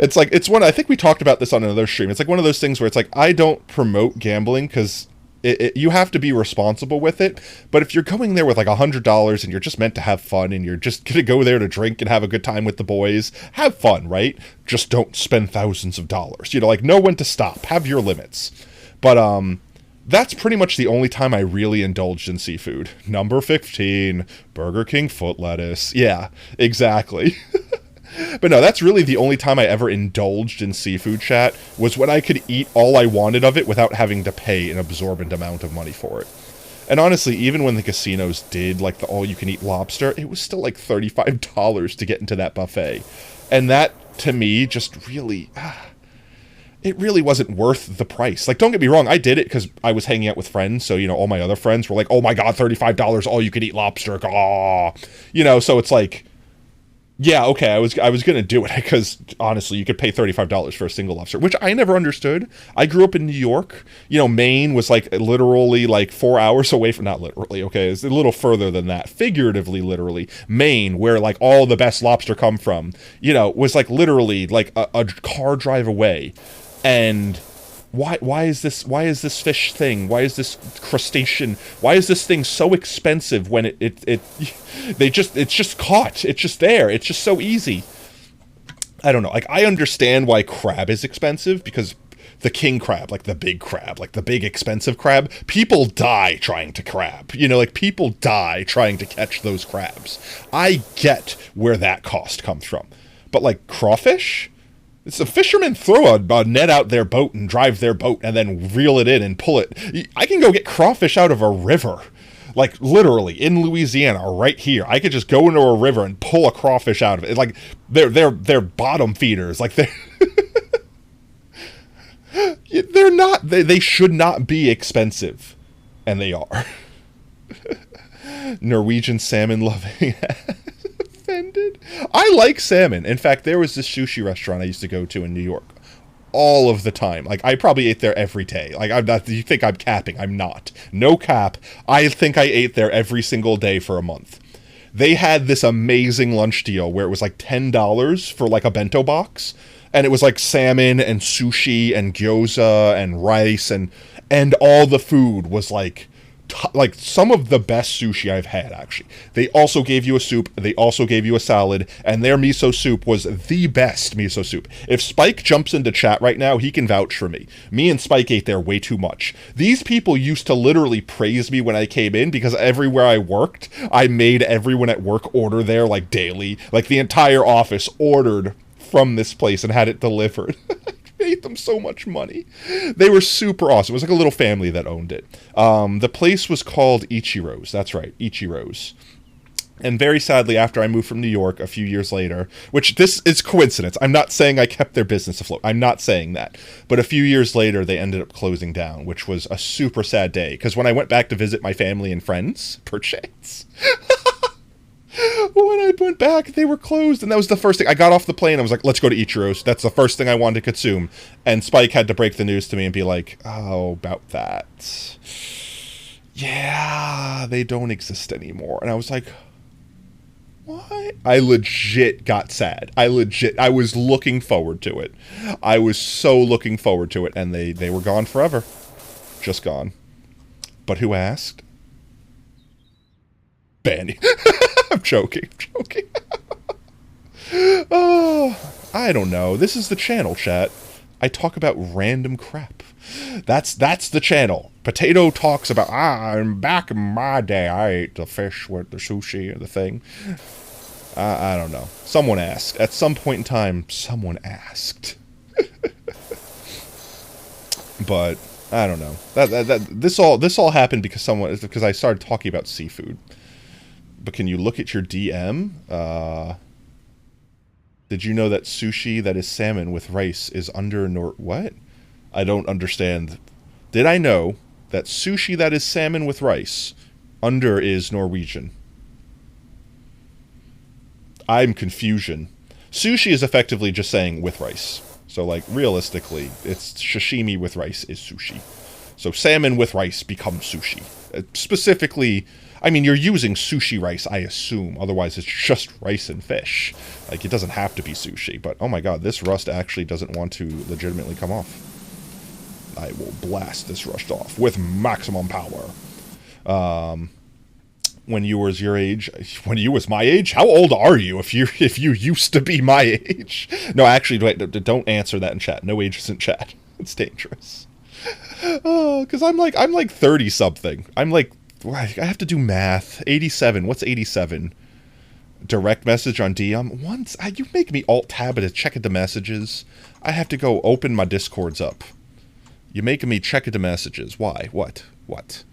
It's like, it's one, I think we talked about this on another stream. It's like one of those things where it's like, I don't promote gambling because you have to be responsible with it, but if you're going there with like $100 and you're just meant to have fun and you're just gonna go there to drink and have a good time with the boys, have fun, right? Just don't spend thousands of dollars. You know, like, know when to stop. Have your limits. But that's pretty much the only time I really indulged in seafood. Number 15, Burger King foot lettuce. Yeah, exactly. But no, that's really the only time I ever indulged in seafood, chat, was when I could eat all I wanted of it without having to pay an absorbent amount of money for it. And honestly, even when the casinos did, like, the all-you-can-eat lobster, it was still like $35 to get into that buffet. And that, to me, just really... it really wasn't worth the price. Like, don't get me wrong, I did it because I was hanging out with friends, so, you know, all my other friends were like, oh my god, $35, all-you-can-eat lobster, ah. You know, so it's like... yeah, okay, I was gonna do it because honestly, you could pay $35 for a single lobster, which I never understood. I grew up in New York. You know, Maine was like literally like 4 hours away from, not literally, okay, it's a little further than that, figuratively, literally. Maine, where like all the best lobster come from, you know, was like literally like a car drive away, and. Why is this fish thing? Why is this crustacean? Why is this thing so expensive when it's just caught. It's just there. It's just so easy. I don't know. Like, I understand why crab is expensive because the king crab, like the big expensive crab, people die trying to crab. You know, like people die trying to catch those crabs. I get where that cost comes from. But like crawfish? It's the fishermen throw a net out their boat and drive their boat and then reel it in and pull it. I can go get crawfish out of a river. Like, literally, in Louisiana, right here. I could just go into a river and pull a crawfish out of it. Like, they're bottom feeders. Like, they're not... They should not be expensive. And they are. Norwegian salmon loving... offended. I like salmon. In fact, there was this sushi restaurant I used to go to in New York all of the time. Like, I probably ate there every day. Like, I'm not, you think I'm capping? I'm not. No cap. I think I ate there every single day for a month. They had this amazing lunch deal where it was like $10 for like a bento box, and it was like salmon and sushi and gyoza and rice, and all the food was like some of the best sushi I've had, actually. They also gave you a soup, they also gave you a salad, and their miso soup was the best miso soup. If Spike jumps into chat right now, he can vouch for me. Me and Spike ate there way too much. These people used to literally praise me when I came in, because everywhere I worked, I made everyone at work order there, like, daily. Like, the entire office ordered from this place and had it delivered. Made them so much money. They were super awesome. It was like a little family that owned it. The place was called Ichiro's. That's right, Ichiro's. And very sadly, after I moved from New York a few years later, which this is coincidence. I'm not saying I kept their business afloat. I'm not saying that. But a few years later, they ended up closing down, which was a super sad day. Because when I went back to visit my family and friends, perchance... when I went back, they were closed, and that was the first thing. I got off the plane, I was like, let's go to Ichiro's. That's the first thing I wanted to consume. And Spike had to break the news to me and be like, oh, about that. Yeah, they don't exist anymore. And I was like, what? I legit got sad. I was looking forward to it. I was so looking forward to it, and they were gone forever. Just gone. But who asked? Banny. I'm joking. Oh, I don't know. This is the channel, chat. I talk about random crap. That's the channel. Potato talks about, I'm back in my day. I ate the fish with the sushi and the thing. I don't know. Someone asked. At some point in time, someone asked. But I don't know. This all happened because I started talking about seafood. But can you look at your DM? Did you know that sushi that is salmon with rice is under what? I don't understand. Did I know that sushi that is salmon with rice under is Norwegian? I'm confusion. Sushi is effectively just saying with rice. So, like, realistically, it's sashimi with rice is sushi. So salmon with rice becomes sushi. Specifically, I mean, you're using sushi rice, I assume. Otherwise, it's just rice and fish. Like, it doesn't have to be sushi. But, oh my god, this rust actually doesn't want to legitimately come off. I will blast this rust off with maximum power. When you was your age, when you was my age, how old are you if you used to be my age? No, actually, wait, don't answer that in chat. No age is in chat. It's dangerous. Oh, because I'm like 30 something. I'm like, I have to do math. 87. What's 87? Direct message on DM. Once you make me alt tab to check the messages. I have to go open my Discords up. You're making me check the messages. Why? What? What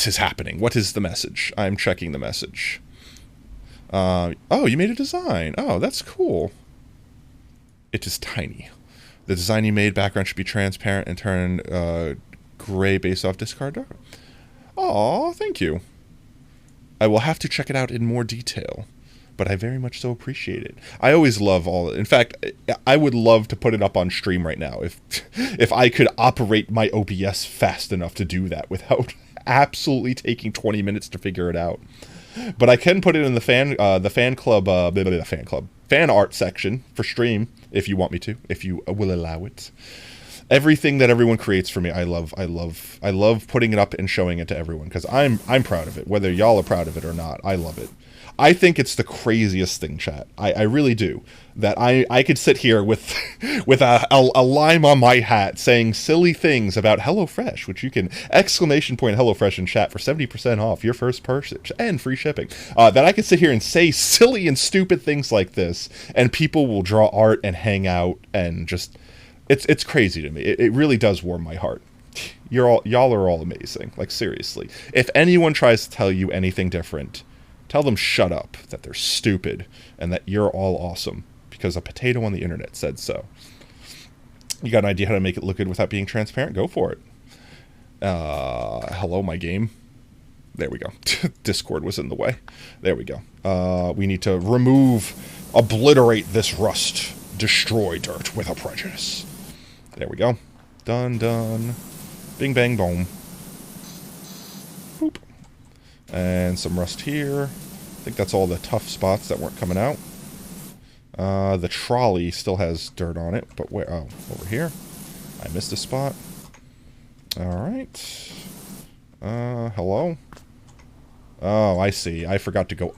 is happening? What is the message? I'm checking the message. Oh, you made a design. Oh, that's cool. It is tiny. The design you made, background should be transparent and turn gray based off discard data. Oh, thank you. I will have to check it out in more detail, but I very much so appreciate it. I always love in fact, I would love to put it up on stream right now if I could operate my OBS fast enough to do that without absolutely taking 20 minutes to figure it out. But I can put it in the fan art section for stream if you want me to, if you will allow it. Everything that everyone creates for me, I love putting it up and showing it to everyone because I'm proud of it. Whether y'all are proud of it or not, I love it. I think it's the craziest thing, chat. I really do. That I could sit here with a lime on my hat saying silly things about HelloFresh, which you can !HelloFresh in chat for 70% off your first purchase and free shipping. That I could sit here and say silly and stupid things like this, and people will draw art and hang out and just it's crazy to me. It really does warm my heart. Y'all are all amazing. Like, seriously. If anyone tries to tell you anything different, tell them shut up, that they're stupid, and that you're all awesome, because a potato on the internet said so. You got an idea how to make it look good without being transparent? Go for it. Hello, my game. There we go. Discord was in the way. There we go. We need to obliterate this rust. Destroy dirt with a prejudice. There we go. Done. Bing, bang, boom. Boop. And some rust here. I think that's all the tough spots that weren't coming out. The trolley still has dirt on it, but where? Oh, over here. I missed a spot. Alright. Hello? Oh, I see. I forgot to go.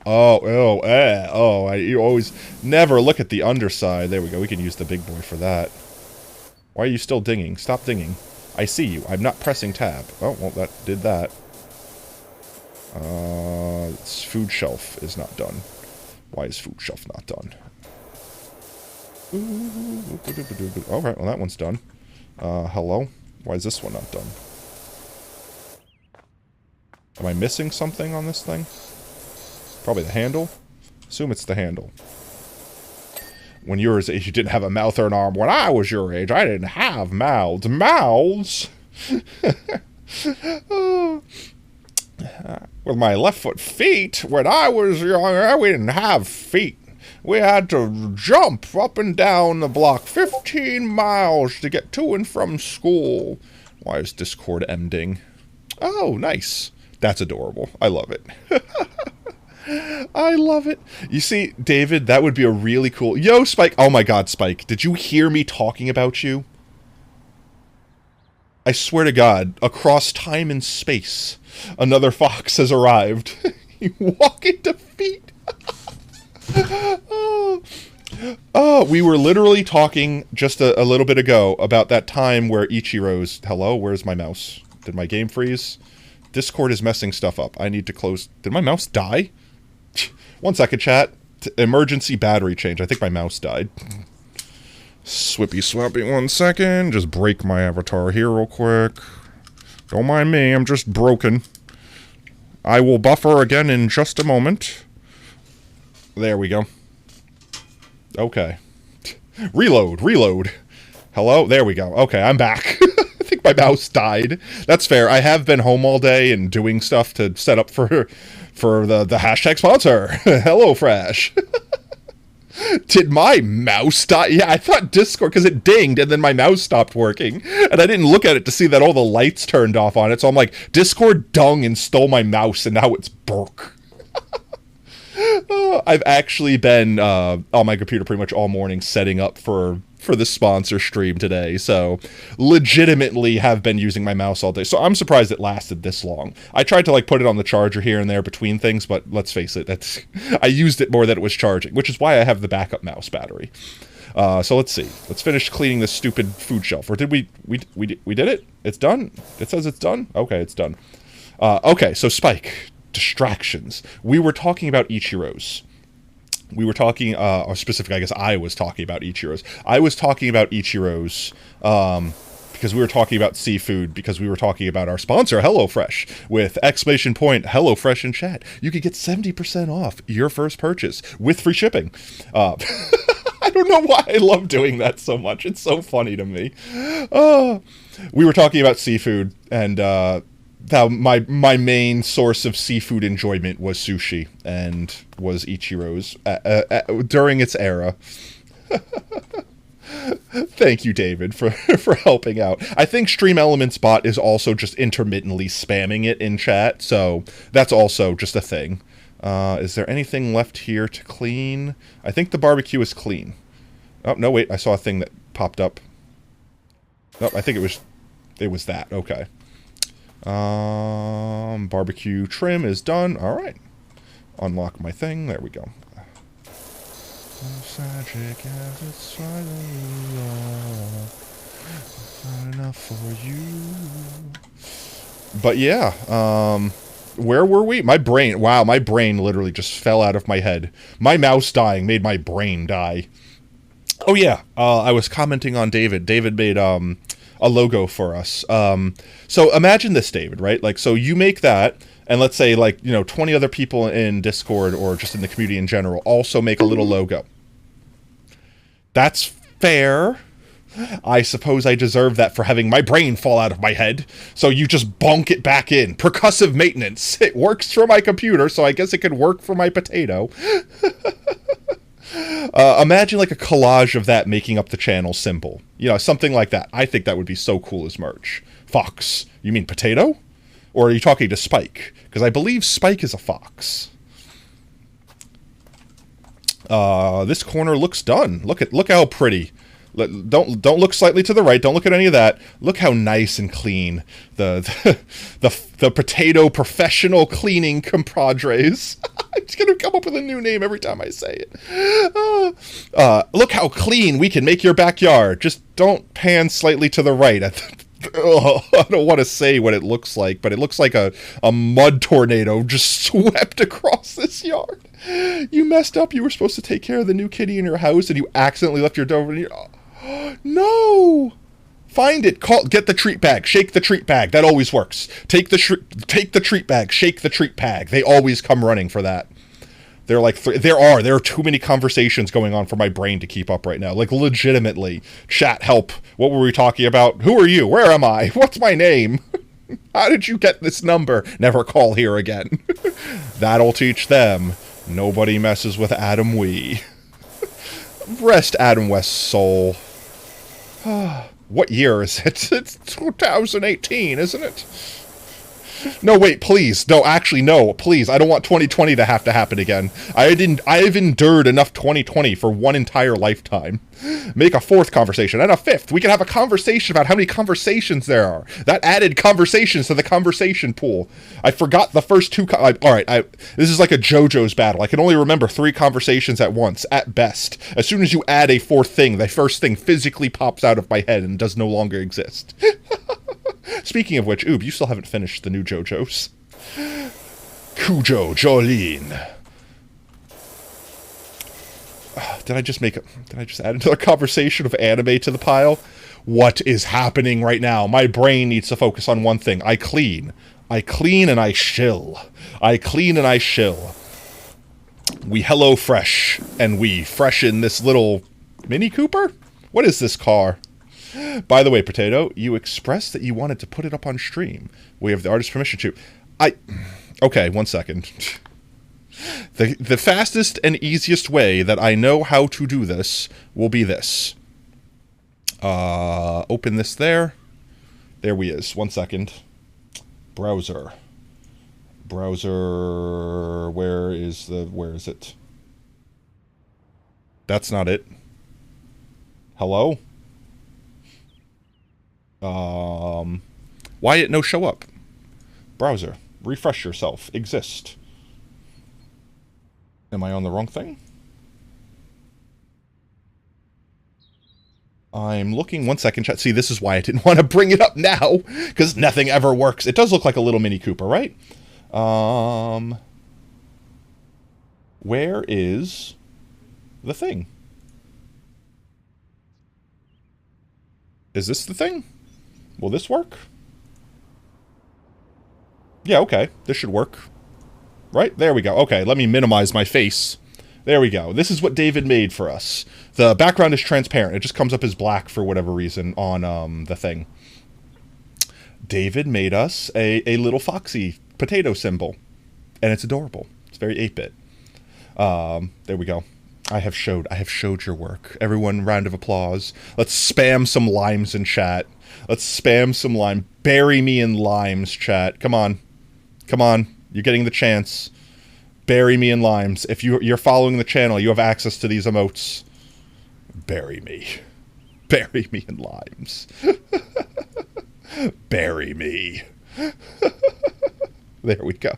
You always never look at the underside. There we go. We can use the big boy for that. Why are you still dinging? Stop dinging. I see you. I'm not pressing tab. Oh, well, that did that. Food shelf is not done. Why is food shelf not done? Alright, well that one's done. Hello? Why is this one not done? Am I missing something on this thing? Probably the handle? Assume it's the handle. When you were his age, you didn't have a mouth or an arm. When I was your age, I didn't have mouths. Mouths? With my left foot, feet. When I was younger, we didn't have feet. We had to jump up and down the block 15 miles to get to and from school. Why is Discord ending? Oh, nice. That's adorable. I love it. I love it. You see, David, that would be a really cool... Yo, Spike. Oh my god, Spike. Did you hear me talking about you? I swear to God, across time and space, another fox has arrived. You walk into feet. Oh, we were literally talking just a little bit ago about that time where Ichiro's... Hello, where's my mouse? Did my game freeze? Discord is messing stuff up. I need to close... Did my mouse die? 1 second, chat. Emergency battery change. I think my mouse died. Swippy swappy 1 second. Just break my avatar here real quick. Don't mind me, I'm just broken. I will buffer again in just a moment. There we go. Okay. Reload. Hello? There we go. Okay, I'm back. I think my mouse died. That's fair. I have been home all day and doing stuff to set up for the hashtag sponsor. HelloFresh. Did my mouse die? Yeah, I thought Discord, because it dinged and then my mouse stopped working. And I didn't look at it to see that all the lights turned off on it. So I'm like, Discord dung and stole my mouse and now it's broke. I've actually been on my computer pretty much all morning setting up for the sponsor stream today, so legitimately have been using my mouse all day. So I'm surprised it lasted this long. I tried to like put it on the charger here and there between things, but let's face it, I used it more than it was charging, which is why I have the backup mouse battery. So let's see. Let's finish cleaning this stupid food shelf. Or did we did it? It's done? It says it's done? Okay, it's done. Okay, so Spike. Distractions. We were talking about Ichiro's. We were talking, or specifically, I guess I was talking about Ichiro's. I was talking about Ichiro's because we were talking about seafood, because we were talking about our sponsor, HelloFresh, with exclamation point, HelloFresh in chat. You could get 70% off your first purchase with free shipping. I don't know why I love doing that so much. It's so funny to me. We were talking about seafood, and how my main source of seafood enjoyment was sushi, and was Ichiro's during its era. Thank you, David, for helping out. I think Stream Elements bot is also just intermittently spamming it in chat, so that's also just a thing. Is there anything left here to clean? I think the barbecue is clean. Oh, no, wait, I saw a thing that popped up. Oh, I think it was that. Okay. Barbecue trim is done. All right. Unlock my thing. There we go. Tragic as it's not enough for you. But yeah, where were we? My brain, wow, my brain literally just fell out of my head. My mouse dying made my brain die. Oh yeah, I was commenting on David. David made a logo for us. So imagine this, David, right? Like, so you make that, and let's say, like, 20 other people in Discord or just in the community in general also make a little logo. That's fair. I suppose I deserve that for having my brain fall out of my head. So you just bonk it back in. Percussive maintenance. It works for my computer, so I guess it could work for my potato. Imagine like a collage of that making up the channel symbol. Something like that. I think that would be so cool as merch. Fox. You mean potato? Or are you talking to Spike? Because I believe Spike is a fox. This corner looks done. Look how pretty. Don't look slightly to the right. Don't look at any of that. Look how nice and clean the potato professional cleaning compadres. I'm just gonna come up with a new name every time I say it. Look how clean we can make your backyard. Just don't pan slightly to the right. I don't want to say what it looks like, but it looks like a mud tornado just swept across this yard. You messed up. You were supposed to take care of the new kitty in your house, and you accidentally left your door open. No! Find it. Get the treat bag. Shake the treat bag. That always works. Take the treat bag. Shake the treat bag. They always come running for that. They're like, there are too many conversations going on for my brain to keep up right now. Like, legitimately. Chat, help. What were we talking about? Who are you? Where am I? What's my name? How did you get this number? Never call here again. That'll teach them. Nobody messes with Adam Wee. Rest Adam West's soul. What year is it? It's 2018, isn't it? No, wait, please. No, actually, no. Please, I don't want 2020 to happen again. I've endured enough 2020 for one entire lifetime. Make a fourth conversation, and a fifth. We can have a conversation about how many conversations there are. That added conversations to the conversation pool. I forgot the first two. Alright, this is like a JoJo's battle. I can only remember 3 conversations at once, at best. As soon as you add a fourth thing, the first thing physically pops out of my head and does no longer exist. Speaking of which, Oob, you still haven't finished the new JoJo's. Kujo Jolene. Did I just add another conversation of anime to the pile? What is happening right now? My brain needs to focus on one thing. I clean and I shill. I clean and I shill. We hello fresh, and we freshen this little Mini Cooper? What is this car? By the way, Potato, you expressed that you wanted to put it up on stream. We have the artist's permission to. Okay, 1 second. The fastest and easiest way that I know how to do this will be this. Open this there. There we is. 1 second. Browser. Where is it? That's not it. Hello? Why it no show up? Browser. Refresh yourself. Exist. Am I on the wrong thing? I'm looking. 1 second, chat. See, this is why I didn't want to bring it up now, because nothing ever works. It does look like a little Mini Cooper, right? Where is the thing? Is this the thing? Will this work? Yeah, okay. This should work. Right? There we go. Okay, let me minimize my face. There we go. This is what David made for us. The background is transparent. It just comes up as black for whatever reason on the thing. David made us a little foxy potato symbol. And it's adorable. It's very 8-bit. There we go. I have showed your work. Everyone, round of applause. Let's spam some limes in chat. Let's spam some lime. Bury me in limes, chat. Come on. Come on. You're getting the chance. Bury me in limes. If you're following the channel, you have access to these emotes. Bury me. Bury me in limes. Bury me. There we go.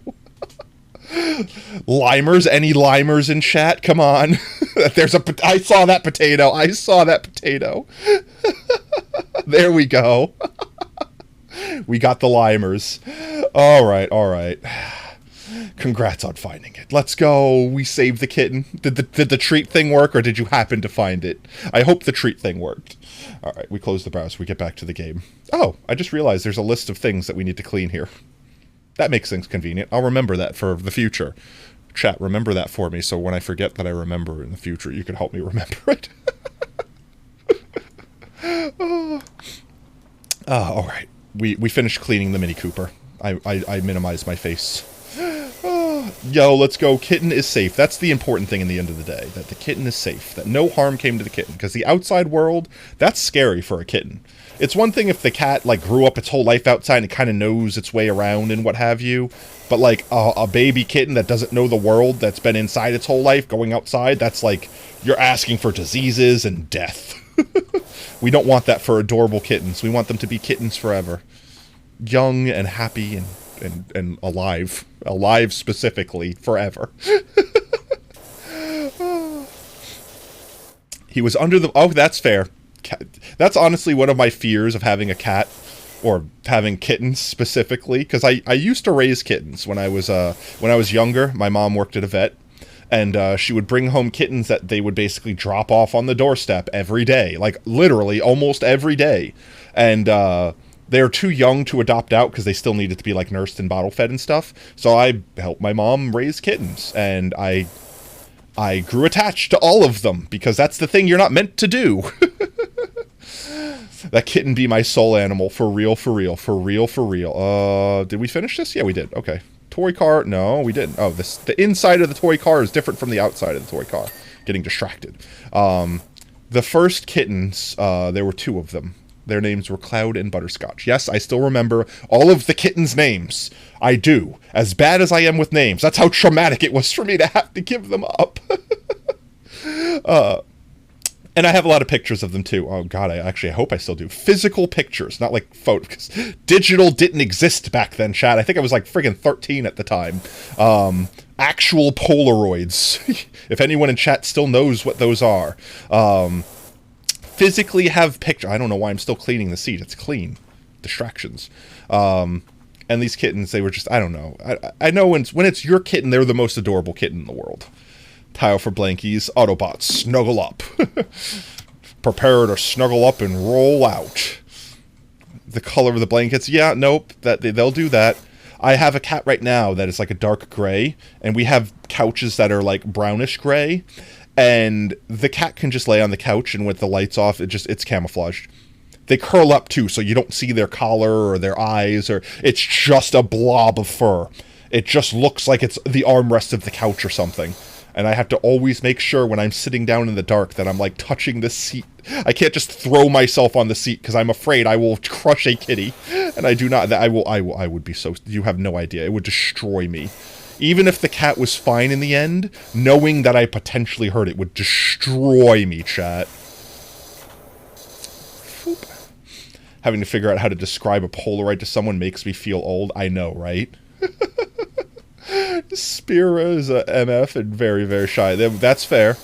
Limers? Any limers in chat? Come on. I saw that potato. I saw that potato. There we go. We got the limers. All right, all right. Congrats on finding it. Let's go. We saved the kitten. Did the treat thing work, or did you happen to find it? I hope the treat thing worked. All right, we close the browser. We get back to the game. Oh, I just realized there's a list of things that we need to clean here. That makes things convenient. I'll remember that for the future. Chat, remember that for me, so when I forget that I remember in the future, you can help me remember it. All right. We finished cleaning the Mini Cooper. I minimized my face. Yo, let's go. Kitten is safe. That's the important thing in the end of the day. That the kitten is safe. That no harm came to the kitten. Because the outside world, that's scary for a kitten. It's one thing if the cat, like, grew up its whole life outside and it kind of knows its way around and what have you. But, like, a baby kitten that doesn't know the world, that's been inside its whole life, going outside, that's like, you're asking for diseases and death. We don't want that for adorable kittens. We want them to be kittens forever. Young and happy and alive. Alive specifically, forever. He was under the... Oh, that's fair. That's honestly one of my fears of having a cat, or having kittens specifically, because I used to raise kittens when I was younger. My mom worked at a vet, and she would bring home kittens that they would basically drop off on the doorstep every day, like literally almost every day, and they're too young to adopt out because they still needed to be like nursed and bottle fed and stuff. So I helped my mom raise kittens, and I grew attached to all of them because that's the thing you're not meant to do. That kitten be my soul animal, for real, for real, for real, for real. Did we finish this? Yeah, we did. Okay. Toy car? No, we didn't. Oh, the inside of the toy car is different from the outside of the toy car. Getting distracted. The first kittens, there were 2 of them. Their names were Cloud and Butterscotch. Yes, I still remember all of the kittens' names. I do. As bad as I am with names. That's how traumatic it was for me to have to give them up. And I have a lot of pictures of them, too. Oh, God, I hope I still do. Physical pictures, not like photos. Digital didn't exist back then, chat. I think I was like friggin' 13 at the time. Actual Polaroids. If anyone in chat still knows what those are. Physically have picture. I don't know why I'm still cleaning the seat. It's clean. Distractions. And these kittens, they were just, I don't know. I know when it's your kitten, they're the most adorable kitten in the world. Tile for blankies. Autobots, snuggle up. Prepare to snuggle up and roll out. The color of the blankets. Yeah, nope. They'll do that. I have a cat right now that is like a dark gray, and we have couches that are like brownish gray, and the cat can just lay on the couch, and with the lights off, it's camouflaged. They curl up too, so you don't see their collar or their eyes, or it's just a blob of fur. It just looks like it's the armrest of the couch or something. And I have to always make sure when I'm sitting down in the dark that I'm like touching the seat. I can't just throw myself on the seat because I'm afraid I will crush a kitty. And I do not. I would be so. You have no idea. It would destroy me. Even if the cat was fine in the end, knowing that I potentially hurt it would destroy me, chat. Foop. Having to figure out how to describe a Polaroid to someone makes me feel old. I know, right? Spira is a MF and very, very shy. That's fair.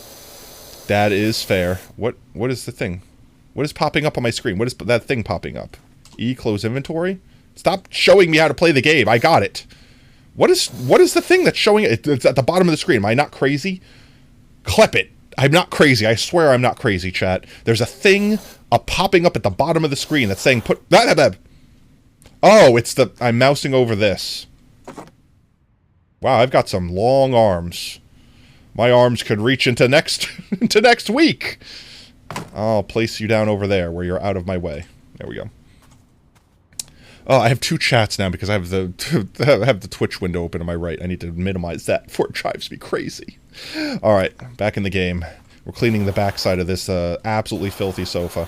That is fair. What is the thing? What is popping up on my screen? What is that thing popping up? E, close inventory? Stop showing me how to play the game. I got it. What is the thing that's showing it? It's at the bottom of the screen. Am I not crazy? Clip it. I'm not crazy. I swear I'm not crazy, chat. There's a thing popping up at the bottom of the screen that's saying put... Oh, it's the... I'm mousing over this. Wow, I've got some long arms. My arms could reach into next week. I'll place you down over there where you're out of my way. There we go. Oh, I have two chats now because I have the Twitch window open on my right. I need to minimize that before it drives me crazy. All right, back in the game. We're cleaning the backside of this absolutely filthy sofa.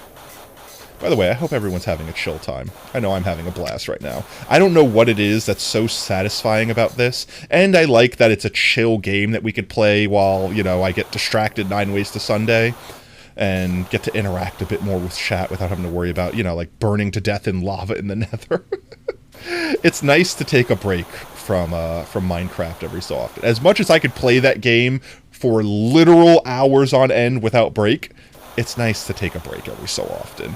By the way, I hope everyone's having a chill time. I know I'm having a blast right now. I don't know what it is that's so satisfying about this, and I like that it's a chill game that we could play while, you know, I get distracted 9 ways to Sunday, and get to interact a bit more with chat without having to worry about, you know, like burning to death in lava in the nether. It's nice to take a break from Minecraft every so often. As much as I could play that game for literal hours on end without break, it's nice to take a break every so often.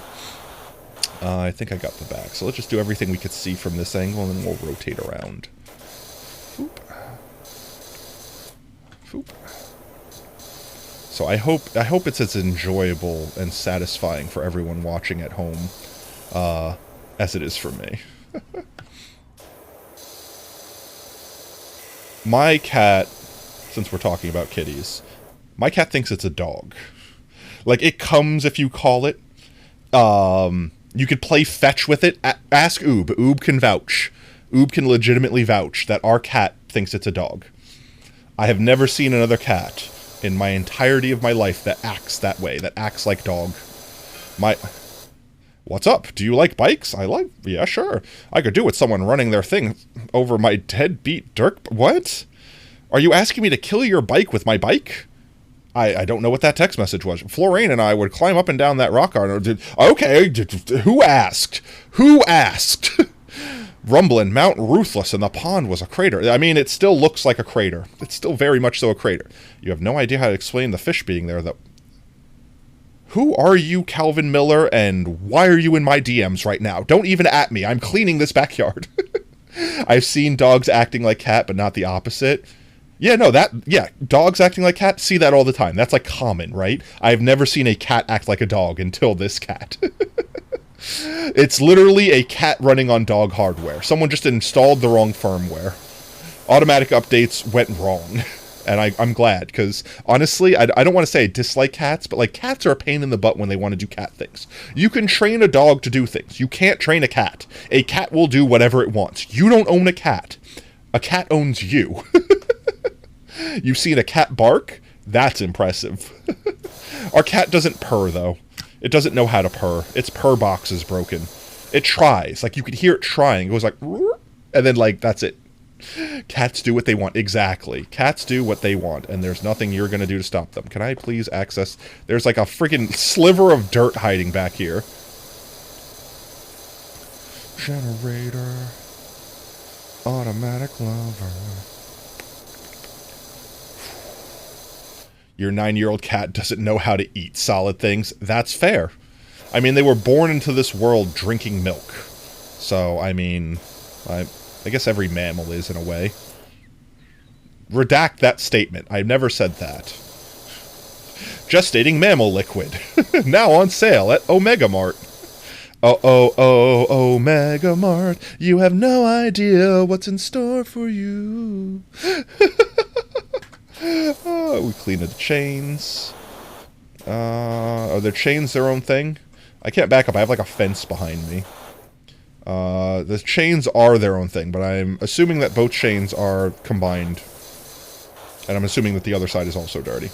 I think I got the back. So let's just do everything we could see from this angle, and then we'll rotate around. Foop. Foop. So I hope it's as enjoyable and satisfying for everyone watching at home as it is for me. My cat, since we're talking about kitties, my cat thinks it's a dog. Like, it comes if you call it. You could play fetch with it. Ask Oob. Oob can vouch. Oob can legitimately vouch that our cat thinks it's a dog. I have never seen another cat in my entirety of my life that acts that way, that acts like dog. What's up? Do you like bikes? Yeah, sure. I could do with someone running their thing over my deadbeat dirt. What? Are you asking me to kill your bike with my bike? I don't know what that text message was. Florine and I would climb up and down that rock garden. Okay, who asked? Who asked? Rumblin', Mount Ruthless, and the pond was a crater. I mean, it still looks like a crater. It's still very much so a crater. You have no idea how to explain the fish being there, though. Who are you, Calvin Miller, and why are you in my DMs right now? Don't even at me. I'm cleaning this backyard. I've seen dogs acting like cat, but not the opposite. Yeah, no, dogs acting like cats, see that all the time. That's, like, common, right? I've never seen a cat act like a dog until this cat. It's literally a cat running on dog hardware. Someone just installed the wrong firmware. Automatic updates went wrong. And I'm glad, because, honestly, I don't want to say I dislike cats, but, like, cats are a pain in the butt when they want to do cat things. You can train a dog to do things. You can't train a cat. A cat will do whatever it wants. You don't own a cat. A cat owns you. You've seen a cat bark? That's impressive. Our cat doesn't purr, though. It doesn't know how to purr. Its purr box is broken. It tries. Like, you could hear it trying. It goes like, and then, like, that's it. Cats do what they want. Exactly. Cats do what they want, and there's nothing you're going to do to stop them. Can I please access... There's, like, a freaking sliver of dirt hiding back here. Generator. Automatic lover. Your 9-year-old cat doesn't know how to eat solid things. That's fair. I mean, they were born into this world drinking milk. So, I mean, I guess every mammal is in a way. redact that statement. I've never said that. Gestating mammal liquid. Now on sale at Omega Mart. Omega Mart. You have no idea what's in store for you. We cleaned the chains. Are the chains their own thing? I can't back up. I have like a fence behind me. The chains are their own thing, but I'm assuming that both chains are combined. And I'm assuming that the other side is also dirty.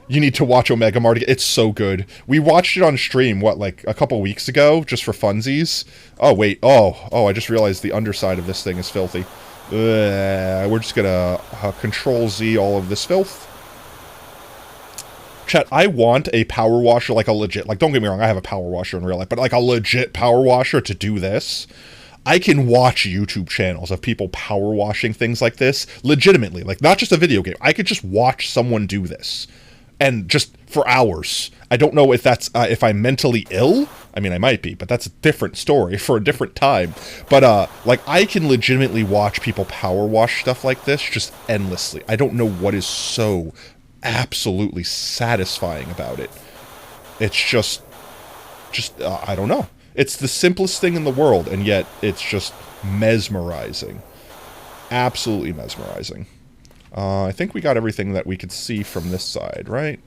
You need to watch Omega Mart. It's so good. We watched it on stream, what, like a couple weeks ago, just for funsies. Oh, wait. Oh, I just realized the underside of this thing is filthy. We're just gonna Control-Z all of this filth. Chat, I want a power washer, like a legit, like, don't get me wrong, I have a power washer in real life, but like a legit power washer to do this. I can watch YouTube channels of people power washing things like this, legitimately, like, not just a video game. I could just watch someone do this, and just for hours. I don't know if that's, if I'm mentally ill. I mean, I might be, but that's a different story for a different time. But, like, I can legitimately watch people power wash stuff like this just endlessly. I don't know what is so absolutely satisfying about it. It's just I don't know. It's the simplest thing in the world, and yet it's just mesmerizing. Absolutely mesmerizing. I think we got everything that we could see from this side, right?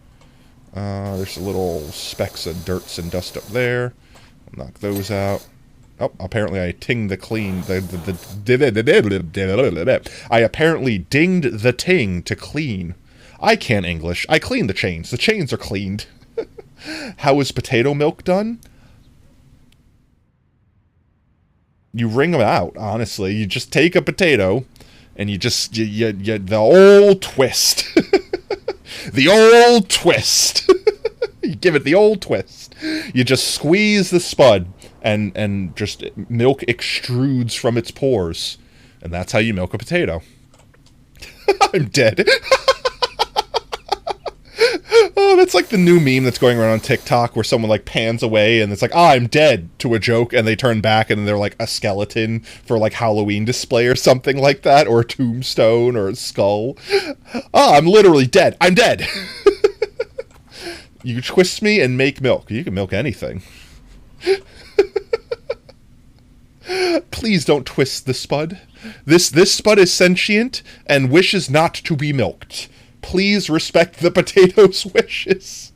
There's a little specks of dirts and dust up there. I'll knock those out. Oh, apparently I tinged the clean. I apparently dinged the ting to clean. I can't English. I cleaned the chains. The chains are cleaned. How is potato milk done? You wring them out, honestly. You just take a potato, and you just, the old twist. The old twist. You give it the old twist. You just squeeze the spud, and just milk extrudes from its pores. And that's how you milk a potato. I'm dead. Oh, that's like the new meme that's going around on TikTok where someone like pans away and it's like, I'm dead, to a joke, and they turn back and they're like a skeleton for like Halloween display or something like that, or a tombstone or a skull. I'm literally dead. I'm dead. You twist me and make milk. You can milk anything. Please don't twist the spud. This spud is sentient and wishes not to be milked. Please respect the potato's wishes.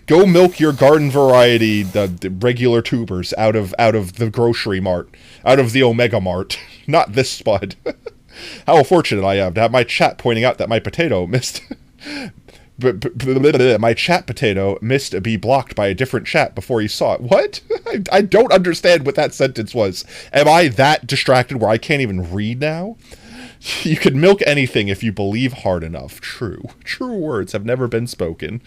Go milk your garden variety, the regular tubers out of the grocery mart, out of the Omega Mart, not this spud. How fortunate I am to have my chat pointing out that my potato missed. My chat potato missed be blocked by a different chat before he saw it. What? I don't understand what that sentence was. Am I that distracted where I can't even read now? You could milk anything if you believe hard enough. True. True words have never been spoken.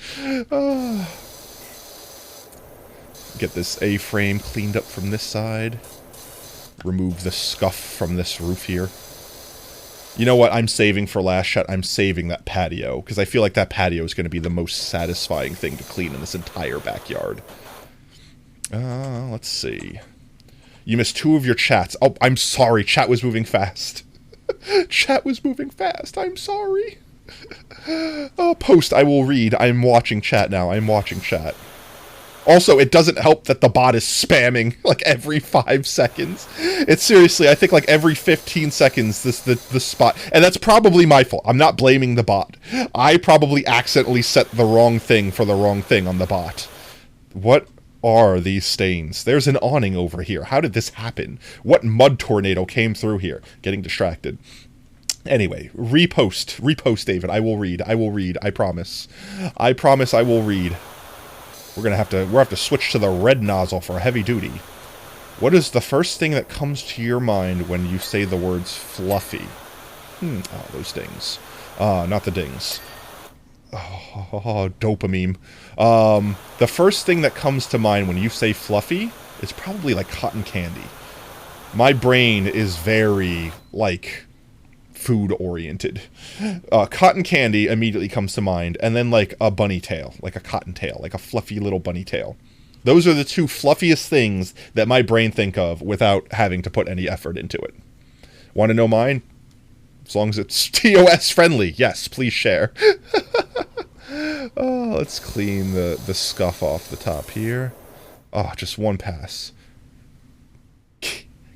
Get this A-frame cleaned up from this side. Remove the scuff from this roof here. You know what? I'm saving for last shot. I'm saving that patio, because I feel like that patio is going to be the most satisfying thing to clean in this entire backyard. Let's see. You missed 2 of your chats. Oh, I'm sorry. Chat was moving fast. Chat was moving fast. I'm sorry. Post, I will read. I'm watching chat now. I'm watching chat. Also, it doesn't help that the bot is spamming, like, every 5 seconds. It's seriously, I think, like, every 15 seconds, the spot... And that's probably my fault. I'm not blaming the bot. I probably accidentally set the wrong thing for the wrong thing on the bot. What are these stains? There's an awning over here. How did this happen? What mud tornado came through here? Getting distracted. Anyway, repost. Repost, David. I will read. I will read. I promise. I promise I will read. We'll have to switch to the red nozzle for heavy duty. What is the first thing that comes to your mind when you say the words fluffy? Oh, those dings. Not the dings. Oh, dopamine. The first thing that comes to mind when you say fluffy is probably like cotton candy. My brain is very, like, food-oriented. Cotton candy immediately comes to mind, and then, like, a bunny tail, like a cotton tail, like a fluffy little bunny tail. Those are the 2 fluffiest things that my brain think of without having to put any effort into it. Want to know mine? As long as it's TOS friendly. Yes, please share. Oh, let's clean the scuff off the top here. Oh, just one pass.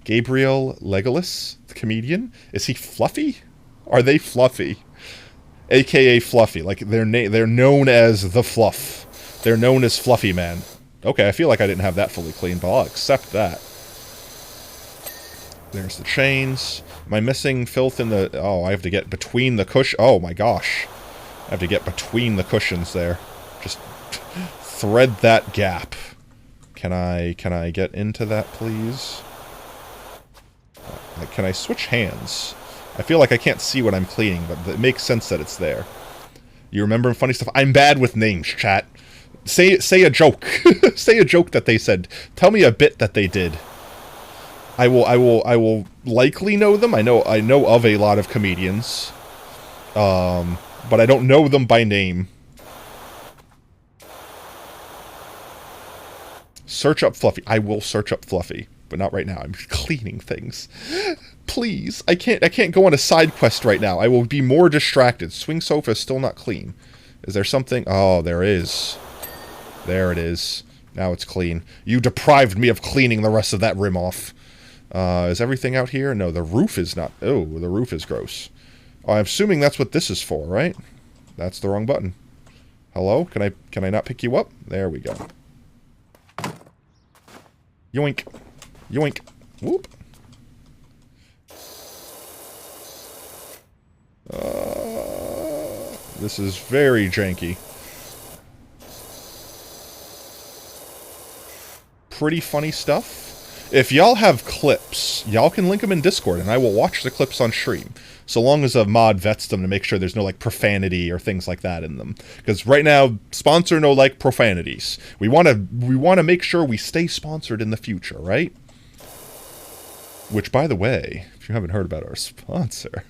Gabriel Legolas, the comedian. Is he fluffy? Are they fluffy? AKA Fluffy. Like, they're known as the Fluff. They're known as Fluffy Man. Okay, I feel like I didn't have that fully clean, but I'll accept that. There's the chains. Am I missing filth in the... Oh, I have to get between the cushion... Oh, my gosh. I have to get between the cushions there. Just thread that gap. Can I get into that, please? Can I switch hands? I feel like I can't see what I'm cleaning, but it makes sense that it's there. You remember funny stuff? I'm bad with names, chat. Say a joke. Say a joke that they said. Tell me a bit that they did. I will likely know them. I know of a lot of comedians. But I don't know them by name. Search up Fluffy. I will search up Fluffy, but not right now. I'm cleaning things. Please. I can't go on a side quest right now. I will be more distracted. Swing sofa is still not clean. Is there something? Oh, there is. There it is. Now it's clean. You deprived me of cleaning the rest of that rim off. Is everything out here? No, the roof is not. Oh, the roof is gross. Oh, I'm assuming that's what this is for, right? That's the wrong button. Hello? Can I not pick you up? There we go. Yoink. Yoink. Whoop. This is very janky. Pretty funny stuff. If y'all have clips, y'all can link them in Discord, and I will watch the clips on stream. So long as a mod vets them to make sure there's no, like, profanity or things like that in them. Because right now, sponsor no, like, profanities. We want to make sure we stay sponsored in the future, right? Which, by the way, if you haven't heard about our sponsor...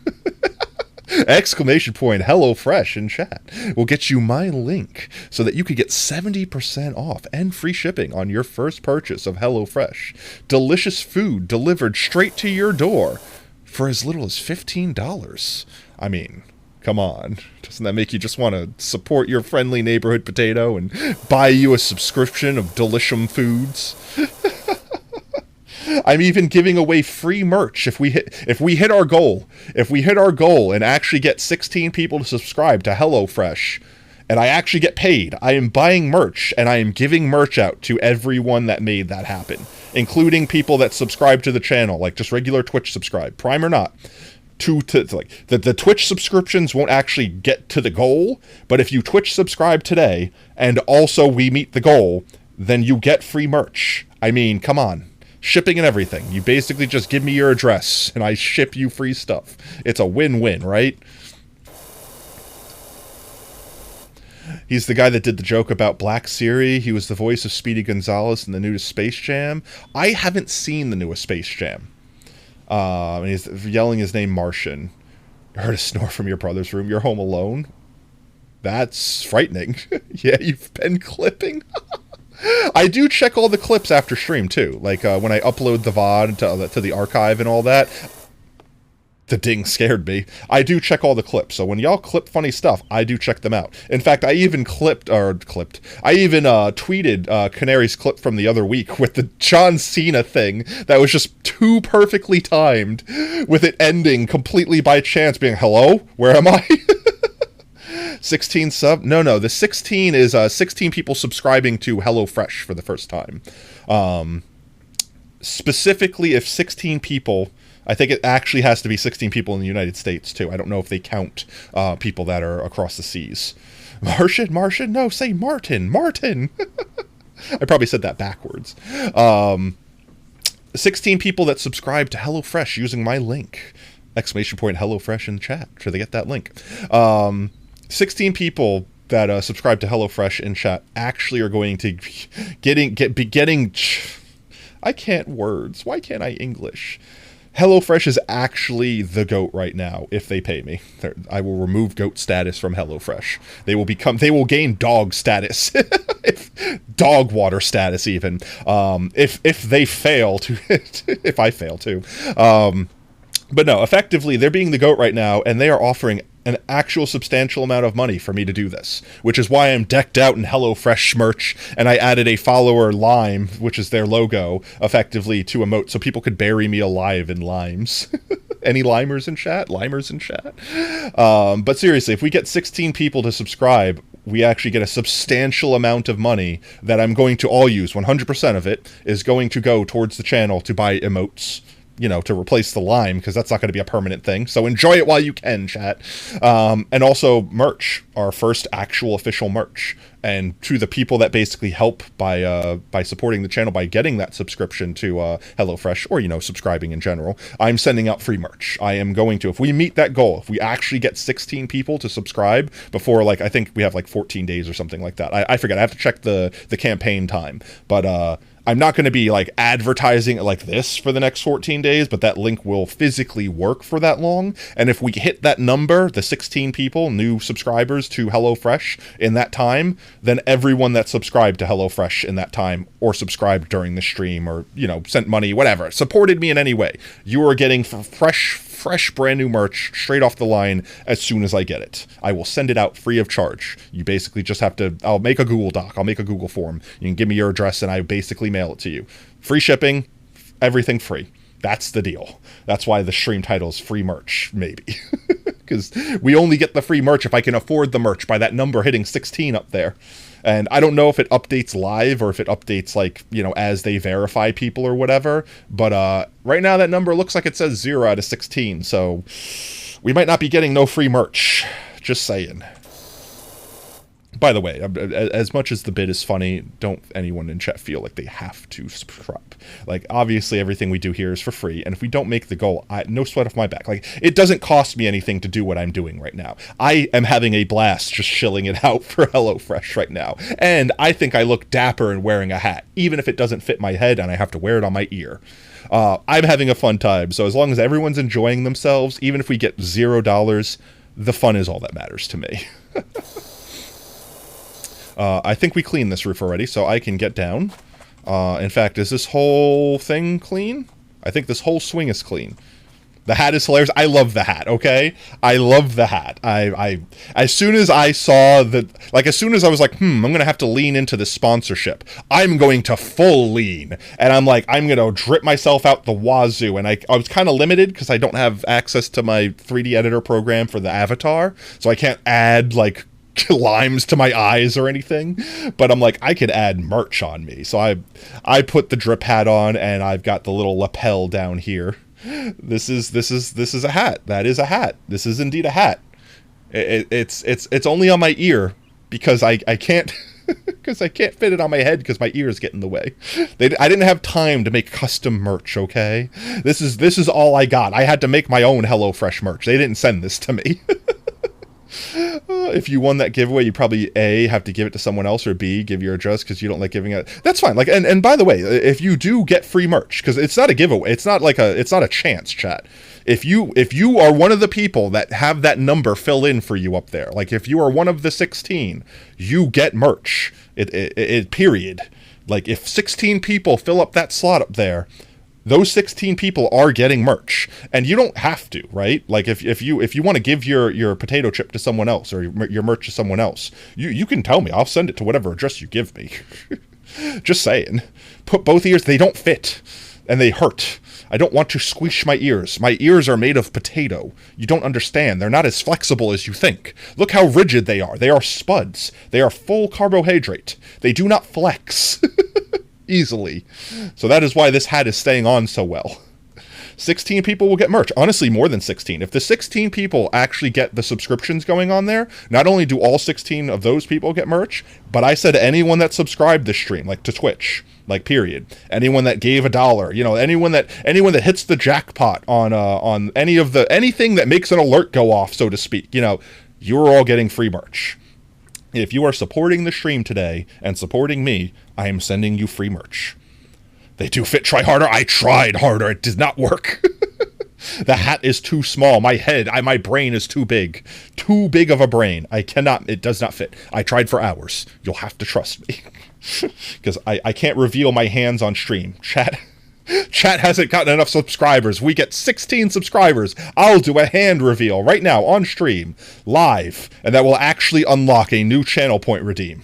Exclamation point HelloFresh in chat will get you my link so that you could get 70% off and free shipping on your first purchase of HelloFresh. Delicious food delivered straight to your door for as little as $15. I mean, come on. Doesn't that make you just want to support your friendly neighborhood potato and buy you a subscription of Delicium Foods? I'm even giving away free merch if we hit our goal. If we hit our goal and actually get 16 people to subscribe to HelloFresh, and I actually get paid, I am buying merch and I am giving merch out to everyone that made that happen, including people that subscribe to the channel, like just regular Twitch subscribe, Prime or not. Like the Twitch subscriptions won't actually get to the goal, but if you Twitch subscribe today and also we meet the goal, then you get free merch. I mean, come on. Shipping and everything. You basically just give me your address, and I ship you free stuff. It's a win-win, right? He's the guy that did the joke about Black Siri. He was the voice of Speedy Gonzalez in the newest Space Jam. I haven't seen the newest Space Jam. And he's yelling his name Martian. I heard a snore from your brother's room. You're home alone? That's frightening. Yeah, you've been clipping. I do check all the clips after stream, too. Like, when I upload the VOD to the archive and all that. The ding scared me. I do check all the clips. So when y'all clip funny stuff, I do check them out. In fact, I even tweeted Canary's clip from the other week with the John Cena thing that was just too perfectly timed, with it ending completely by chance, being, hello? Where am I? 16 sub? No, the 16 is 16 people subscribing to HelloFresh for the first time. Specifically, if 16 people, I think it actually has to be 16 people in the United States, too. I don't know if they count people that are across the seas. Martian? No, say Martin. I probably said that backwards. 16 people that subscribe to HelloFresh using my link. Exclamation point HelloFresh in the chat. Sure they get that link. 16 people that subscribe to HelloFresh in chat actually are going to be getting. I can't words. Why can't I English? HelloFresh is actually the GOAT right now. If they pay me, I will remove GOAT status from HelloFresh. They will gain dog status, dog water status even. If they fail to, if I fail to. But no, effectively, they're being the GOAT right now, and they are offering an actual substantial amount of money for me to do this, which is why I'm decked out in HelloFresh merch, and I added a follower lime, which is their logo, effectively to emote, so people could bury me alive in limes. Any limers in chat? Limers in chat? But seriously, if we get 16 people to subscribe, we actually get a substantial amount of money that I'm going to all use. 100% of it is going to go towards the channel to buy emotes, you know, to replace the lime, because that's not going to be a permanent thing. So enjoy it while you can, chat. And also merch, our first actual official merch. And to the people that basically help by supporting the channel, by getting that subscription to HelloFresh, or, you know, subscribing in general, I'm sending out free merch. I am going to, if we meet that goal, if we actually get 16 people to subscribe before, like, I think we have like 14 days or something like that. I forget. I have to check the campaign time. But I'm not going to be like advertising it like this for the next 14 days, but that link will physically work for that long. And if we hit that number, the 16 people, new subscribers to HelloFresh in that time, then everyone that subscribed to HelloFresh in that time, or subscribed during the stream, or, you know, sent money, whatever, supported me in any way, you are getting fresh brand new merch straight off the line as soon as I get it. I will send it out free of charge. You basically just have to, I'll make a Google Doc, I'll make a Google form. You can give me your address and I basically mail it to you. Free shipping, everything free. That's the deal. That's why the stream title is free merch, maybe. Because we only get the free merch if I can afford the merch by that number hitting 16 up there. And I don't know if it updates live or if it updates, like, you know, as they verify people or whatever. But right now that number looks like it says 0 out of 16. So we might not be getting no free merch. Just saying. By the way, as much as the bit is funny, don't anyone in chat feel like they have to subscribe. Like, obviously, everything we do here is for free, and if we don't make the goal, no sweat off my back. Like, it doesn't cost me anything to do what I'm doing right now. I am having a blast just shilling it out for HelloFresh right now, and I think I look dapper in wearing a hat, even if it doesn't fit my head and I have to wear it on my ear. I'm having a fun time, so as long as everyone's enjoying themselves, even if we get $0, the fun is all that matters to me. I think we cleaned this roof already, so I can get down. In fact, is this whole thing clean? I think this whole swing is clean. The hat is hilarious. I love the hat, okay? I love the hat. I as soon as I saw the, like, as soon as I was like, I'm going to have to lean into this sponsorship. I'm going to full lean. And I'm like, I'm going to drip myself out the wazoo. And I was kind of limited because I don't have access to my 3D editor program for the avatar. So I can't add, like, limes to my eyes or anything, but I'm like, I could add merch on me. So I put the drip hat on, and I've got the little lapel down here. This is a hat. That is a hat. This is indeed a hat. It's only on my ear because I can't because I can't fit it on my head because my ears get in the way. I didn't have time to make custom merch, okay? This is all I got. I had to make my own HelloFresh merch. They didn't send this to me. If you won that giveaway, you probably A, have to give it to someone else, or B, give your address because you don't like giving it. That's fine. Like, and by the way, if you do get free merch, because it's not a giveaway, it's not a chance, chat. If you are one of the people that have that number fill in for you up there, like if you are one of the 16, you get merch. It period. Like, if 16 people fill up that slot up there, those 16 people are getting merch, and you don't have to, right? Like, if you want to give your potato chip to someone else, or your merch to someone else, you can tell me. I'll send it to whatever address you give me. Just saying. Put both ears. They don't fit, and they hurt. I don't want to squish my ears. My ears are made of potato. You don't understand. They're not as flexible as you think. Look how rigid they are. They are spuds. They are full carbohydrate. They do not flex. Easily. So that is why this hat is staying on so well. 16 people will get merch. Honestly, more than 16. If the 16 people actually get the subscriptions going on there, not only do all 16 of those people get merch, but I said anyone that subscribed this stream, like to Twitch, like period. Anyone that gave $1, you know, anyone that hits the jackpot on anything that makes an alert go off, so to speak, you know, you're all getting free merch. If you are supporting the stream today and supporting me, I am sending you free merch. They do fit. Try harder. I tried harder. It did not work. The hat is too small. My head, my brain is too big. Too big of a brain. It does not fit. I tried for hours. You'll have to trust me. Because I can't reveal my hands on stream. Chat. Chat hasn't gotten enough subscribers. We get 16 subscribers. I'll do a hand reveal right now on stream, live, and that will actually unlock a new channel point redeem.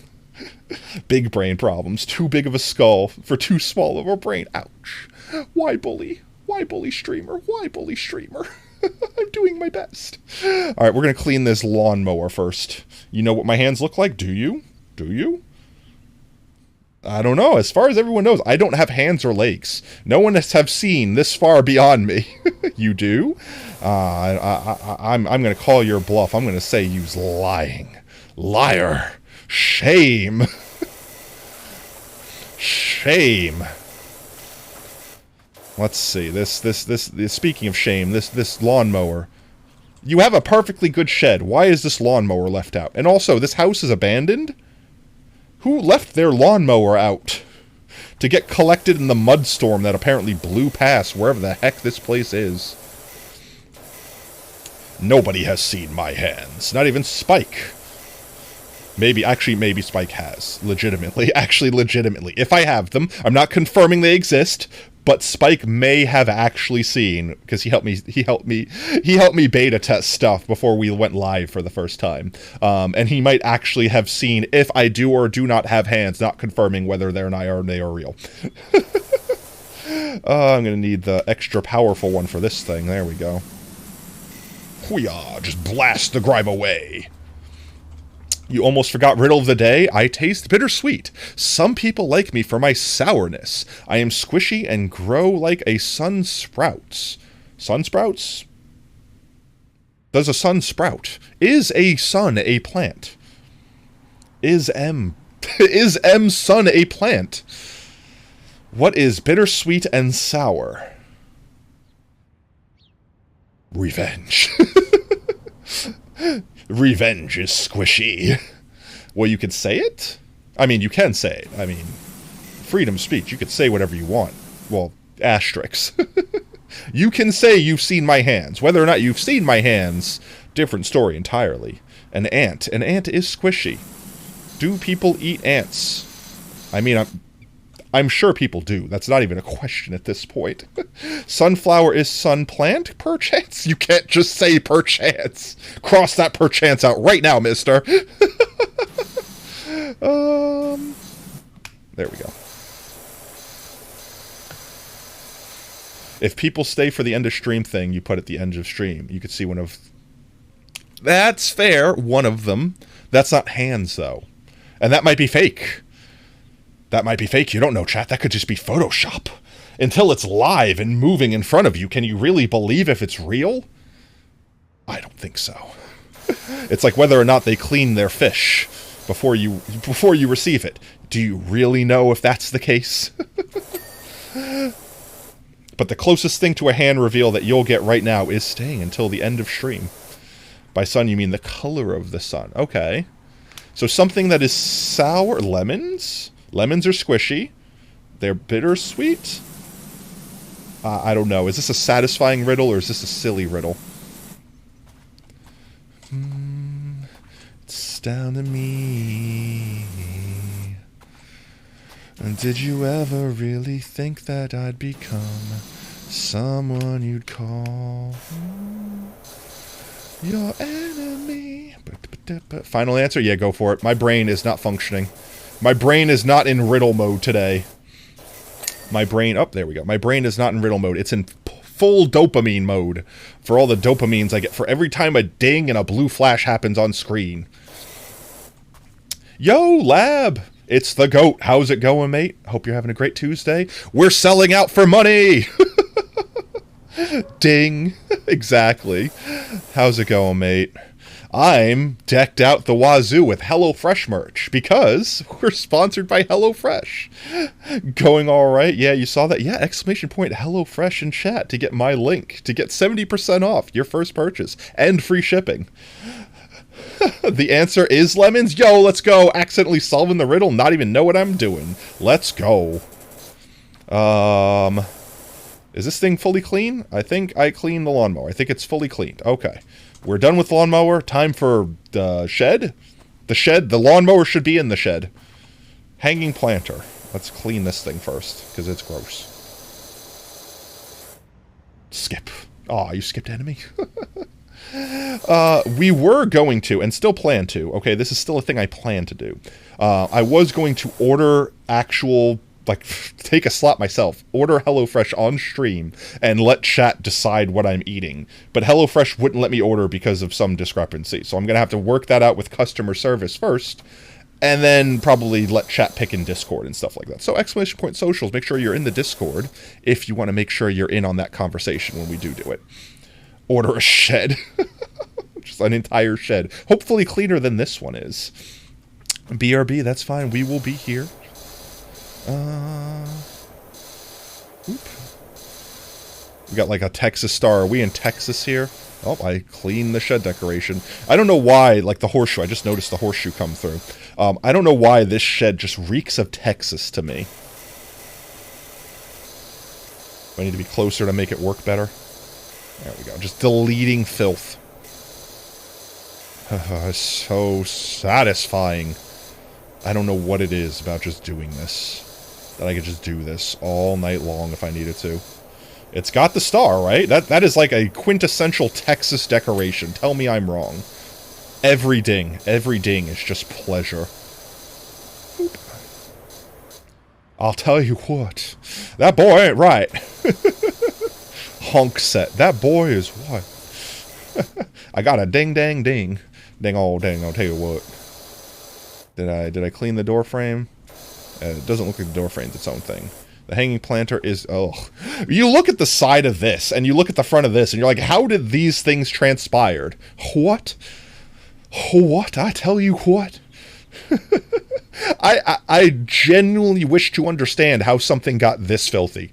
Big brain problems. Too big of a skull for too small of a brain. Ouch. Why bully? Why bully streamer? Why bully streamer? I'm doing my best. Alright, we're going to clean this lawnmower first. You know what my hands look like? Do you? Do you? I don't know. As far as everyone knows, I don't have hands or legs. No one has have seen this far beyond me. You do? I'm going to call your bluff. I'm going to say you's lying. Liar. Shame. Shame. Let's see. This speaking of shame, this lawnmower. You have a perfectly good shed. Why is this lawnmower left out? And also, this house is abandoned? Who left their lawnmower out to get collected in the mudstorm that apparently blew past wherever the heck this place is? Nobody has seen my hands. Not even Spike. Maybe Spike has. Legitimately. Actually, legitimately. If I have them, I'm not confirming they exist, but Spike may have actually seen, because he helped me beta test stuff before we went live for the first time. And he might actually have seen if I do or do not have hands, not confirming whether they are real. I'm gonna need the extra powerful one for this thing. There we go. Hoo-yah, just blast the grime away. You almost forgot riddle of the day. I taste bittersweet. Some people like me for my sourness. I am squishy and grow like a sun sprouts. Sun sprouts? Does a sun sprout? Is a sun a plant? Is M sun a plant? What is bittersweet and sour? Revenge. Revenge is squishy. Well, you could say it? I mean, you can say it. I mean, freedom of speech. You could say whatever you want. Well, asterisks. You can say you've seen my hands. Whether or not you've seen my hands, different story entirely. An ant. An ant is squishy. Do people eat ants? I mean, I'm sure people do. That's not even a question at this point. Sunflower is sun plant, perchance? You can't just say perchance. Cross that perchance out right now, mister. There we go. If people stay for the end of stream thing, you put at the end of stream. You could see one of... That's fair, one of them. That's not hands, though. And that might be fake. That might be fake. You don't know, chat. That could just be Photoshop. Until it's live and moving in front of you, can you really believe if it's real? I don't think so. It's like whether or not they clean their fish before you receive it. Do you really know if that's the case? But the closest thing to a hand reveal that you'll get right now is staying until the end of stream. By sun, you mean the color of the sun. Okay. So something that is sour. Lemons? Lemons are squishy. They're bittersweet. I don't know. Is this a satisfying riddle or is this a silly riddle? It's down to me. And did you ever really think that I'd become someone you'd call your enemy? Final answer? Yeah, go for it. My brain is not functioning. My brain is not in riddle mode today. My brain... Oh, there we go. My brain is not in riddle mode. It's in full dopamine mode for all the dopamines I get for every time a ding and a blue flash happens on screen. Yo, Lab! It's the GOAT. How's it going, mate? Hope you're having a great Tuesday. We're selling out for money! Ding. Exactly. How's it going, mate? I'm decked out the wazoo with HelloFresh merch because we're sponsored by HelloFresh. Going all right? Yeah, you saw that? Yeah, exclamation point HelloFresh in chat to get my link to get 70% off your first purchase and free shipping. The answer is lemons. Yo, let's go. Accidentally solving the riddle. Not even know what I'm doing. Let's go. Is this thing fully clean? I think I cleaned the lawnmower. I think it's fully cleaned. Okay. We're done with lawnmower. Time for the shed. The shed. The lawnmower should be in the shed. Hanging planter. Let's clean this thing first, because it's gross. Skip. Aw, you skipped enemy. We were going to, and still plan to, okay, this is still a thing I plan to do. I was going to order actual, like, take a slot myself, order HelloFresh on stream, and let chat decide what I'm eating. But HelloFresh wouldn't let me order because of some discrepancy. So I'm going to have to work that out with customer service first, and then probably let chat pick in Discord and stuff like that. So exclamation point socials, make sure you're in the Discord if you want to make sure you're in on that conversation when we do it. Order a shed. Just an entire shed. Hopefully cleaner than this one is. BRB, that's fine. We will be here. Oop. We got like a Texas star. Are we in Texas here? Oh, I cleaned the shed decoration. I don't know why, like the horseshoe. I just noticed the horseshoe come through. I don't know why this shed just reeks of Texas to me. Do I need to be closer to make it work better? There we go. Just deleting filth. So satisfying. I don't know what it is about just doing this. That I could just do this all night long if I needed to. It's got the star, right? That is like a quintessential Texas decoration. Tell me I'm wrong. Every ding is just pleasure. Oop. I'll tell you what. That boy ain't right. Honk set. That boy is what? I got a ding dang ding. Ding all ding, I'll tell you what. Did I clean the door frame? It doesn't look like the door frame's its own thing. The hanging planter is... Oh. You look at the side of this, and you look at the front of this, and you're like, how did these things transpired? What? What? I tell you what. I genuinely wish to understand how something got this filthy.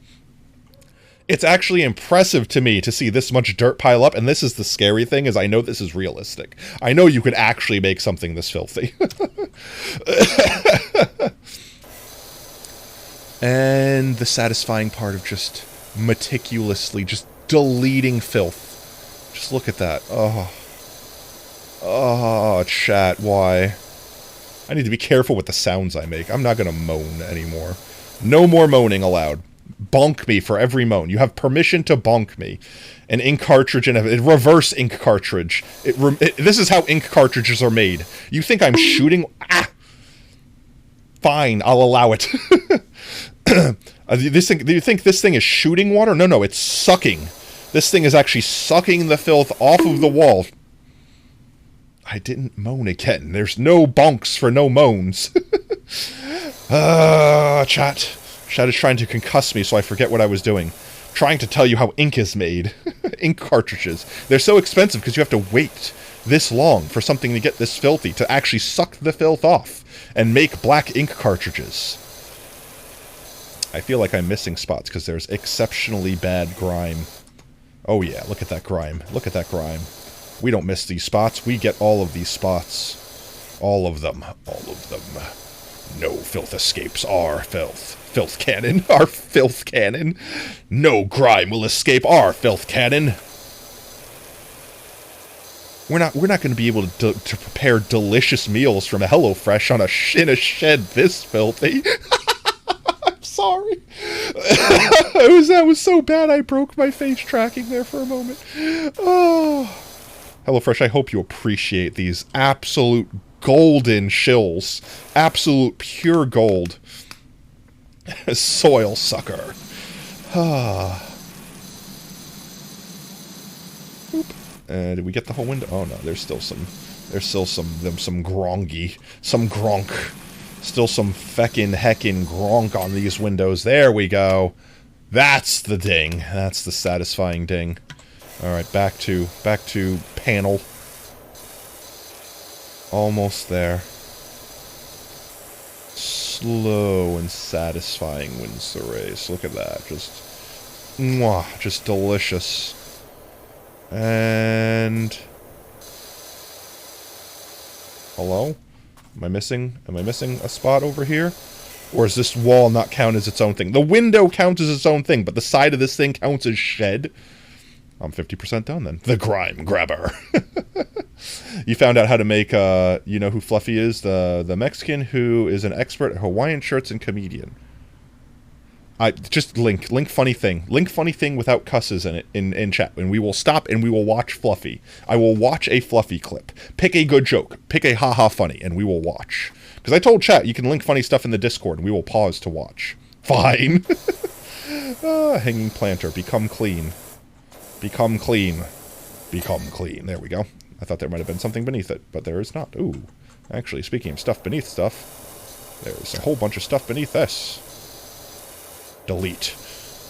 It's actually impressive to me to see this much dirt pile up, and this is the scary thing, is I know this is realistic. I know you could actually make something this filthy. And the satisfying part of just meticulously just deleting filth. Just look at that. Oh. Oh, chat, why? I need to be careful with the sounds I make. I'm not going to moan anymore. No more moaning allowed. Bonk me for every moan. You have permission to bonk me. An ink cartridge and a reverse ink cartridge. This is how ink cartridges are made. You think I'm shooting? Ah! Fine, I'll allow it. Do you think this thing is shooting water? No, it's sucking. This thing is actually sucking the filth off of the wall. I didn't moan again. There's no bonks for no moans. Chat. Chat is trying to concuss me so I forget what I was doing. Trying to tell you how ink is made. Ink cartridges. They're so expensive because you have to wait this long for something to get this filthy, to actually suck the filth off and make black ink cartridges. I feel like I'm missing spots because there's exceptionally bad grime. Oh yeah, look at that grime. Look at that grime. We don't miss these spots. We get all of these spots. All of them. All of them. No filth escapes our filth. Filth cannon. Our filth cannon. No grime will escape our filth cannon. We're not going to be able to prepare delicious meals from a HelloFresh on in a shed this filthy. I'm sorry. That was so bad I broke my face tracking there for a moment. Oh. HelloFresh, I hope you appreciate these absolute golden shills. Absolute pure gold. Soil sucker. Did we get the whole window? Oh no, there's still some grongy. Some gronk. Still some feckin' heckin' gronk on these windows. There we go. That's the ding. That's the satisfying ding. Alright, back to panel. Almost there. Slow and satisfying wins the race. Look at that. Just, mwah, just delicious. And... Hello? Am I missing a spot over here? Or does this wall not count as its own thing? The window counts as its own thing, but the side of this thing counts as shed. I'm 50% done then. The grime grabber. You found out how to make, you know who Fluffy is? The Mexican who is an expert at Hawaiian shirts and comedian. just link funny thing. Link funny thing without cusses in it in chat, and we will stop and we will watch Fluffy. I will watch a Fluffy clip. Pick a good joke. Pick a haha funny, and we will watch. Because I told chat you can link funny stuff in the Discord, and we will pause to watch. Fine. Hanging planter. Become clean. Become clean. Become clean. There we go. I thought there might have been something beneath it, but there is not. Ooh. Actually, speaking of stuff beneath stuff, there's a whole bunch of stuff beneath this. Delete.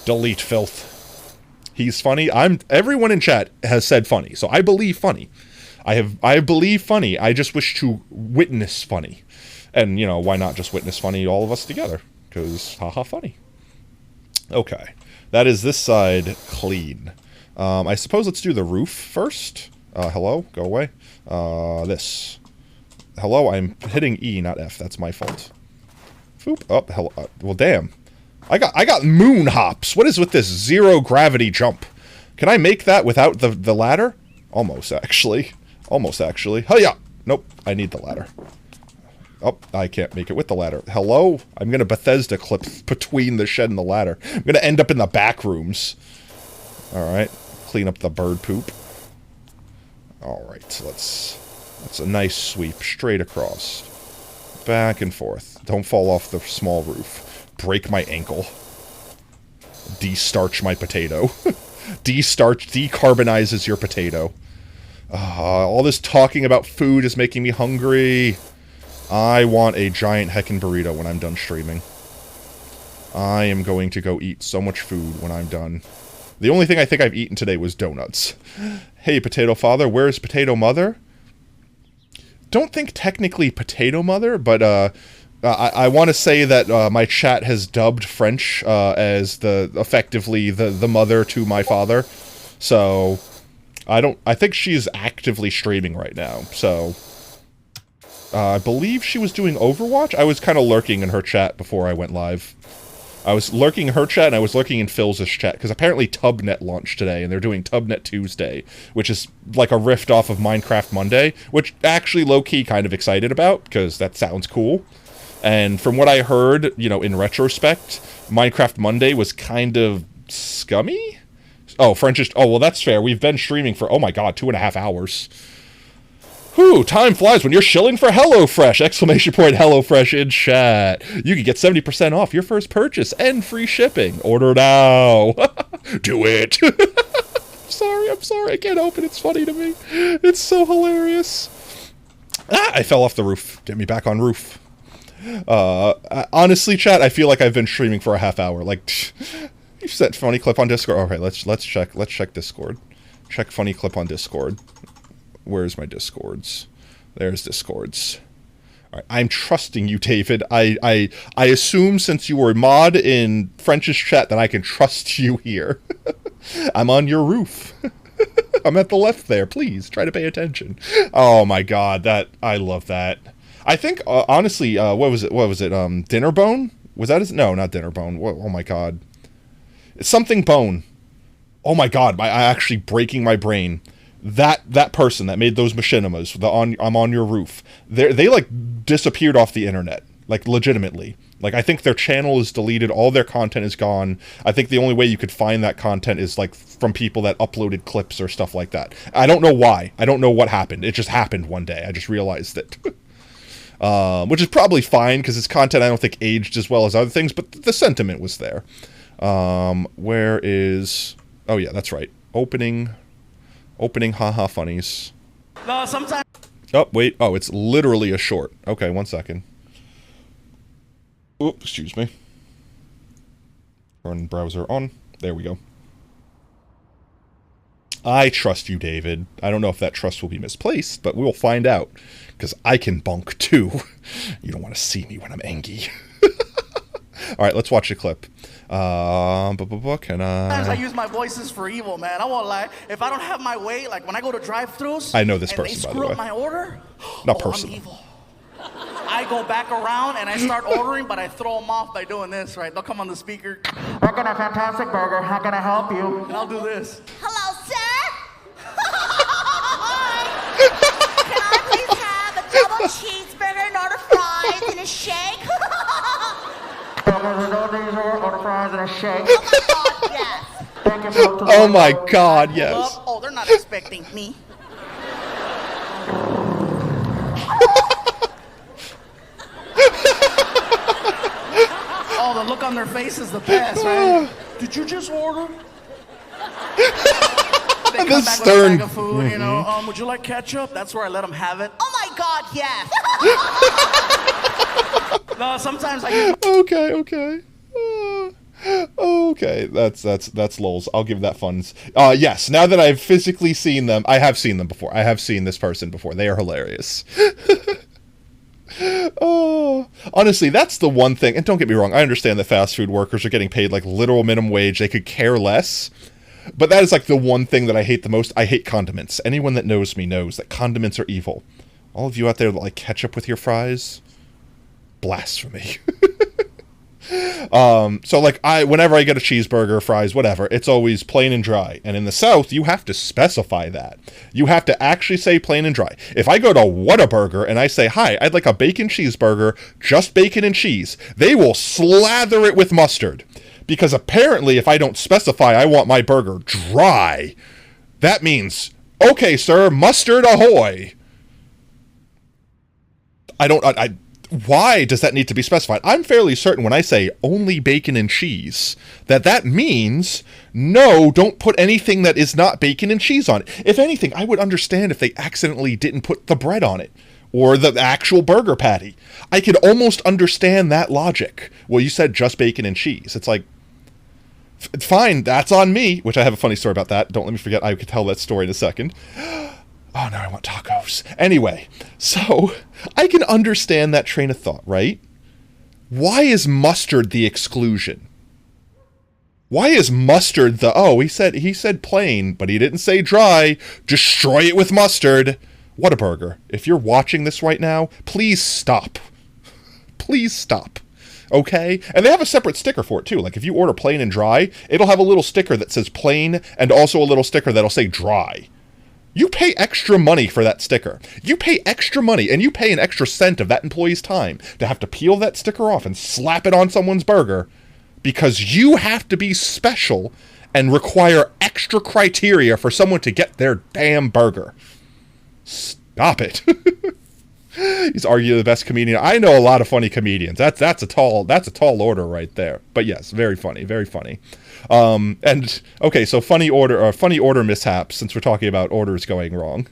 Delete, filth. He's funny. Everyone in chat has said funny, so I believe funny. I believe funny. I just wish to witness funny. And, you know, why not just witness funny, all of us together? Because, haha, funny. Okay. That is this side clean. I suppose let's do the roof first. Hello? Go away. This. Hello? I'm hitting E, not F. That's my fault. Foop. Oh, hello. Well, damn. I got moon hops. What is with this zero gravity jump? Can I make that without the ladder? Almost, actually. Almost, actually. Hiya! Nope. I need the ladder. Oh, I can't make it with the ladder. Hello? I'm going to Bethesda clip between the shed and the ladder. I'm going to end up in the back rooms. Alright. Clean up the bird poop. Alright, so that's a nice sweep. Straight across. Back and forth. Don't fall off the small roof. Break my ankle. De-starch my potato. De-starch decarbonizes your potato. All this talking about food is making me hungry. I want a giant heckin' burrito when I'm done streaming. I am going to go eat so much food when I'm done. The only thing I think I've eaten today was donuts. Hey, Potato Father, where's Potato Mother? Don't think technically Potato Mother, but I want to say that my chat has dubbed French as effectively the mother to my father. So I think she's actively streaming right now. So I believe she was doing Overwatch. I was kind of lurking in her chat before I went live. I was lurking in her chat, and I was lurking in Phil's chat, because apparently Tubnet launched today, and they're doing Tubnet Tuesday, which is like a rift off of Minecraft Monday, which actually low-key kind of excited about, because that sounds cool. And from what I heard, you know, in retrospect, Minecraft Monday was kind of scummy? Oh, well, that's fair. We've been streaming for, oh my god, 2.5 hours. Whew, time flies when you're shilling for HelloFresh! Exclamation point HelloFresh in chat. You can get 70% off your first purchase and free shipping. Order now. Do it. I'm sorry. I can't help it. It's funny to me. It's so hilarious. I fell off the roof. Get me back on roof. Honestly, chat, I feel like I've been streaming for a half hour. Like, you set funny clip on Discord. Alright, let's check Discord. Check funny clip on Discord. Where's my Discords? There's Discords. Alright, I'm trusting you, David. I assume since you were mod in French's chat that I can trust you here. I'm on your roof. I'm at the left there. Please, try to pay attention. Oh my god, I love that. I think, honestly, what was it? Dinner Bone? Was that his? No, not Dinner Bone. Oh my god. It's something Bone. Oh my god, I actually breaking my brain. That person that made those machinimas, I'm on your roof, they like disappeared off the internet, like legitimately. Like I think their channel is deleted, all their content is gone. I think the only way you could find that content is like from people that uploaded clips or stuff like that. I don't know why. I don't know what happened. It just happened one day. I just realized it. Which is probably fine because it's content I don't think aged as well as other things, but the sentiment was there. Where is? Oh yeah, that's right. Opening haha funnies. No, sometimes. Oh, wait. Oh, it's literally a short. Okay, 1 second. Oops, excuse me. Run browser on. There we go. I trust you, David. I don't know if that trust will be misplaced, but we'll find out. Because I can bunk, too. You don't want to see me when I'm angry. Alright, let's watch the clip. Can Sometimes I use my voices for evil, man. I won't lie. If I don't have my way, like when I go to drive-thrus, I know this and person, they by the screw way. up my order. Not person. I'm evil. I go back around and I start ordering, but I throw them off by doing this, right? They'll come on the speaker. I got a fantastic burger. How can I help you? And I'll do this. Hello, sir. Can I please have a double cheeseburger, an order fries, and a shake? Burgers and order fries and a shake. Oh my God, yes. Thank you, Phil. To the Oh my window. God, Pull yes. up. Oh, they're not expecting me. Oh, the look on their face is the best, right? Did you just order? They come The back stern- with a bag of food, you know. Would you like ketchup? That's where I let them have it. Oh my God, yes. No, sometimes I use Okay. Okay, that's lols. I'll give that funds. Yes, now that I've physically seen them, I have seen them before. I have seen this person before. They are hilarious. Oh, honestly, that's the one thing. And don't get me wrong, I understand that fast food workers are getting paid like literal minimum wage. They could care less. But that is like the one thing that I hate the most. I hate condiments. Anyone that knows me knows that condiments are evil. All of you out there that like ketchup with your fries, blasphemy. So like whenever I get a cheeseburger, fries, whatever, it's always plain and dry. And in the South, you have to specify that. You have to actually say plain and dry. If I go to Whataburger and I say, hi, I'd like a bacon cheeseburger, just bacon and cheese, they will slather it with mustard. Because apparently if I don't specify I want my burger dry, that means, okay, sir, mustard ahoy. Why does that need to be specified? I'm fairly certain when I say only bacon and cheese, that means, no, don't put anything that is not bacon and cheese on it. If anything, I would understand if they accidentally didn't put the bread on it, or the actual burger patty. I could almost understand that logic. Well, you said just bacon and cheese. It's like, fine, that's on me, which I have a funny story about that. Don't let me forget, I could tell that story in a second. Oh, now I want tacos. Anyway, so I can understand that train of thought, right? Why is mustard the exclusion? Why is mustard the, he said plain, but he didn't say dry. Destroy it with mustard. Whataburger, if you're watching this right now, please stop. Please stop. Okay? And they have a separate sticker for it, too. Like, if you order plain and dry, it'll have a little sticker that says plain and also a little sticker that'll say dry. You pay extra money for that sticker. You pay extra money, and you pay an extra cent of that employee's time to have to peel that sticker off and slap it on someone's burger because you have to be special and require extra criteria for someone to get their damn burger. Stop it. He's arguably the best comedian. I know a lot of funny comedians. That's a tall order right there. But yes, very funny, very funny. And okay, so funny order mishaps, since we're talking about orders going wrong.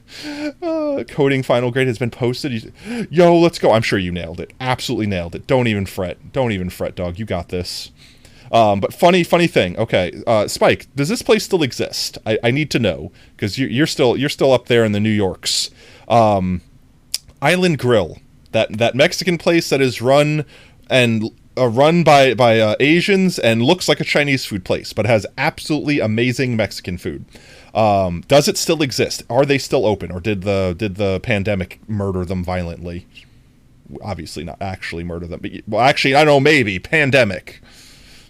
Coding final grade has been posted. Yo, let's go. I'm sure you nailed it. Absolutely nailed it. Don't even fret. Don't even fret, dog. You got this. But funny thing. Okay, Spike, does this place still exist? I need to know, because you're still up there in the New Yorks. Island Grill, that Mexican place that is run by Asians and looks like a Chinese food place, but has absolutely amazing Mexican food. Does it still exist? Are they still open, or did the pandemic murder them violently? Obviously not actually murder them, but well, actually I don't know, maybe pandemic.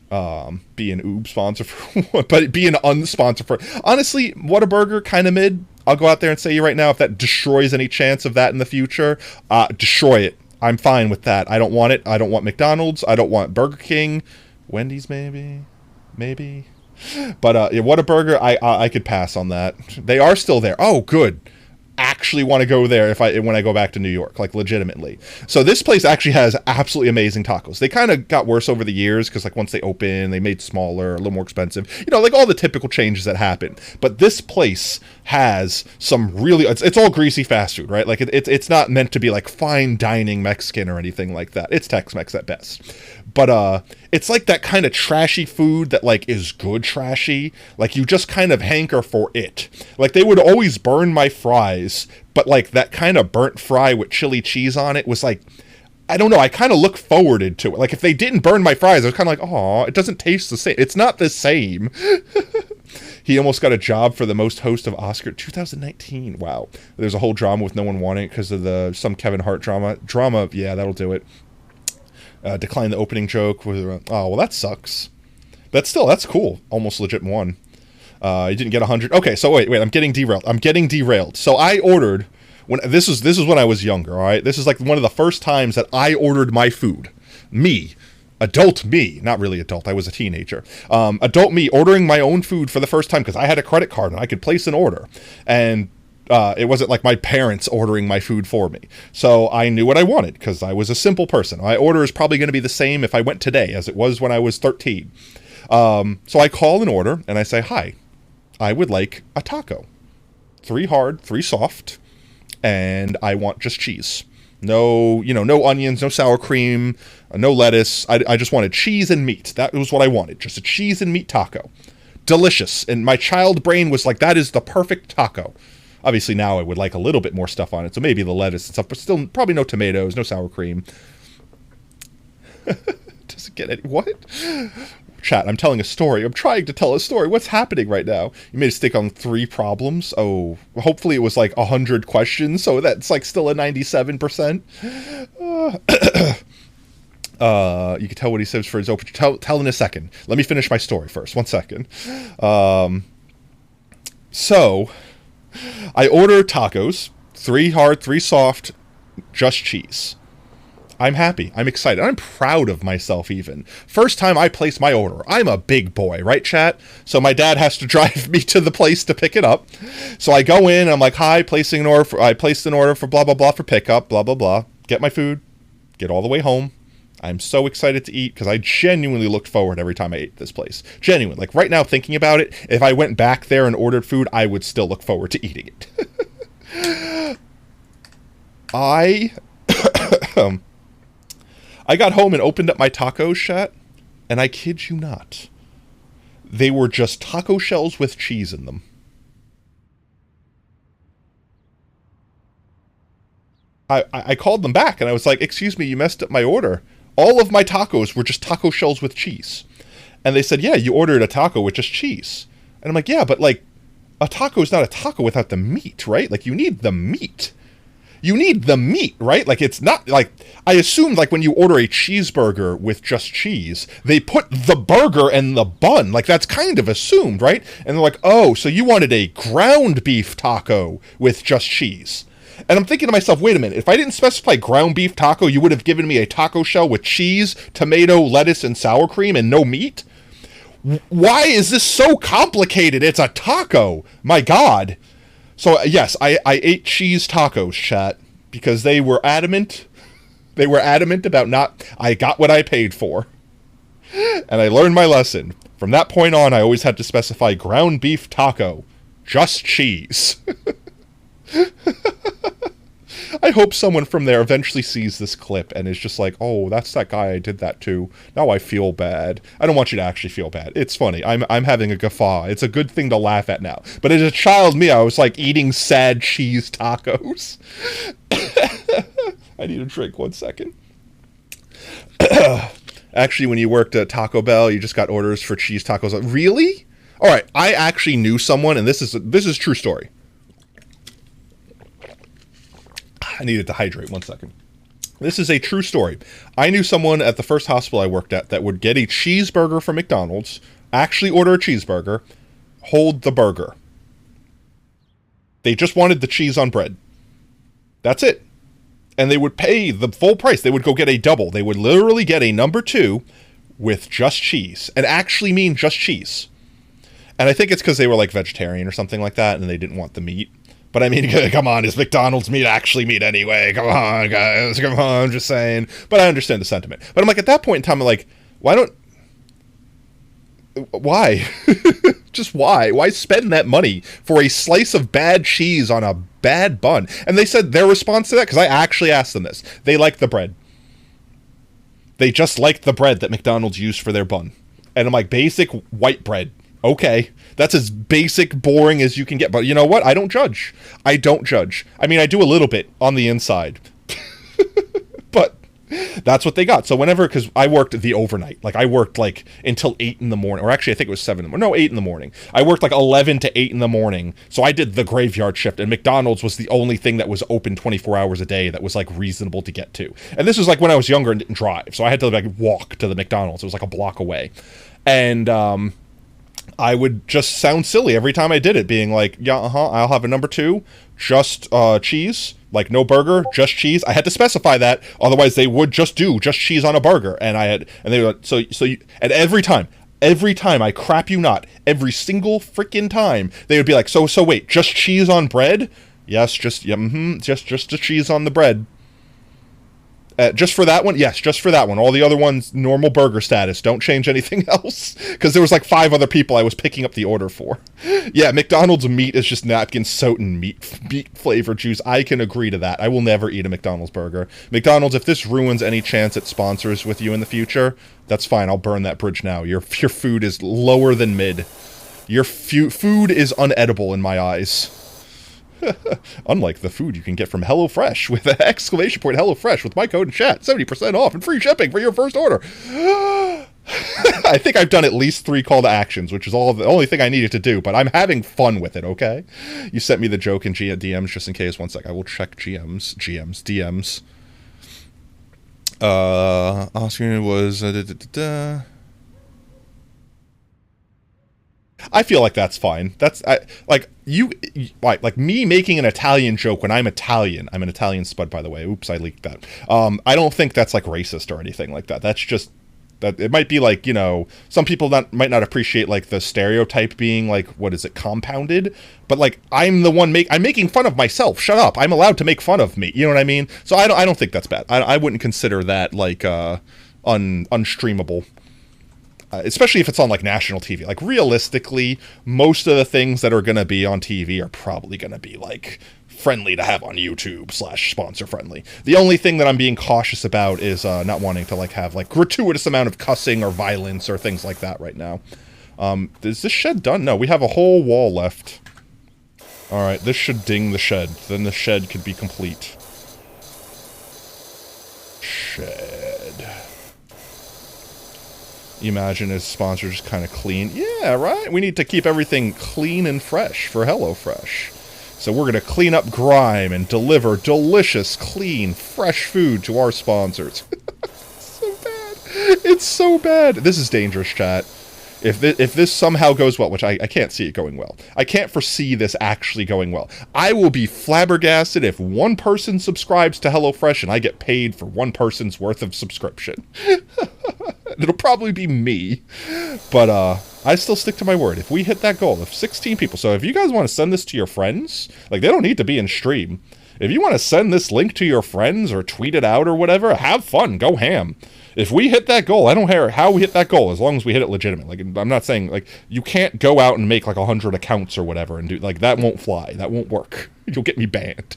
Be an oob sponsor for, but be an unsponsor for. Honestly, Whataburger kind of mid. I'll go out there and say you right now, if that destroys any chance of that in the future, destroy it. I'm fine with that. I don't want it. I don't want McDonald's. I don't want Burger King. Wendy's maybe. But Whataburger, I could pass on that. They are still there. Oh, good. Actually want to go there when I go back to New York, like legitimately. So this place actually has absolutely amazing tacos. They kind of got worse over the years because like once they opened, they made smaller, a little more expensive. You know, like all the typical changes that happen. But this place has some really, it's all greasy fast food, right? Like it's not meant to be like fine dining Mexican or anything like that. It's Tex-Mex at best. But it's like that kind of trashy food that like is good trashy. Like you just kind of hanker for it. Like they would always burn my fries, but like that kind of burnt fry with chili cheese on it was like, I don't know, I kind of look forwarded to it. Like if they didn't burn my fries, I was kind of like, oh, it doesn't taste the same. It's not the same. He almost got a job for the most host of Oscar 2019. Wow. There's a whole drama with no one wanting it because of some Kevin Hart drama. Yeah, that'll do it. Decline the opening joke with, oh, well, that sucks. That's cool. Almost legit won. You didn't get 100. Okay, so wait, I'm getting derailed. So I ordered, this was when I was younger, all right? This is like one of the first times that I ordered my food. Me. adult me, not really adult, I was a teenager, adult me ordering my own food for the first time because I had a credit card and I could place an order. And it wasn't like my parents ordering my food for me. So I knew what I wanted because I was a simple person. My order is probably going to be the same if I went today as it was when I was 13. So I call an order and I say, hi, I would like a taco. 3 hard, 3 soft, and I want just cheese. No, no onions, no sour cream, no lettuce. I just wanted cheese and meat. That was what I wanted. Just a cheese and meat taco. Delicious. And my child brain was like, that is the perfect taco. Obviously now I would like a little bit more stuff on it, so maybe the lettuce and stuff, but still probably no tomatoes, no sour cream. Doesn't get any... What? Chat, I'm telling a story. I'm trying to tell a story. What's happening right now? You made a stick on 3 problems? Oh, hopefully it was like 100 questions, so that's like still a 97%. You can tell what he says for his open... Tell in a second. Let me finish my story first. 1 second. So... I order tacos, 3 hard, 3 soft, just cheese. I'm happy. I'm excited. I'm proud of myself even. First time I place my order. I'm a big boy, right, chat? So my dad has to drive me to the place to pick it up. So I go in, I'm like, hi, I placed an order for blah, blah, blah for pickup, blah, blah, blah. Get my food, get all the way home. I'm so excited to eat because I genuinely looked forward every time I ate this place. Genuine. Like right now thinking about it, if I went back there and ordered food, I would still look forward to eating it. I got home and opened up my tacos, chat, and I kid you not, they were just taco shells with cheese in them. I called them back and I was like, excuse me, you messed up my order. All of my tacos were just taco shells with cheese. And they said, yeah, you ordered a taco with just cheese. And I'm like, yeah, but like, a taco is not a taco without the meat, right? Like, you need the meat. You need the meat, right? Like, it's not, like, I assumed, like, when you order a cheeseburger with just cheese, they put the burger and the bun. Like, that's kind of assumed, right? And they're like, oh, so you wanted a ground beef taco with just cheese. And I'm thinking to myself, wait a minute, if I didn't specify ground beef taco, you would have given me a taco shell with cheese, tomato, lettuce, and sour cream and no meat? Why is this so complicated? It's a taco. My God. So, yes, I ate cheese tacos, chat, because they were adamant. They were adamant about not... I got what I paid for. And I learned my lesson. From that point on, I always had to specify ground beef taco. Just cheese. I hope someone from there eventually sees this clip and is just like, oh, that's that guy I did that to. Now I feel bad. I don't want you to actually feel bad. It's funny. I'm having a guffaw. It's a good thing to laugh at now. But as a child me, I was like eating sad cheese tacos. I need a drink. 1 second. Actually, when you worked at Taco Bell, you just got orders for cheese tacos. Really? All right. I actually knew someone, and this is a true story. I needed to hydrate. 1 second. This is a true story. I knew someone at the first hospital I worked at that would get a cheeseburger from McDonald's, actually order a cheeseburger, hold the burger. They just wanted the cheese on bread. That's it. And they would pay the full price. They would go get a double. They would literally get a number 2 with just cheese. And actually mean just cheese. And I think it's because they were like vegetarian or something like that and they didn't want the meat. But I mean, come on, is McDonald's meat actually meat anyway? Come on, guys, come on, I'm just saying. But I understand the sentiment. But I'm like, at that point in time, I'm like, why? Just why? Why spend that money for a slice of bad cheese on a bad bun? And they said their response to that, because I actually asked them this, they like the bread. They just like the bread that McDonald's used for their bun. And I'm like, basic white bread. Okay, that's as basic, boring as you can get. But you know what? I don't judge. I don't judge. I mean, I do a little bit on the inside. But that's what they got. So whenever, because I worked the overnight. Like, I worked, like, until 8 in the morning. Or actually, I think it was 7 in the morning. No, 8 in the morning. I worked, like, 11 to 8 in the morning. So I did the graveyard shift. And McDonald's was the only thing that was open 24 hours a day that was, like, reasonable to get to. And this was, like, when I was younger and didn't drive. So I had to, like, walk to the McDonald's. It was, like, a block away. And, I would just sound silly every time I did it, being like, yeah, I'll have a number 2, just cheese, like no burger, just cheese. I had to specify that, otherwise they would just do just cheese on a burger, and they were and every time I crap you not, every single freaking time they would be like, so wait, just cheese on bread? Yes, just the cheese on the bread. Just for that one? Yes, just for that one. All the other ones, normal burger status. Don't change anything else. Because there was like 5 other people I was picking up the order for. Yeah, McDonald's meat is just napkins soaked in meat flavored juice. I can agree to that. I will never eat a McDonald's burger. McDonald's, if this ruins any chance it sponsors with you in the future, that's fine. I'll burn that bridge now. Your food is lower than mid. Your food is unedible in my eyes. Unlike the food you can get from HelloFresh with an exclamation point HelloFresh with my code in chat, 70% off and free shipping for your first order. I think I've done at least 3 call to actions, which is the only thing I needed to do, but I'm having fun with it, okay? You sent me the joke in DMs just in case. One sec, I will check DMs. Oscar was... I feel like that's fine. Like me making an Italian joke when I'm Italian. I'm an Italian spud, by the way. Oops, I leaked that. I don't think that's like racist or anything like that. That's just that it might be like, you know, some people might not appreciate like the stereotype being like, what is it, compounded? But like I'm the one I'm making fun of myself. Shut up. I'm allowed to make fun of me. You know what I mean? So I don't think that's bad. I wouldn't consider that like unstreamable. Especially if it's on like national TV. Like realistically, most of the things that are going to be on TV are probably going to be like friendly to have on YouTube / sponsor friendly. The only thing that I'm being cautious about is not wanting to like have like gratuitous amount of cussing or violence or things like that right now. Is this shed done? No, we have a whole wall left. All right, this should ding the shed. Then the shed could be complete. Shed. Imagine his sponsor just kind of clean. Yeah, right? We need to keep everything clean and fresh for HelloFresh. So we're going to clean up grime and deliver delicious, clean, fresh food to our sponsors. So bad. It's so bad. This is dangerous, chat. If this somehow goes well, which I can't see it going well. I can't foresee this actually going well. I will be flabbergasted if one person subscribes to HelloFresh and I get paid for one person's worth of subscription. It'll probably be me. But I still stick to my word. If we hit that goal of 16 people, so if you guys want to send this to your friends, like they don't need to be in stream. If you want to send this link to your friends or tweet it out or whatever, have fun, go ham. If we hit that goal, I don't care how we hit that goal, as long as we hit it legitimately. Like, I'm not saying, like, you can't go out and make, like, 100 accounts or whatever and do, like, that won't fly. That won't work. You'll get me banned.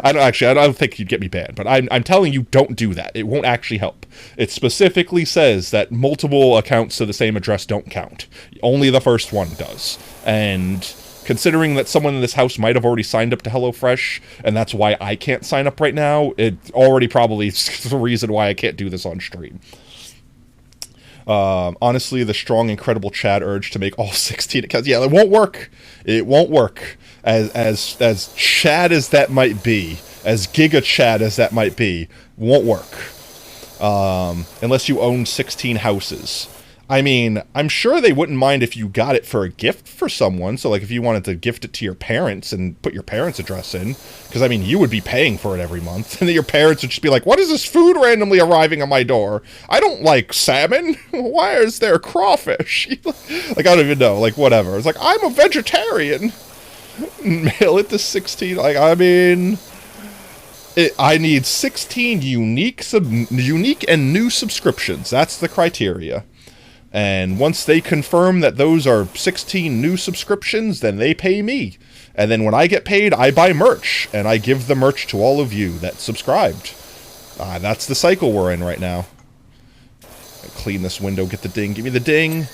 I don't think you'd get me banned, but I'm telling you, don't do that. It won't actually help. It specifically says that multiple accounts to the same address don't count. Only the first one does. And considering that someone in this house might have already signed up to HelloFresh, and that's why I can't sign up right now, it already probably is the reason why I can't do this on stream. Honestly, the strong, incredible chat urge to make all 16 accounts. Yeah, it won't work. It won't work. As Chad as that might be, as Giga Chad as that might be, won't work. Unless you own 16 houses. I mean, I'm sure they wouldn't mind if you got it for a gift for someone. So, like, if you wanted to gift it to your parents and put your parents' address in. Because, I mean, you would be paying for it every month. And then your parents would just be like, what is this food randomly arriving on my door? I don't like salmon. Why is there crawfish? Like, I don't even know. Like, whatever. It's like, I'm a vegetarian. Mail it to 16. Like, I mean... I need 16 unique and new subscriptions. That's the criteria. And once they confirm that those are 16 new subscriptions, then they pay me. And then when I get paid, I buy merch. And I give the merch to all of you that subscribed. That's the cycle we're in right now. Clean this window, get the ding. Give me the ding.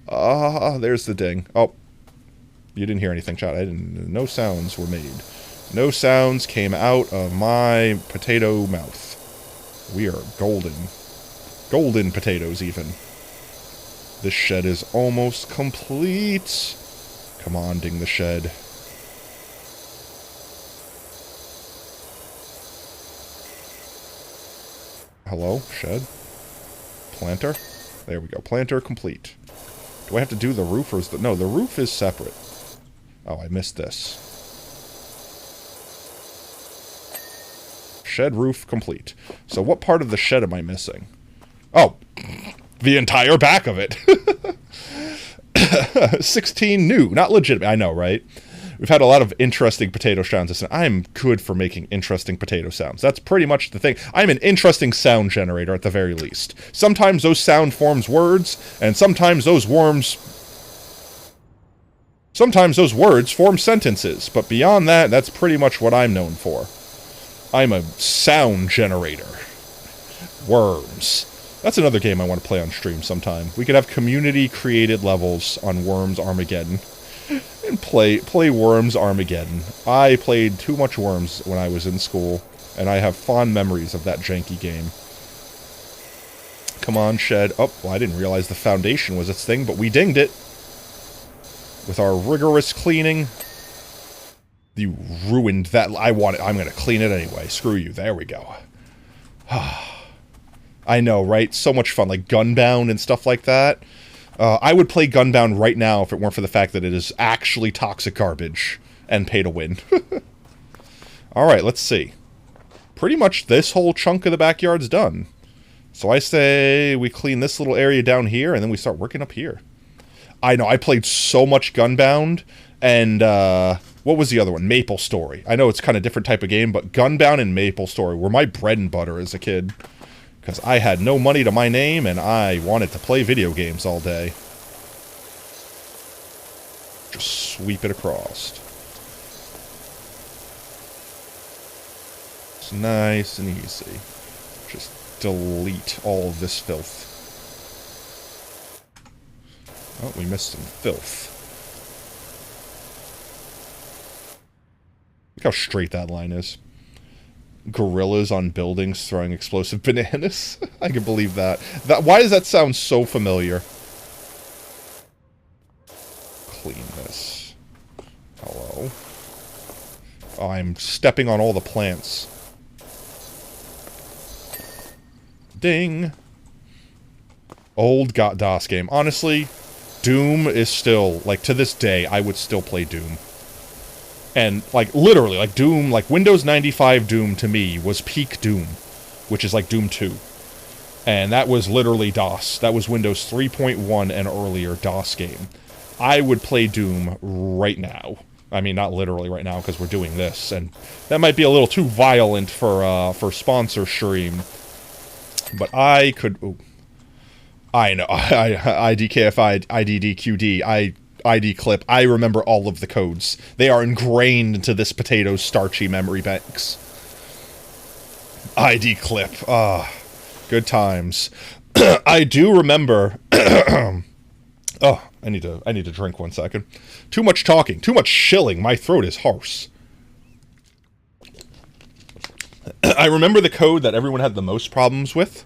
There's the ding. Oh, you didn't hear anything, chat. No sounds were made. No sounds came out of my potato mouth. We are golden. Golden potatoes, even. This shed is almost complete. Come on, ding the shed. Hello, shed? Planter? There we go. Planter complete. Do I have to do the roof or is the... No, the roof is separate. Oh, I missed this. Shed roof complete. So what part of the shed am I missing? Oh, the entire back of it. 16 new, not legitimate. I know, right? We've had a lot of interesting potato sounds. I'm good for making interesting potato sounds. That's pretty much the thing. I'm an interesting sound generator at the very least. Sometimes those sound forms words, and sometimes those words form sentences. But beyond that, that's pretty much what I'm known for. I'm a sound generator. Worms. That's another game I want to play on stream sometime. We could have community-created levels on Worms Armageddon. And play Worms Armageddon. I played too much Worms when I was in school, and I have fond memories of that janky game. Come on, shed. Oh, well, I didn't realize the foundation was its thing, but we dinged it. With our rigorous cleaning. You ruined that. I'm going to clean it anyway. Screw you. There we go. I know, right? So much fun. Like Gunbound and stuff like that. I would play Gunbound right now if it weren't for the fact that it is actually toxic garbage and pay to win. Alright, let's see. Pretty much this whole chunk of the backyard's done. So I say we clean this little area down here and then we start working up here. I know, I played so much Gunbound and, what was the other one? Maple Story. I know it's kind of different type of game, but Gunbound and Maple Story were my bread and butter as a kid. Because I had no money to my name, and I wanted to play video games all day. Just sweep it across. It's nice and easy. Just delete all of this filth. Oh, we missed some filth. Look how straight that line is. Gorillas on buildings throwing explosive bananas. I can believe that. Why does that sound so familiar? Clean this. Hello. Oh, I'm stepping on all the plants. Ding. Old DOS game. Honestly, Doom is still, like, to this day, I would still play Doom. And, like, literally, like, Doom, like, Windows 95 Doom, to me, was peak Doom. Which is, like, Doom 2. And that was literally DOS. That was Windows 3.1 and earlier DOS game. I would play Doom right now. I mean, not literally right now, because we're doing this. And that might be a little too violent for sponsor stream. But I could... Ooh. I know. IDKFI, IDDQD, ID clip. I remember all of the codes. They are ingrained into this potato's starchy memory banks. ID clip. Good times. I do remember. Oh, I need to drink 1 second. Too much talking. Too much shilling. My throat is hoarse. I remember the code that everyone had the most problems with.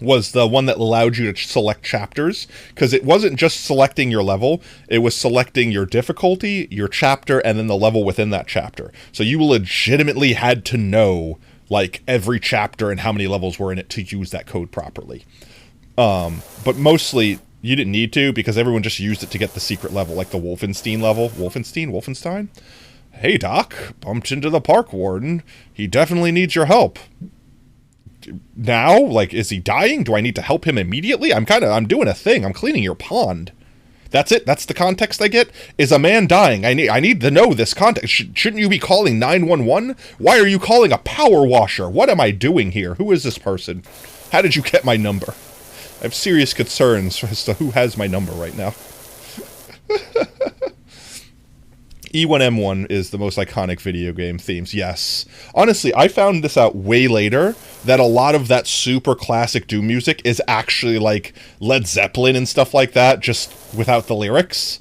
Was the one that allowed you to select chapters, because it wasn't just selecting your level, it was selecting your difficulty, your chapter, and then the level within that chapter. So you legitimately had to know, like, every chapter and how many levels were in it to use that code properly. But mostly, you didn't need to, because everyone just used it to get the secret level, like the Wolfenstein level. Wolfenstein? Hey, Doc, bumped into the park warden. He definitely needs your help. Now? Like, is he dying? Do I need to help him immediately? I'm doing a thing. I'm cleaning your pond. That's it? That's the context I get? Is a man dying? I need to know this context. Shouldn't you be calling 911? Why are you calling a power washer? What am I doing here? Who is this person? How did you get my number? I have serious concerns as to who has my number right now. E1M1 is the most iconic video game themes, yes. Honestly, I found this out way later, that a lot of that super classic Doom music is actually like Led Zeppelin and stuff like that, just without the lyrics.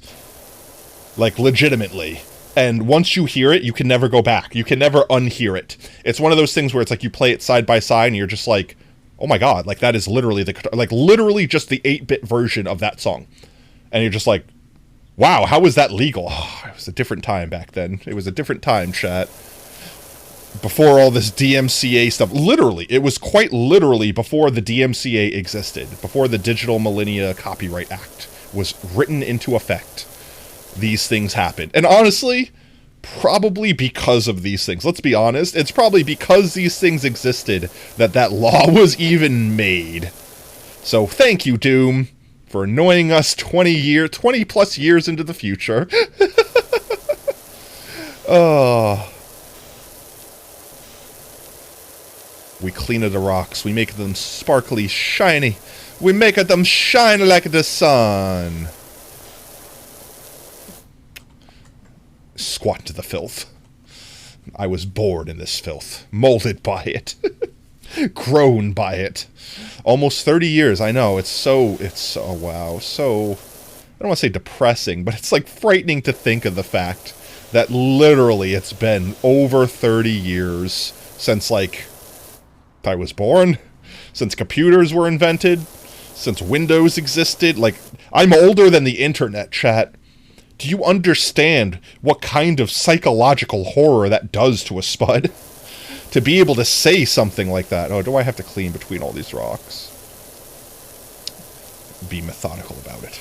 Like, legitimately. And once you hear it, you can never go back. You can never unhear it. It's one of those things where it's like you play it side by side and you're just like, oh my god, like that is literally literally just the 8-bit version of that song. And you're just like, wow, how was that legal? Oh, it was a different time back then. It was a different time, chat. Before all this DMCA stuff. Literally, it was quite literally before the DMCA existed. Before the Digital Millennia Copyright Act was written into effect, these things happened. And honestly, probably because of these things. Let's be honest. It's probably because these things existed that that law was even made. So thank you, Doom, for annoying us 20 plus years into the future. Oh. We clean the rocks. We make them sparkly, shiny. We make them shine like the sun. Squat to the filth. I was born in this filth. Molded by it. Grown by it. Almost 30 years, I know. It's so, wow. So, I don't want to say depressing, but it's like frightening to think of the fact that literally it's been over 30 years since, like, I was born, since computers were invented, since Windows existed. Like, I'm older than the internet, chat. Do you understand what kind of psychological horror that does to a spud? To be able to say something like that. Oh, do I have to clean between all these rocks? Be methodical about it.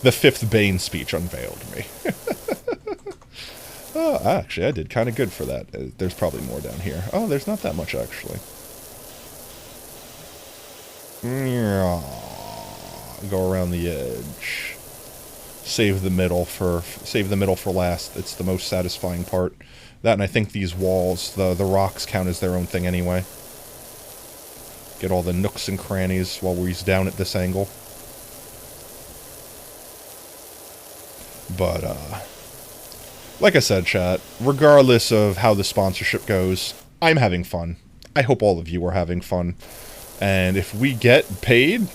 The fifth Bane speech unveiled me. Oh, actually, I did kind of good for that. There's probably more down here. Oh, there's not that much, actually. Go around the edge. Save the middle for last. It's the most satisfying part. That, and I think these walls, the rocks count as their own thing anyway. Get all the nooks and crannies while we're down at this angle. But, like I said, chat, regardless of how the sponsorship goes, I'm having fun. I hope all of you are having fun. And if we get paid,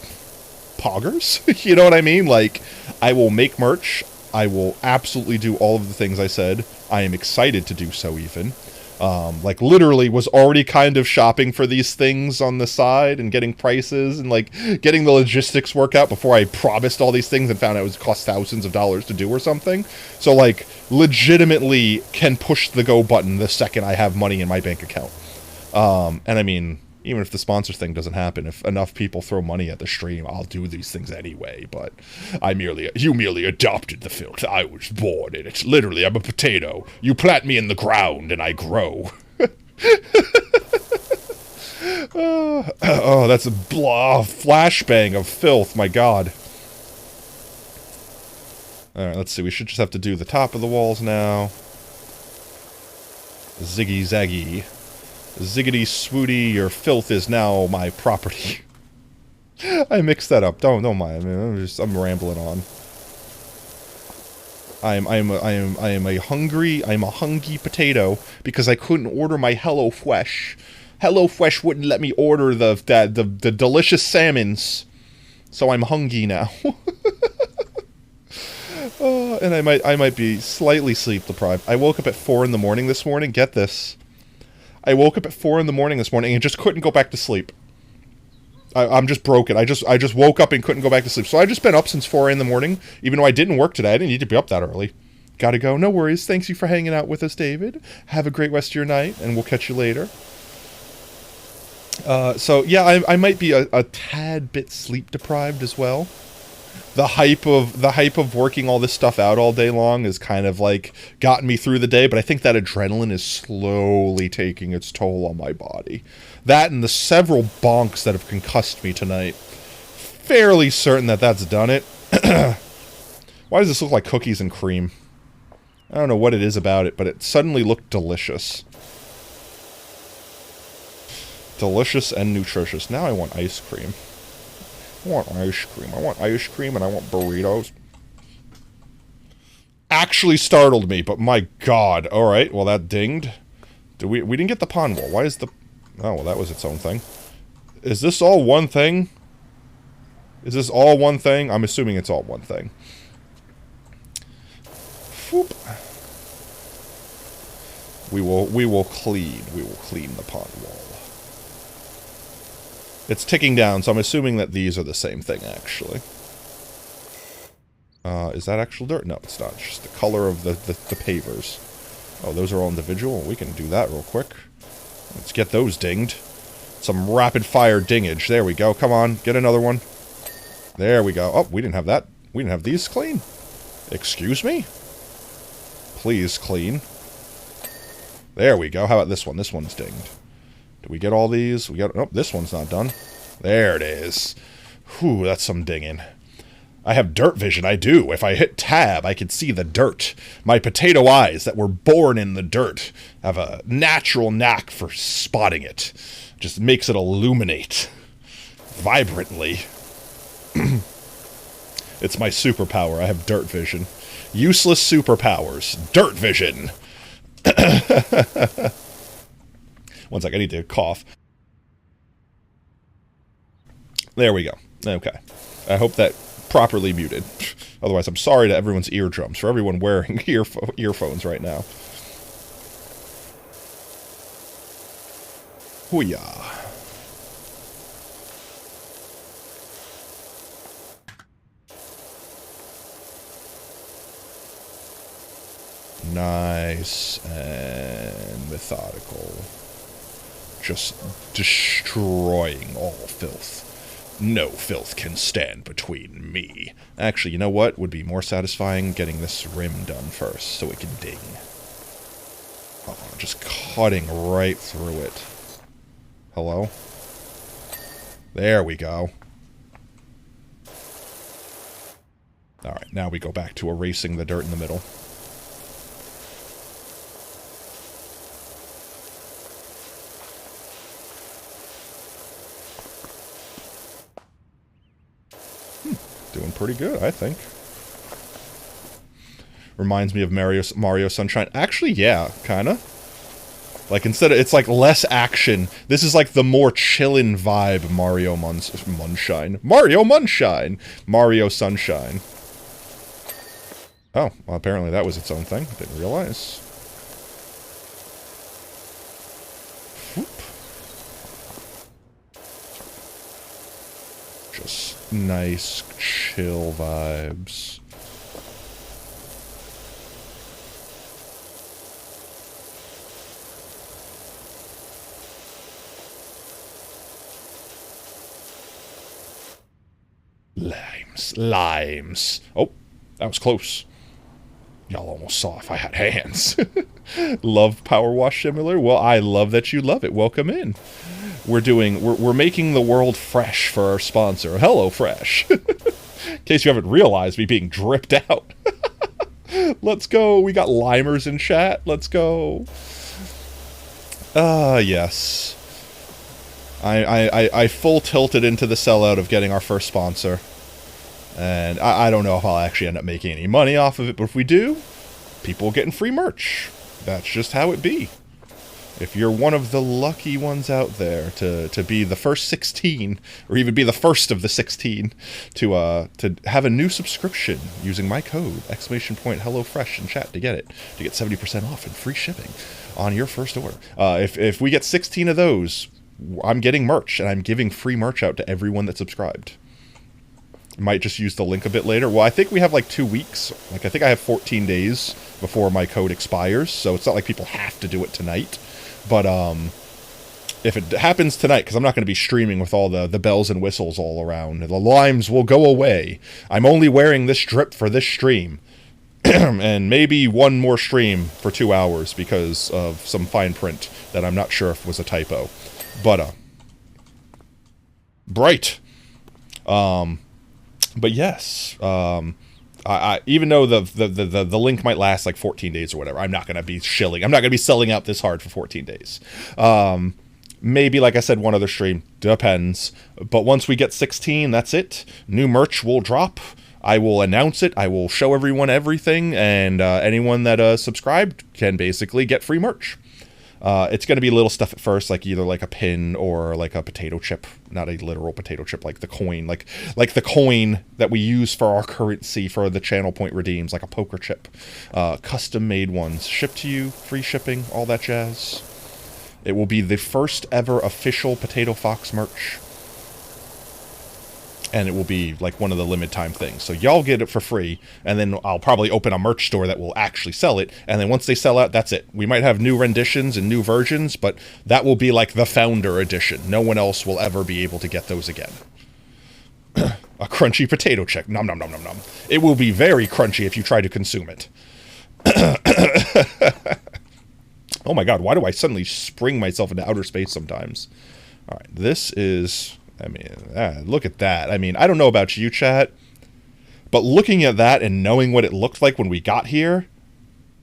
poggers, you know what I mean? Like, I will make merch. I will absolutely do all of the things I said. I am excited to do so even. Like, literally was already kind of shopping for these things on the side and getting prices and, like, getting the logistics work out before I promised all these things and found out it would cost thousands of dollars to do or something. So, like, legitimately can push the go button the second I have money in my bank account. And I mean, even if the sponsor thing doesn't happen, if enough people throw money at the stream, I'll do these things anyway. But you merely adopted the filth. I was born in it. Literally, I'm a potato. You plant me in the ground and I grow. Oh, that's a flashbang of filth. My God. All right, let's see. We should just have to do the top of the walls now. Ziggy zaggy. Ziggity swooty, your filth is now my property. I mixed that up. Don't mind. I'm rambling on. I'm a hungry potato because I couldn't order my HelloFresh. HelloFresh wouldn't let me order the delicious salmons, so I'm hungry now. And I might be slightly sleep deprived. I woke up at 4 in the morning this morning. Get this. I woke up at 4 in the morning this morning and just couldn't go back to sleep. I'm just broken. I just woke up and couldn't go back to sleep. So I've just been up since 4 in the morning, even though I didn't work today. I didn't need to be up that early. Gotta go. No worries. Thanks you for hanging out with us, David. Have a great rest of your night, and we'll catch you later. So yeah, I might be a tad bit sleep deprived as well. The hype of working all this stuff out all day long has kind of like gotten me through the day, but I think that adrenaline is slowly taking its toll on my body. That and the several bonks that have concussed me tonight. Fairly certain that that's done it. Why does this look like cookies and cream? I don't know what it is about it, but it suddenly looked delicious. Delicious and nutritious. Now I want ice cream. I want ice cream. I want ice cream and I want burritos. Actually startled me, but my God. Alright, well that dinged. We didn't get the pond wall. Why is the... Oh, well that was its own thing. Is this all one thing? Is this all one thing? I'm assuming it's all one thing. Whoop. We will clean the pond wall. It's ticking down, so I'm assuming that these are the same thing, actually. Is that actual dirt? No, it's not. It's just the color of the pavers. Oh, those are all individual. We can do that real quick. Let's get those dinged. Some rapid-fire dingage. There we go. Come on, get another one. There we go. Oh, we didn't have that. We didn't have these clean. Excuse me? Please clean. There we go. How about this one? This one's dinged. Did we get all these? We got... Oh, this one's not done. There it is. Whew, that's some dinging. I have dirt vision. I do. If I hit tab, I can see the dirt. My potato eyes that were born in the dirt have a natural knack for spotting it. Just makes it illuminate vibrantly. It's my superpower. I have dirt vision. Useless superpowers. Dirt vision. One sec, I need to cough. There we go. Okay. I hope that properly muted. Otherwise, I'm sorry to everyone's eardrums, for everyone wearing earphones right now. Hoo-yah. Nice and methodical. Just destroying all filth. No filth can stand between me. Actually, you know what would be more satisfying? Getting this rim done first, so it can ding. Oh, just cutting right through it. Hello? There we go. Alright, now we go back to erasing the dirt in the middle. Doing pretty good, I think. Reminds me of Mario Sunshine. Actually, yeah, kinda. Like, instead of... It's, like, less action. This is, like, the more chillin' vibe Mario Sunshine. Mario Sunshine. Oh, well, apparently that was its own thing. Didn't realize. Whoop. Just nice, chill vibes. Limes. Oh, that was close. Y'all almost saw if I had hands. Love Power Wash Simulator? Well, I love that you love it. Welcome in. We're making the world fresh for our sponsor, Hello Fresh. In case you haven't realized me being dripped out. Let's go. We got limers in chat. Let's go. Yes. I full tilted into the sellout of getting our first sponsor. And I don't know if I'll actually end up making any money off of it, but if we do, people getting free merch. That's just how it be. If you're one of the lucky ones out there to be the first 16, or even be the first of the 16, to have a new subscription using my code, !HelloFresh in chat to get it, to get 70% off and free shipping on your first order. If we get 16 of those, I'm getting merch, and I'm giving free merch out to everyone that subscribed. Might just use the link a bit later. Well, I think we have like 2 weeks. Like, I think I have 14 days before my code expires, so it's not like people have to do it tonight. But if it happens tonight, because I'm not going to be streaming with all the bells and whistles all around, the limes will go away. I'm only wearing this drip for this stream. And maybe one more stream for 2 hours because of some fine print that I'm not sure if was a typo. But, bright. But yes, I even though the link might last like 14 days or whatever, I'm not going to be shilling. I'm not going to be selling out this hard for 14 days. Maybe, like I said, one other stream. Depends. But once we get 16, that's it. New merch will drop. I will announce it. I will show everyone everything. And anyone that subscribed can basically get free merch. It's going to be little stuff at first, like either like a pin or like a potato chip. Not a literal potato chip, like the coin. Like the coin that we use for our currency for the channel point redeems, like a poker chip. Custom-made ones. Shipped to you, free shipping, all that jazz. It will be the first ever official Potato Fox merch. and it will be like one of the limited time things. So y'all get it for free, and then I'll probably open a merch store that will actually sell it, and then once they sell out, that's it. We might have new renditions and new versions, but that will be like the Founder Edition. No one else will ever be able to get those again. A crunchy potato chip. Nom nom nom nom nom. It will be very crunchy if you try to consume it. Oh my god, why do I suddenly spring myself into outer space sometimes? Alright, this is... I mean, look at that. I mean, I don't know about you, chat, but looking at that and knowing what it looked like when we got here,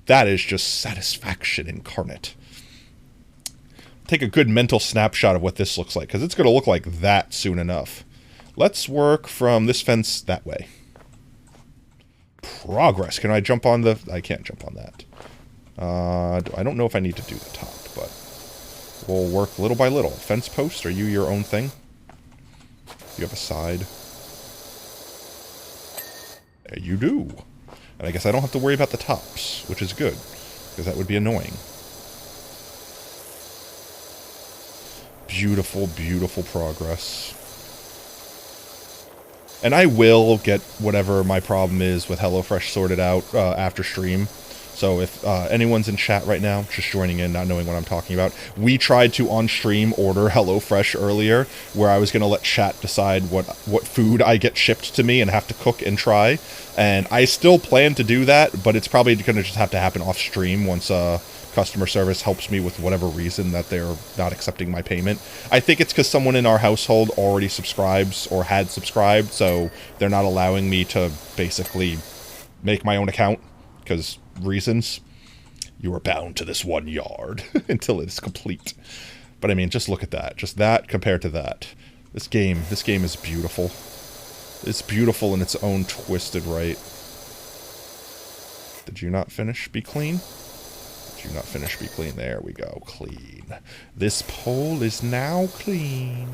that is just satisfaction incarnate. Take a good mental snapshot of what this looks like, because it's going to look like that soon enough. Let's work from this fence that way. Progress. Can I jump on the... I can't jump on that. I don't know if I need to do the top, but we'll work little by little. Fence post, are you your own thing? You have a side. Yeah, you do. And I guess I don't have to worry about the tops, which is good, because that would be annoying. Beautiful, beautiful progress. And I will get whatever my problem is with HelloFresh sorted out after stream. So if anyone's in chat right now, just joining in, not knowing what I'm talking about, we tried to on-stream order HelloFresh earlier, where I was going to let chat decide what food I get shipped to me and have to cook and try. And I still plan to do that, but it's probably going to just have to happen off-stream once customer service helps me with whatever reason that they're not accepting my payment. I think it's because someone in our household already subscribes or had subscribed, so they're not allowing me to basically make my own account, because... reasons. You are bound to this one yard until it is complete. But I mean, just look at that. Just that compared to that. This game is beautiful. It's beautiful in its own twisted right. Did you not finish Be Clean? Did you not finish Be Clean? There we go. Clean. This pole is now clean.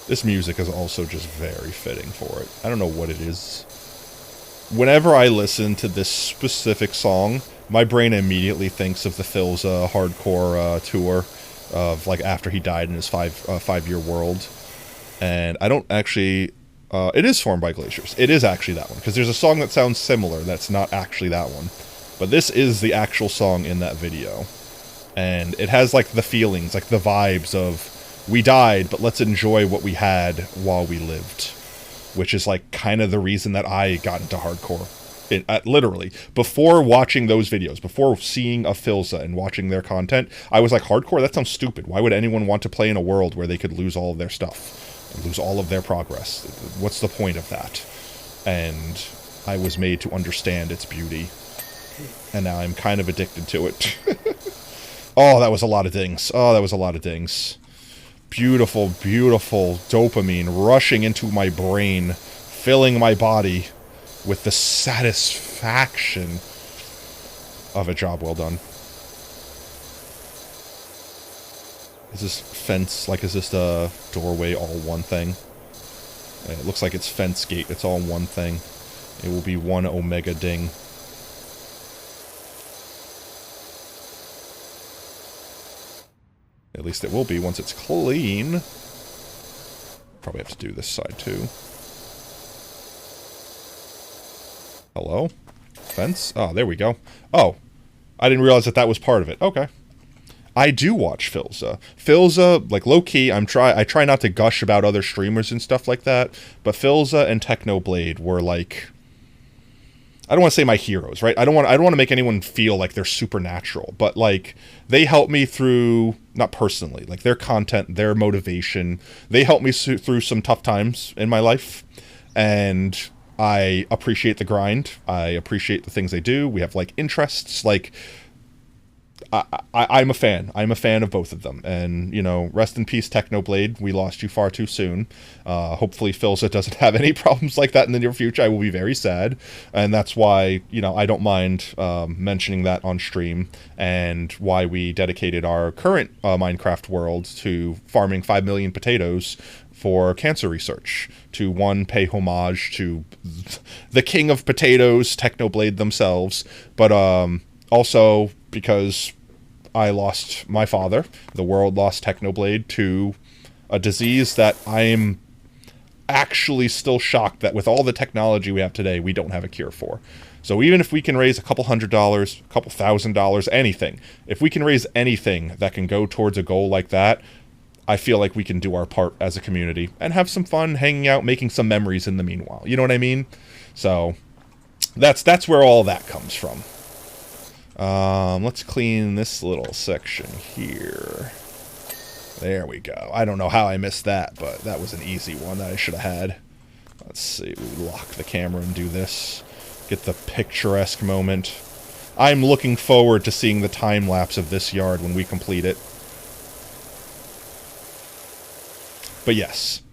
This music is also just very fitting for it. I don't know what it is. Whenever I listen to this specific song, my brain immediately thinks of the Philza hardcore tour of like after he died in his five-year world. And I don't actually... it is Formed by Glaciers. It is actually that one, because there's a song that sounds similar that's not actually that one. But this is the actual song in that video. And it has like the feelings, like the vibes of... we died, but let's enjoy what we had while we lived. Which is like kind of the reason that I got into hardcore. Literally. Before watching those videos, before seeing a Philza and watching their content, I was like, hardcore? That sounds stupid. Why would anyone want to play in a world where they could lose all of their stuff? And lose all of their progress? What's the point of that? And I was made to understand its beauty. And now I'm kind of addicted to it. Oh, that was a lot of dings. Oh, that was a lot of dings. Beautiful, beautiful dopamine rushing into my brain, filling my body with the satisfaction of a job well done. Is this fence, like, is this the doorway all one thing? It looks like it's fence gate, it's all one thing. It will be one omega ding. At least it will be once it's clean. Probably have to do this side too. Hello? Fence? Oh, there we go. Oh, I didn't realize that that was part of it. Okay. I do watch Philza. Philza, like low-key, I try not to gush about other streamers and stuff like that, but Philza and Technoblade were like... I don't want to say my heroes, right? I don't want to make anyone feel like they're supernatural, but like they help me through, not personally, like their content, their motivation. They help me through some tough times in my life, and I appreciate the grind. I appreciate the things they do. We have like interests, like I'm a fan. I'm a fan of both of them. And, you know, rest in peace, Technoblade. We lost you far too soon. Hopefully Philza doesn't have any problems like that in the near future. I will be very sad. And that's why, you know, I don't mind mentioning that on stream, and why we dedicated our current Minecraft world to farming 5 million potatoes for cancer research, to one, pay homage to the king of potatoes, Technoblade themselves, but also because I lost my father. The world lost Technoblade to a disease that I'm actually still shocked that with all the technology we have today, we don't have a cure for. So even if we can raise a couple $100, a couple $1,000, anything, if we can raise anything that can go towards a goal like that, I feel like we can do our part as a community and have some fun hanging out, making some memories in the meanwhile. You know what I mean? So that's where all that comes from. Let's clean this little section here. There we go. I don't know how I missed that, but that was an easy one that I should have had. Let's see. We lock the camera and do this. Get the picturesque moment. I'm looking forward to seeing the time lapse of this yard when we complete it. But yes,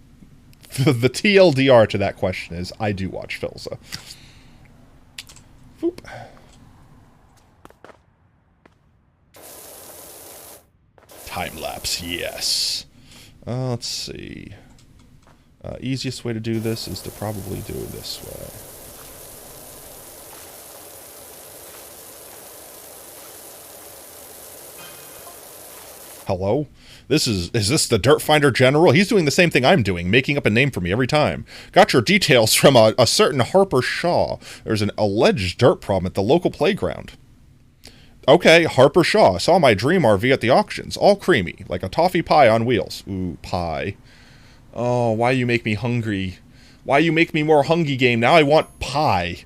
the TLDR to that question is I do watch Philza. Boop. Time lapse, yes. Let's see. Easiest way to do this is to probably do it this way. Hello? Is this the Dirt Finder General? He's doing the same thing I'm doing, making up a name for me every time. Got your details from a certain Harper Shaw. There's an alleged dirt problem at the local playground. Okay, Harper Shaw. Saw my dream RV at the auctions. All creamy, like a toffee pie on wheels. Ooh, pie. Oh, why you make me hungry? Why you make me more hungry game? Now I want pie.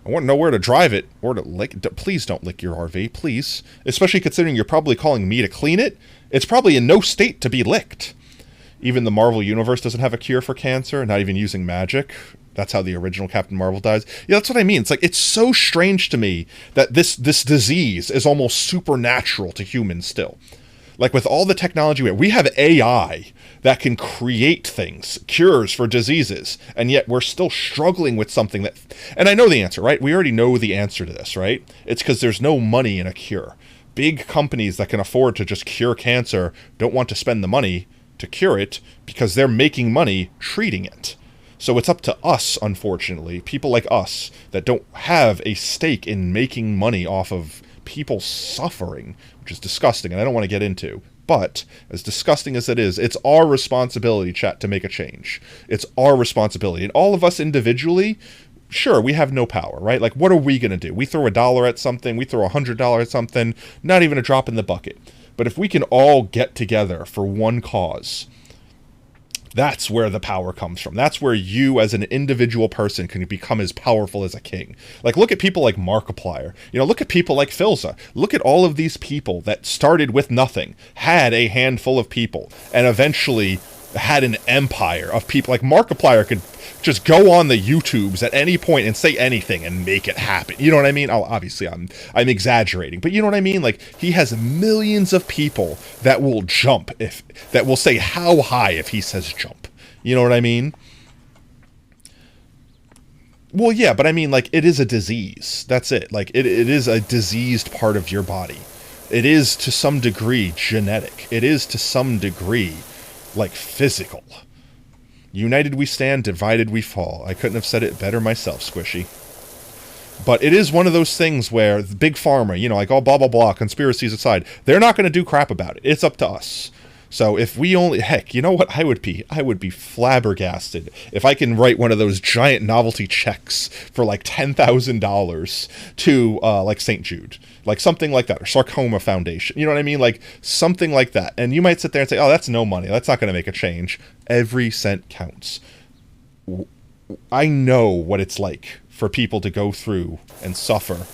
I want to know where to drive it, or to lick. Please don't lick your RV, please. Especially considering you're probably calling me to clean it. It's probably in no state to be licked. Even the Marvel Universe doesn't have a cure for cancer, not even using magic. That's how the original Captain Marvel dies. Yeah, that's what I mean. It's like, it's so strange to me that this disease is almost supernatural to humans still. Like, with all the technology we have AI that can create things, cures for diseases, and yet we're still struggling with something that... And I know the answer, right? We already know the answer to this, right? It's because there's no money in a cure. Big companies that can afford to just cure cancer don't want to spend the money to cure it because they're making money treating it. So it's up to us, unfortunately, people like us that don't have a stake in making money off of people suffering, which is disgusting, and I don't want to get into. But, as disgusting as it is, it's our responsibility, chat, to make a change. It's our responsibility. And all of us individually, sure, we have no power, right? Like, what are we going to do? We throw $1 at something, we throw $100 at something, not even a drop in the bucket. But if we can all get together for one cause, that's where the power comes from. That's where you, as an individual person, can become as powerful as a king. Like, look at people like Markiplier. You know, look at people like Philza. Look at all of these people that started with nothing, had a handful of people, and eventually had an empire of people. Like, Markiplier could just go on the YouTubes at any point and say anything and make it happen. You know what I mean? Oh, obviously, I'm exaggerating, but you know what I mean? Like, he has millions of people that will jump, that will say how high if he says jump. You know what I mean? Well, yeah, but I mean, like, it is a disease. That's it. Like, it is a diseased part of your body. It is, to some degree, genetic. It is, to some degree, like, physical. United we stand, divided we fall. I couldn't have said it better myself, Squishy. But it is one of those things where the big pharma, you know, like all blah, blah, blah, conspiracies aside, they're not going to do crap about it. It's up to us. So if we only... Heck, you know what I would be? I would be flabbergasted if I can write one of those giant novelty checks for like $10,000 to like St. Jude. Like something like that. Or Sarcoma Foundation. You know what I mean? Like something like that. And you might sit there and say, oh, that's no money. That's not going to make a change. Every cent counts. I know what it's like for people to go through and suffer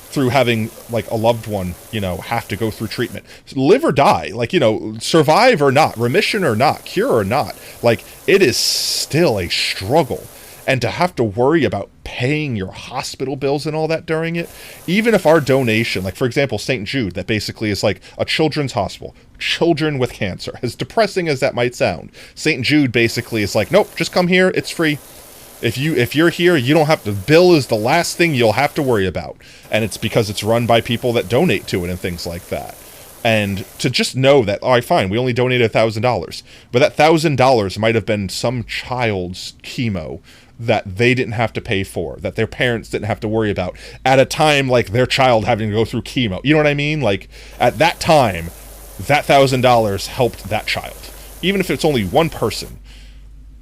through having, like, a loved one, you know, have to go through treatment. Live or die. Like, you know, survive or not. Remission or not. Cure or not. Like, it is still a struggle. And to have to worry about paying your hospital bills and all that during it, even if our donation, like, for example, St. Jude, that basically is like a children's hospital, children with cancer, as depressing as that might sound, St. Jude basically is like, nope, just come here, it's free. If you're here, you don't have to, bill is the last thing you'll have to worry about. And it's because it's run by people that donate to it and things like that. And to just know that, all right, fine, we only donated $1,000, but that $1,000 might have been some child's chemo that they didn't have to pay for, that their parents didn't have to worry about at a time like their child having to go through chemo. You know what I mean? Like, at that time, that $1,000 helped that child. Even if it's only one person,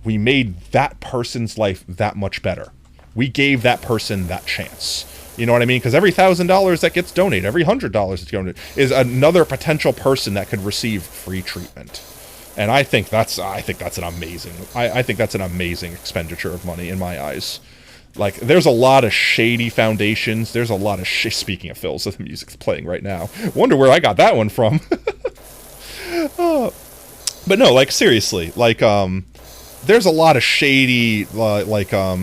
we made that person's life that much better. We gave that person that chance. You know what I mean? Because every $1,000 that gets donated, every $100 that's donated, is another potential person that could receive free treatment. And I think that's an amazing. I think that's an amazing expenditure of money in my eyes. Like, there's a lot of shady foundations. There's a lot of speaking of Phil's, the music's playing right now. Wonder where I got that one from. But no, like, seriously, like, there's a lot of shady,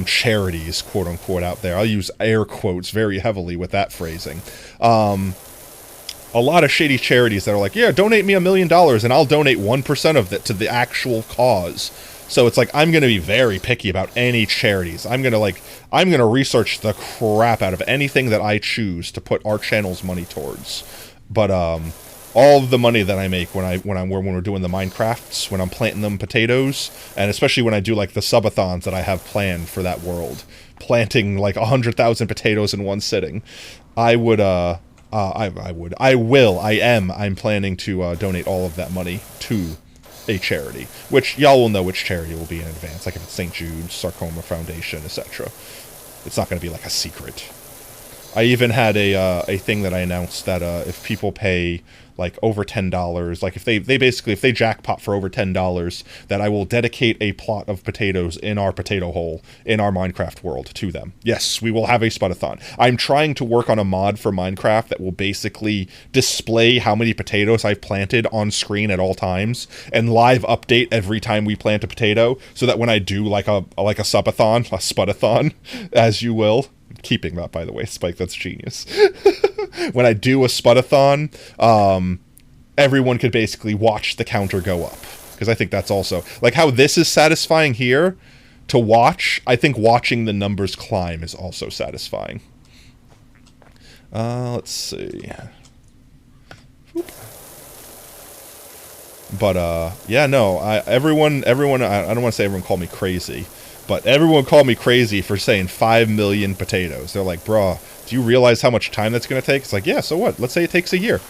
charities, quote unquote, out there. I'll use air quotes very heavily with that phrasing. A lot of shady charities that are like, yeah, donate me $1 million and I'll donate 1% of it to the actual cause. So it's like, I'm going to be very picky about any charities. I'm going to research the crap out of anything that I choose to put our channel's money towards. But, all of the money that I make when we're doing the Minecrafts, when I'm planting them potatoes, and especially when I do like the subathons that I have planned for that world, planting like 100,000 potatoes in one sitting, I'm planning to donate all of that money to a charity, which y'all will know which charity will be in advance, like if it's St. Jude's, Sarcoma Foundation, etc. It's not going to be like a secret. I even had a thing that I announced that if people pay like over $10, like if they jackpot for over $10, that I will dedicate a plot of potatoes in our potato hole in our Minecraft world to them. Yes, we will have a Spudathon. I'm trying to work on a mod for Minecraft that will basically display how many potatoes I've planted on screen at all times and live update every time we plant a potato, so that when I do like a Spudathon, as you will. Keeping that, by the way, Spike, that's genius. When I do a Spudathon, everyone could basically watch the counter go up. Because I think that's also, like how this is satisfying here to watch, I think watching the numbers climb is also satisfying. Let's see. Oop. But, yeah, no, everyone, I don't want to say everyone called me crazy, but everyone called me crazy for saying 5 million potatoes. They're like, bruh, do you realize how much time that's going to take? It's like, yeah, so what? Let's say it takes a year.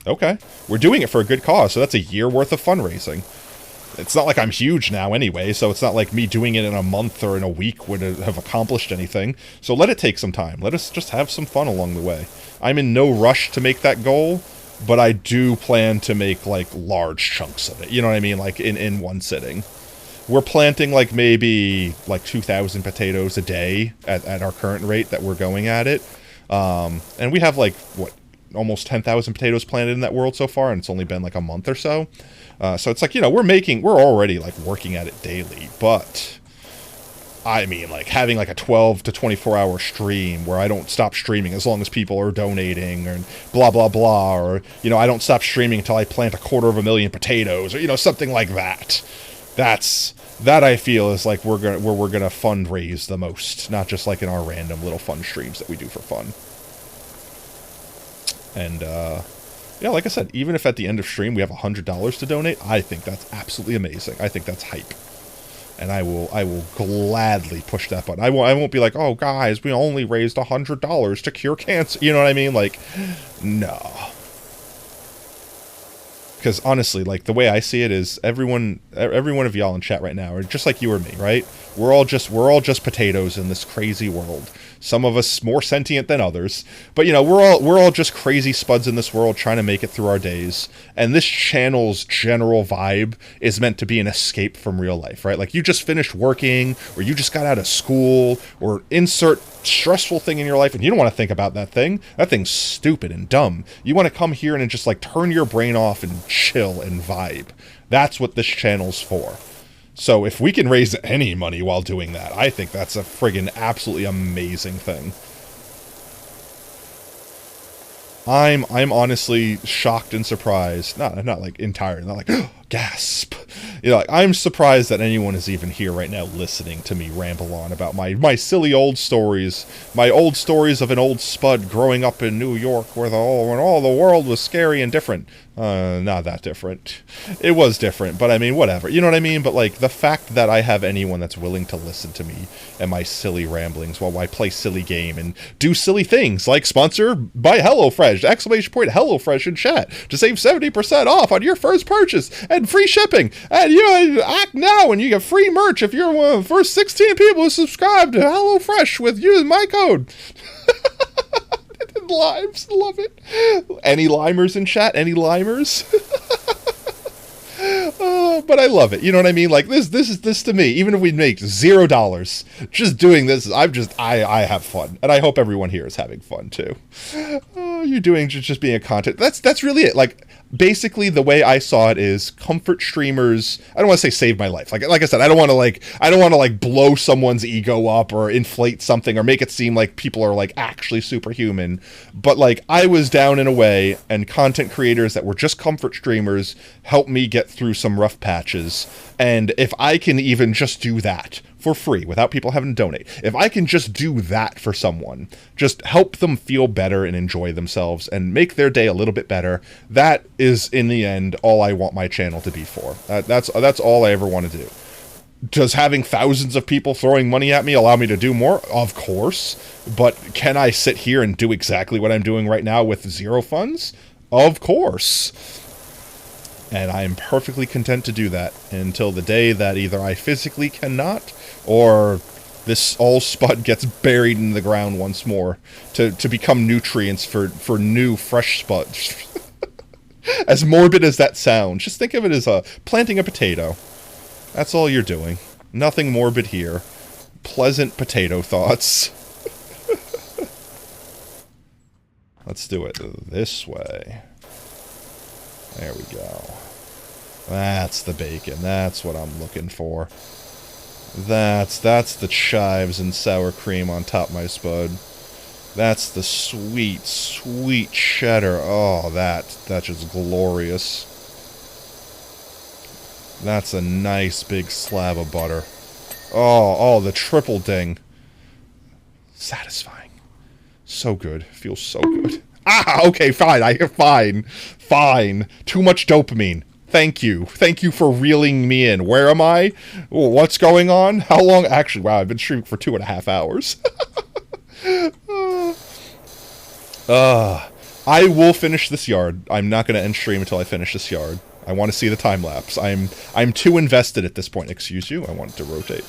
Okay. We're doing it for a good cause, so that's a year worth of fundraising. It's not like I'm huge now anyway, so it's not like me doing it in a month or in a week would have accomplished anything. So let it take some time. Let us just have some fun along the way. I'm in no rush to make that goal, but I do plan to make, like, large chunks of it. You know what I mean? Like, in one sitting. We're planting like maybe like 2,000 potatoes a day at our current rate that we're going at it. And we have like, what, almost 10,000 potatoes planted in that world so far, and it's only been like a month or so. So it's like, you know, we're already like working at it daily, but I mean, like having like a 12 to 24 hour stream where I don't stop streaming as long as people are donating and blah, blah, blah. Or, you know, I don't stop streaming until I plant 250,000 potatoes or, you know, something like that. That I feel is like where we're gonna fundraise the most, not just like in our random little fun streams that we do for fun. And yeah, like I said, even if at the end of stream we have $100 to donate, I think that's absolutely amazing. I think that's hype, and I will gladly push that button. I won't be like, oh guys, we only raised $100 to cure cancer. You know what I mean? Like, no. Because honestly, like the way I see it is every one of y'all in chat right now are just like you or me, right? We're all just potatoes in this crazy world. Some of us more sentient than others, but you know, we're all just crazy spuds in this world trying to make it through our days. And this channel's general vibe is meant to be an escape from real life, right? Like you just finished working, or you just got out of school, or insert stressful thing in your life, and you don't want to think about that thing. That thing's stupid and dumb. You want to come here and just like turn your brain off and chill and vibe. That's what this channel's for. So if we can raise any money while doing that, I think that's a friggin' absolutely amazing thing. I'm honestly shocked and surprised. Not like entirely. Not like, Gasp. You know, like, I'm surprised that anyone is even here right now listening to me ramble on about my silly old stories. My old stories of an old spud growing up in New York when all the world was scary and different. Not that different. It was different, but I mean, whatever. You know what I mean? But, like, the fact that I have anyone that's willing to listen to me and my silly ramblings while I play silly game and do silly things, like sponsor by HelloFresh, exclamation point HelloFresh in chat, to save 70% off on your first purchase and free shipping. And you act now and you get free merch if you're one of the first 16 people who subscribe to HelloFresh with using my code. Limes, love it. Any limers in chat? Any limers? But I love it. You know what I mean? Like, this to me, even if we make $0, just doing this, I have fun. And I hope everyone here is having fun too. You're doing just being a content. That's really it. Like, basically the way I saw it is comfort streamers. I don't want to say save my life. Like I said, I don't want to blow someone's ego up or inflate something or make it seem like people are like actually superhuman. But like, I was down in a way, and content creators that were just comfort streamers helped me get through some rough patches. And if I can even just do that for free without people having to donate, if I can just do that for someone, just help them feel better and enjoy themselves and make their day a little bit better, that is in the end all I want my channel to be for. That's all I ever want to do. Does having thousands of people throwing money at me allow me to do more? Of course. But can I sit here and do exactly what I'm doing right now with zero funds? Of course. And I am perfectly content to do that until the day that either I physically cannot, or this old spud gets buried in the ground once more to become nutrients for new, fresh spuds. As morbid as that sounds, just think of it as planting a potato. That's all you're doing. Nothing morbid here. Pleasant potato thoughts. Let's do it this way. There we go. That's the bacon. That's what I'm looking for. That's the chives and sour cream on top of my spud. That's the sweet, sweet cheddar. Oh, that's just glorious. That's a nice big slab of butter. Oh, the triple ding. Satisfying. So good. Feels so good. Ah, okay, fine. Fine. Too much dopamine. Thank you. Thank you for reeling me in. Where am I? What's going on? How long? Actually, wow, I've been streaming for 2.5 hours. I will finish this yard. I'm not going to end stream until I finish this yard. I want to see the time lapse. I'm too invested at this point. Excuse you. I wanted to rotate.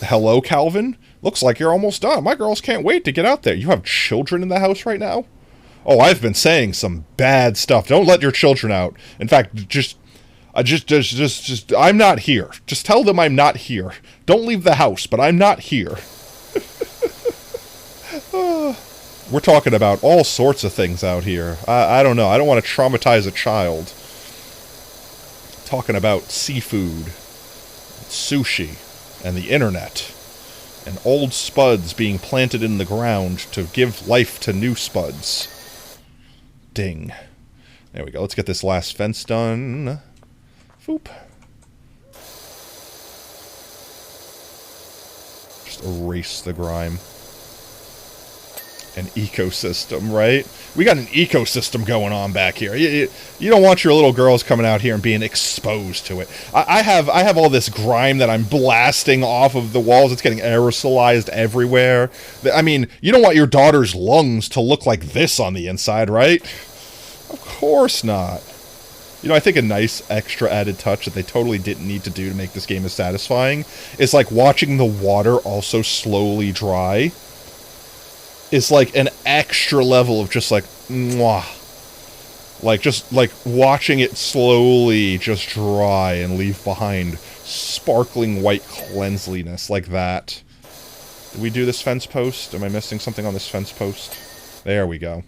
Hello, Calvin. Looks like you're almost done. My girls can't wait to get out there. You have children in the house right now? Oh, I've been saying some bad stuff. Don't let your children out. In fact, I'm not here. Just tell them I'm not here. Don't leave the house, but I'm not here. We're talking about all sorts of things out here. I don't know. I don't want to traumatize a child. Talking about seafood, sushi, and the internet, and old spuds being planted in the ground to give life to new spuds. Ding. There we go. Let's get this last fence done. Foop. Just erase the grime. An ecosystem, right? We got an ecosystem going on back here. You don't want your little girls coming out here and being exposed to it. I have all this grime that I'm blasting off of the walls. It's getting aerosolized everywhere. I mean, you don't want your daughter's lungs to look like this on the inside, right? Of course not. You know, I think a nice extra added touch that they totally didn't need to do to make this game as satisfying is like watching the water also slowly dry. Is like an extra level of just like, mwah. Like, just like watching it slowly just dry and leave behind sparkling white cleanliness like that. Did we do this fence post? Am I missing something on this fence post? There we go.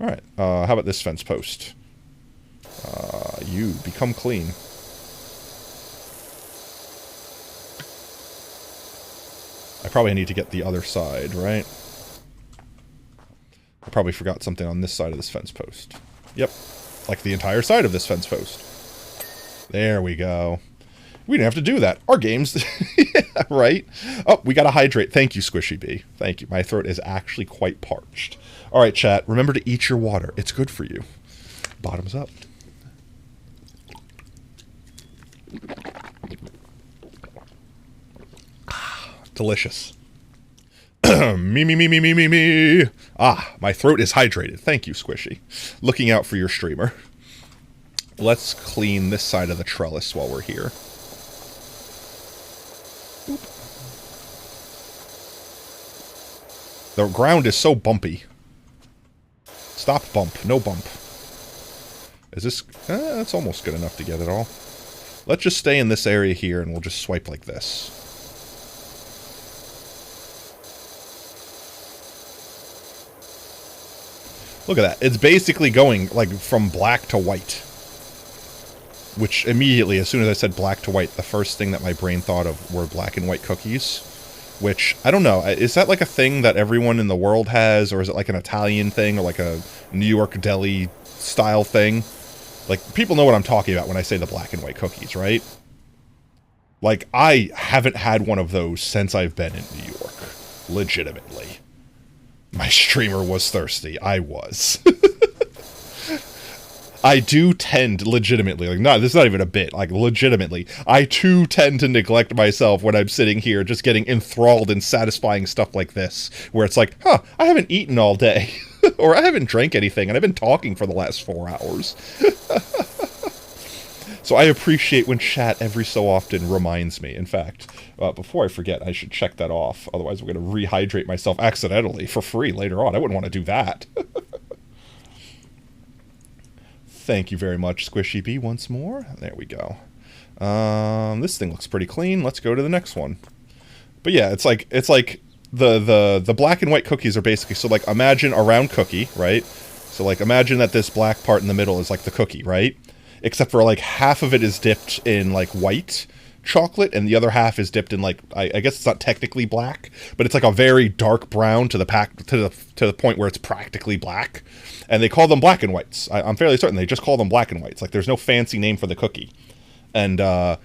Alright, how about this fence post? You become clean. I probably need to get the other side, right? I probably forgot something on this side of this fence post. Yep. Like the entire side of this fence post. There we go. We didn't have to do that. Our games, yeah, right? Oh, we got to hydrate. Thank you, Squishy Bee. Thank you. My throat is actually quite parched. All right, chat. Remember to eat your water. It's good for you. Bottoms up. Delicious. Me. Ah, my throat is hydrated. Thank you, Squishy. Looking out for your streamer. Let's clean this side of the trellis while we're here. Oop. The ground is so bumpy. Stop bump. No bump. Is this... it's almost good enough to get it all. Let's just stay in this area here and we'll just swipe like this. Look at that. It's basically going, like, from black to white. Which, immediately, as soon as I said black to white, the first thing that my brain thought of were black and white cookies. Which, I don't know, is that like a thing that everyone in the world has? Or is it like an Italian thing? Or like a New York deli style thing? Like, people know what I'm talking about when I say the black and white cookies, right? Like, I haven't had one of those since I've been in New York. Legitimately. My streamer was thirsty. I was. I do tend, legitimately, like, no, this is not even a bit, like, legitimately, I too tend to neglect myself when I'm sitting here just getting enthralled in satisfying stuff like this, where it's like, huh, I haven't eaten all day, or I haven't drank anything, and I've been talking for the last 4 hours. So I appreciate when chat every so often reminds me. In fact, before I forget, I should check that off, otherwise we're going to rehydrate myself accidentally for free later on. I wouldn't want to do that. Thank you very much, Squishy Bee, once more. There we go. This thing looks pretty clean. Let's go to the next one. But yeah, it's like the black and white cookies are basically, so like imagine a round cookie, right? So like imagine that this black part in the middle is like the cookie, right? Except for like half of it is dipped in like white chocolate and the other half is dipped in like, I guess it's not technically black, but it's like a very dark brown to the point where it's practically black. And they call them black and whites. I'm fairly certain they just call them black and whites. Like there's no fancy name for the cookie. And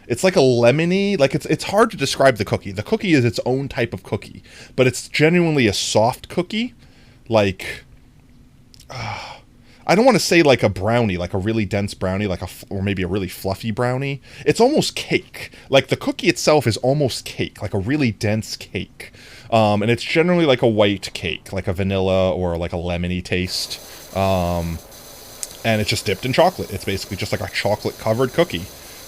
it's like a lemony, like it's hard to describe the cookie. The cookie is its own type of cookie, but it's genuinely a soft cookie. Like, I don't want to say like a brownie, like a really dense brownie, like or maybe a really fluffy brownie. It's almost cake. Like the cookie itself is almost cake, like a really dense cake. And it's generally like a white cake, like a vanilla or like a lemony taste. And it's just dipped in chocolate. It's basically just like a chocolate covered cookie.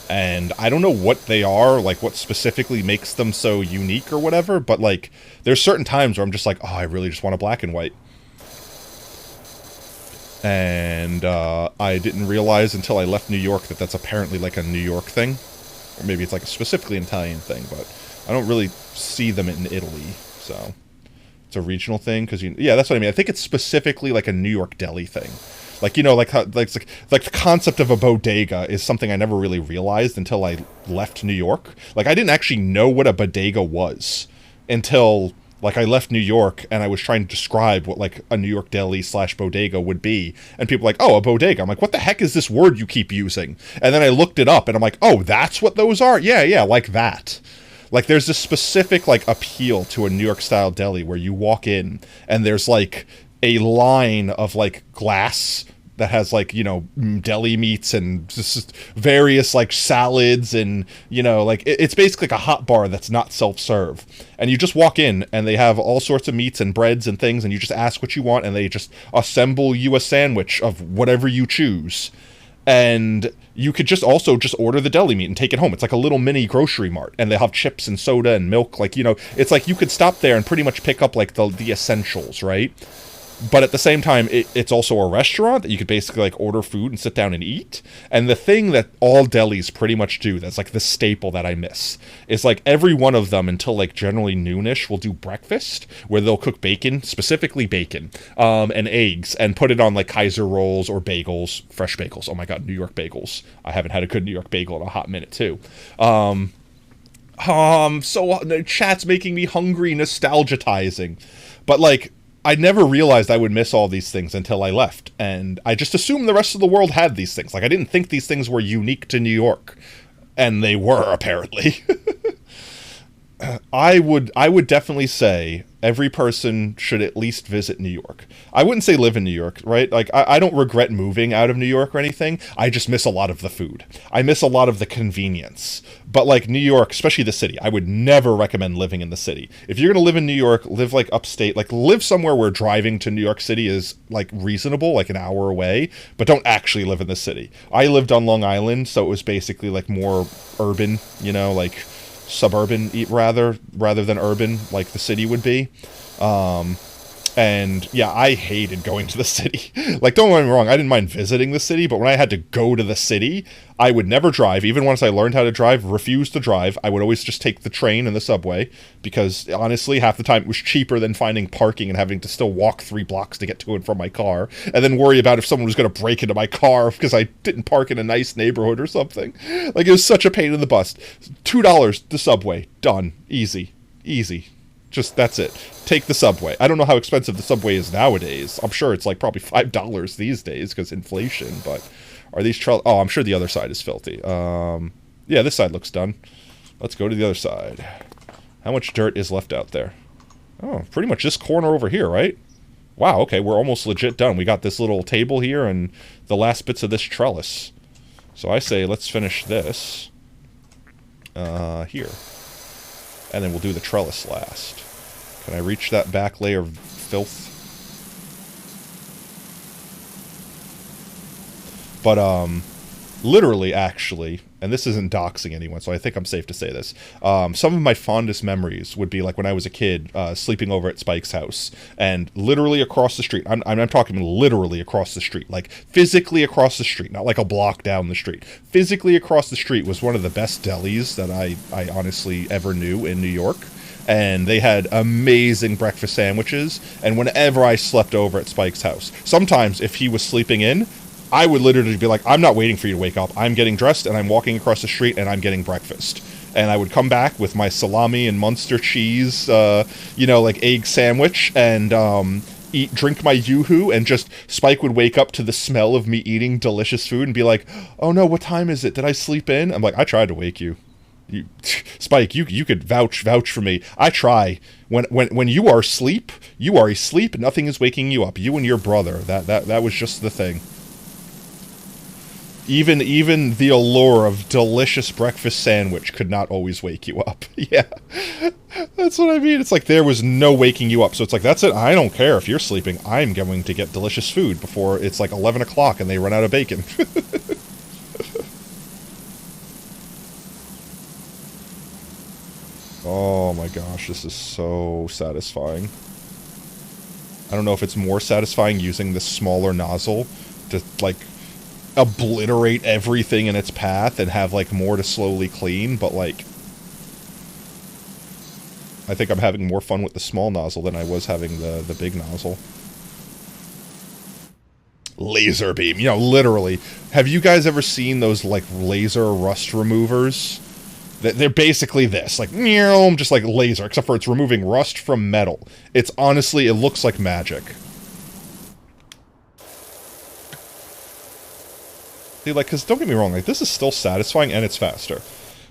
And I don't know what they are, like what specifically makes them so unique or whatever, but like there's certain times where I'm just like, oh, I really just want a black and white. And I didn't realize until I left New York that that's apparently like a New York thing. Or maybe it's like a specifically Italian thing, but I don't really see them in Italy, so it's a regional thing. Because yeah, that's what I mean. I think it's specifically like a New York deli thing. Like, you know, like the concept of a bodega is something I never really realized until I left New York. Like, I didn't actually know what a bodega was until, like, I left New York and I was trying to describe what, like, a New York deli / bodega would be. And people were like, oh, a bodega. I'm like, what the heck is this word you keep using? And then I looked it up and I'm like, oh, that's what those are? Yeah, like that. Like, there's this specific, like, appeal to a New York-style deli where you walk in and there's, like, a line of, like, glass that has, like, you know, deli meats and just various, like, salads and, you know, like, it's basically like a hot bar that's not self-serve. And you just walk in and they have all sorts of meats and breads and things and you just ask what you want and they just assemble you a sandwich of whatever you choose. And you could just also just order the deli meat and take it home. It's like a little mini grocery mart. And they have chips and soda and milk. Like, you know, it's like you could stop there and pretty much pick up, like, the essentials, right? But at the same time, it's also a restaurant that you could basically, like, order food and sit down and eat. And the thing that all delis pretty much do, that's, like, the staple that I miss, is, like, every one of them until, like, generally noonish will do breakfast, where they'll cook bacon, specifically bacon, and eggs, and put it on, like, Kaiser rolls or bagels, fresh bagels. Oh, my God, New York bagels. I haven't had a good New York bagel in a hot minute, too. So chat's making me hungry, nostalgizing. But, like, I never realized I would miss all these things until I left, and I just assumed the rest of the world had these things. Like, I didn't think these things were unique to New York, and they were, apparently. I would definitely say every person should at least visit New York. I wouldn't say live in New York, right? Like, I don't regret moving out of New York or anything. I just miss a lot of the food. I miss a lot of the convenience. But, like, New York, especially the city, I would never recommend living in the city. If you're going to live in New York, live, like, upstate. Like, live somewhere where driving to New York City is, like, reasonable, like an hour away. But don't actually live in the city. I lived on Long Island, so it was basically, like, more urban, you know, like suburban rather than urban like the city would be. And yeah, I hated going to the city. Like, don't get me wrong, I didn't mind visiting the city, but when I had to go to the city, I would never drive. Even once I learned how to drive, refused to drive. I would always just take the train and the subway, because honestly, half the time it was cheaper than finding parking and having to still walk 3 blocks to get to and from my car, and then worry about if someone was going to break into my car because I didn't park in a nice neighborhood or something. Like, it was such a pain in the butt. $2, the subway, done. Easy. Just, that's it. Take the subway. I don't know how expensive the subway is nowadays. I'm sure it's like probably $5 these days because inflation, but are these oh, I'm sure the other side is filthy. Yeah, this side looks done. Let's go to the other side. How much dirt is left out there? Oh, pretty much this corner over here, right? Wow, okay, we're almost legit done. We got this little table here and the last bits of this trellis. So I say let's finish this here. And then we'll do the trellis last. Can I reach that back layer of filth? But, literally, actually, and this isn't doxing anyone, so I think I'm safe to say this, some of my fondest memories would be, like, when I was a kid, sleeping over at Spike's house, and literally across the street, I'm talking literally across the street, like, physically across the street, not like a block down the street. Physically across the street was one of the best delis that I honestly ever knew in New York. And they had amazing breakfast sandwiches, and whenever I slept over at Spike's house, sometimes if he was sleeping in, I would literally be like, I'm not waiting for you to wake up. I'm getting dressed, and I'm walking across the street, and I'm getting breakfast. And I would come back with my salami and Munster cheese, you know, like egg sandwich, and drink my Yoo-hoo, and just Spike would wake up to the smell of me eating delicious food and be like, oh no, what time is it? Did I sleep in? I'm like, I tried to wake you. Spike, you could vouch for me. I try. When you are asleep, nothing is waking you up. You and your brother. That was just the thing. Even the allure of delicious breakfast sandwich could not always wake you up. Yeah. That's what I mean. It's like there was no waking you up. So it's like, that's it. I don't care if you're sleeping. I'm going to get delicious food before it's like 11 o'clock and they run out of bacon. Oh my gosh, this is so satisfying. I don't know if it's more satisfying using this smaller nozzle to, like, obliterate everything in its path and have, like, more to slowly clean, but, like, I think I'm having more fun with the small nozzle than I was having the big nozzle. Laser beam, you know, literally. Have you guys ever seen those, like, laser rust removers? They're basically this, like, just like laser, except for it's removing rust from metal. It's honestly, it looks like magic. See, like, because don't get me wrong, like, this is still satisfying and it's faster.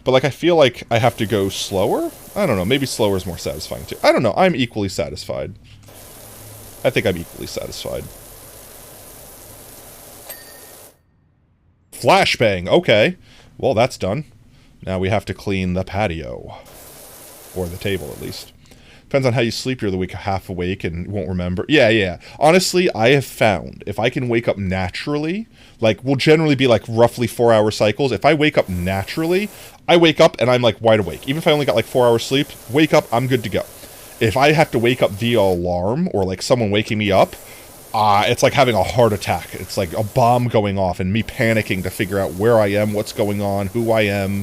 But, like, I feel like I have to go slower? I don't know, maybe slower is more satisfying too. I don't know, I'm equally satisfied. I think I'm equally satisfied. Flashbang, okay. Well, that's done. Now we have to clean the patio. Or the table, at least. Depends on how you sleep. You're the week half awake and won't remember. Yeah. Honestly, I have found if I can wake up naturally, like, we'll generally be, like, roughly 4-hour cycles. If I wake up naturally, I wake up and I'm, like, wide awake. Even if I only got, like, 4 hours sleep, wake up, I'm good to go. If I have to wake up via alarm or, like, someone waking me up, it's like having a heart attack. It's like a bomb going off and me panicking to figure out where I am, what's going on, who I am,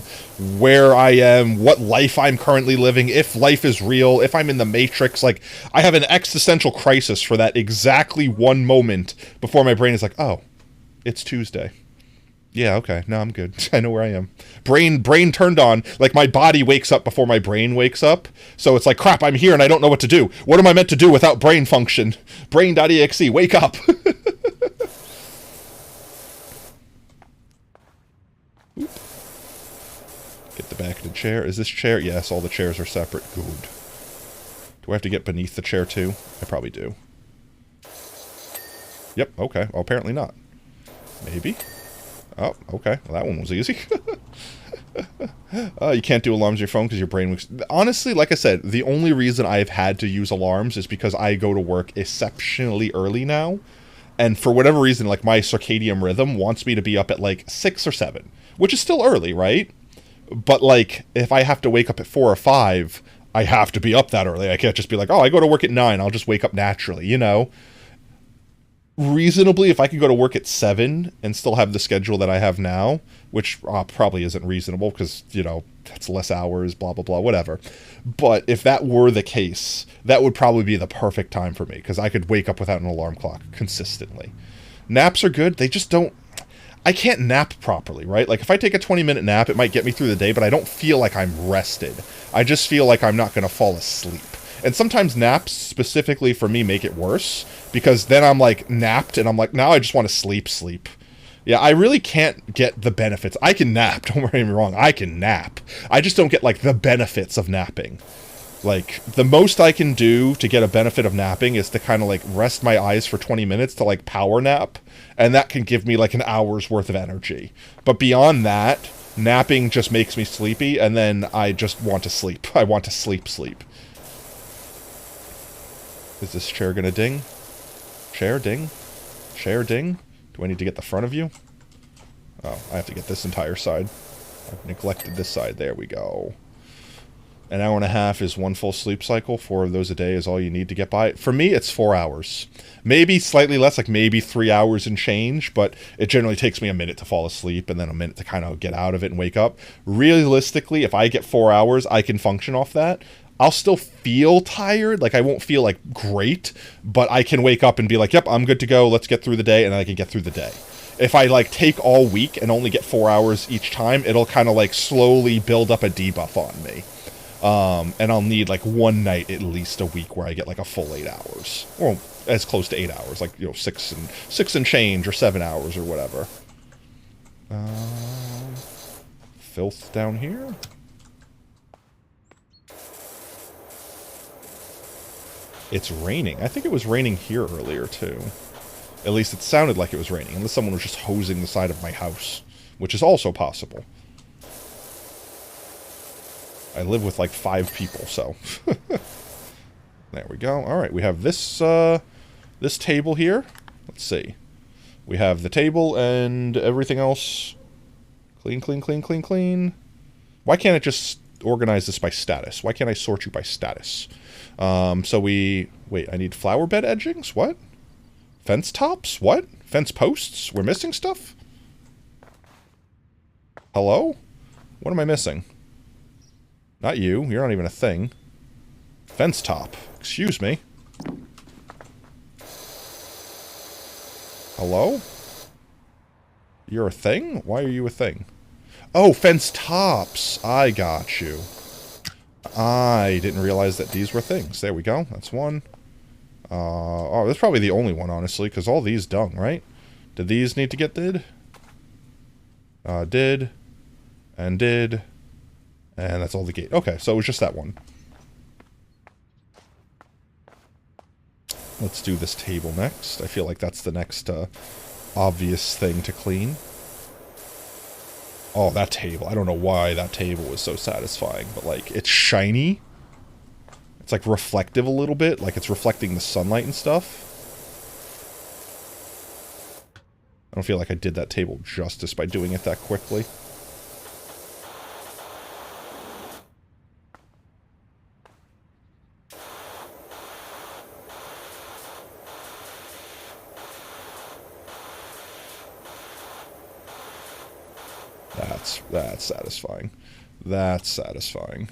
where I am, what life I'm currently living, if life is real, if I'm in the Matrix. Like, I have an existential crisis for that exactly one moment before my brain is like, oh, it's Tuesday. Yeah, okay. No, I'm good. I know where I am. Brain turned on. Like, my body wakes up before my brain wakes up. So it's like, crap, I'm here and I don't know what to do. What am I meant to do without brain function? Brain.exe, wake up. Get the back of the chair. Is this chair? Yes, all the chairs are separate. Good. Do I have to get beneath the chair too? I probably do. Yep, okay. Well, apparently not. Maybe? Oh, okay. Well, that one was easy. You can't do alarms on your phone because your brain works. Honestly, like I said, the only reason I've had to use alarms is because I go to work exceptionally early now. And for whatever reason, like, my circadian rhythm wants me to be up at, like, 6 or 7. Which is still early, right? But, like, if I have to wake up at 4 or 5, I have to be up that early. I can't just be like, oh, I go to work at 9. I'll just wake up naturally, you know? Reasonably, if I could go to work at 7 and still have the schedule that I have now, which probably isn't reasonable because, you know, that's less hours, blah, blah, blah, whatever. But if that were the case, that would probably be the perfect time for me because I could wake up without an alarm clock consistently. Naps are good. They just don't... I can't nap properly, right? Like, if I take a 20-minute nap, it might get me through the day, but I don't feel like I'm rested. I just feel like I'm not going to fall asleep. And sometimes naps, specifically for me, make it worse, because then I'm, like, napped, and I'm like, now I just want to sleep. Yeah, I really can't get the benefits. I can nap, don't get me wrong, I can nap. I just don't get, like, the benefits of napping. Like, the most I can do to get a benefit of napping is to kind of, like, rest my eyes for 20 minutes to, like, power nap, and that can give me, like, an hour's worth of energy. But beyond that, napping just makes me sleepy, and then I just want to sleep. I want to sleep. Is this chair gonna ding? Chair ding? Chair ding? Do I need to get the front of you? Oh, I have to get this entire side. I've neglected this side. There we go. An hour and a half is one full sleep cycle. 4 of those a day is all you need to get by. For me, it's 4 hours. Maybe slightly less, like maybe 3 hours and change, but it generally takes me a minute to fall asleep and then a minute to kind of get out of it and wake up. Realistically, if I get 4 hours, I can function off that. I'll still feel tired, like I won't feel like great, but I can wake up and be like, yep, I'm good to go, let's get through the day, and I can get through the day. If I like take all week and only get 4 hours each time, it'll kind of like slowly build up a debuff on me. And I'll need like one night at least a week where I get like a full 8 hours. Or as close to 8 hours, like, you know, 6 and change or 7 hours or whatever. Filth down here. It's raining. I think it was raining here earlier, too. At least it sounded like it was raining, unless someone was just hosing the side of my house, which is also possible. I live with, like, 5 people, so... There we go. Alright, we have this, this table here. Let's see. We have the table and everything else. Clean, clean, clean, clean, clean. Why can't it just organize this by status? Why can't I sort you by status? So we... Wait, I need flower bed edgings? What? Fence tops? What? Fence posts? We're missing stuff? Hello? What am I missing? Not you. You're not even a thing. Fence top. Excuse me. Hello? You're a thing? Why are you a thing? Oh, fence tops. I got you. I didn't realize that these were things. There we go. That's one. Oh, that's probably the only one, honestly, because all these dung, right? Did these need to get did? Did. And did. And that's all the gate. Okay, so it was just that one. Let's do this table next. I feel like that's the next obvious thing to clean. Oh, that table. I don't know why that table was so satisfying, but, like, it's shiny. It's, like, reflective a little bit. Like, it's reflecting the sunlight and stuff. I don't feel like I did that table justice by doing it that quickly. That's satisfying. That's satisfying.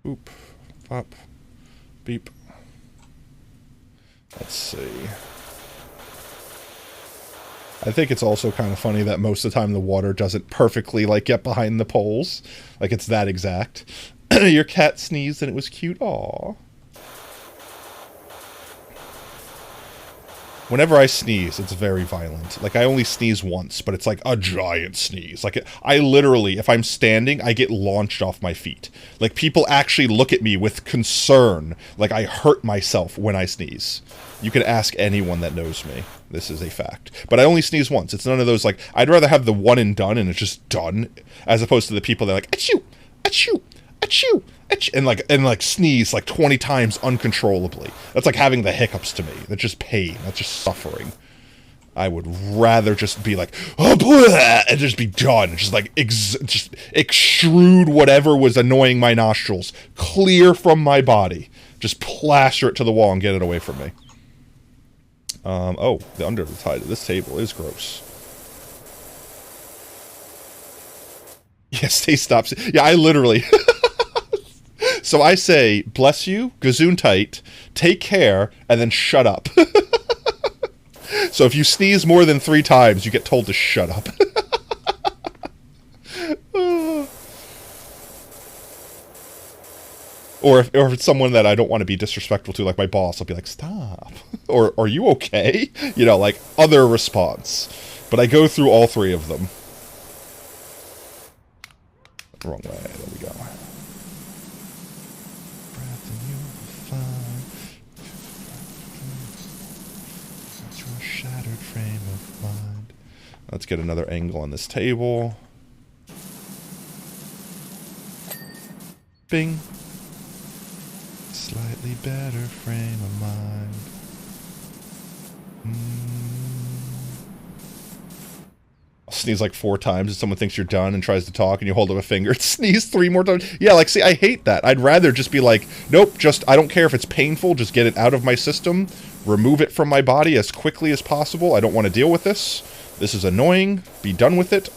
Oop. Pop. Beep. Let's see. I think it's also kind of funny that most of the time the water doesn't perfectly, like, get behind the poles. Like, it's that exact. Your cat sneezed and it was cute. Aww. Whenever I sneeze, it's very violent. Like, I only sneeze once, but it's like a giant sneeze. Like, I literally, if I'm standing, I get launched off my feet. Like, people actually look at me with concern. Like, I hurt myself when I sneeze. You can ask anyone that knows me. This is a fact. But I only sneeze once. It's none of those, like, I'd rather have the one and done and it's just done, as opposed to the people that are like, achoo, achoo, achoo, achoo, and like sneeze like 20 times uncontrollably. That's like having the hiccups to me. That's just pain. That's just suffering. I would rather just be like, oh, blah, and just be done. Just like, just extrude whatever was annoying my nostrils clear from my body. Just plaster it to the wall and get it away from me. Oh, the underside of this table is gross. Yeah, stay stops. Yeah, I literally... So I say, bless you, gazoon tight, take care, and then shut up. So if you sneeze more than 3 times, you get told to shut up. Or if it's someone that I don't want to be disrespectful to, like my boss, I'll be like, stop. Or, are you okay? You know, like, other response. But I go through all 3 of them. Wrong way, there we go. Shattered frame of mind. Let's get another angle on this table. Bing. Slightly better frame of mind. I'll sneeze like 4 times and someone thinks you're done and tries to talk and you hold up a finger and sneeze 3 more times. Yeah, like, see, I hate that. I'd rather just be like, nope, just, I don't care if it's painful, just get it out of my system, remove it from my body as quickly as possible. I don't want to deal with this. This is annoying. Be done with it.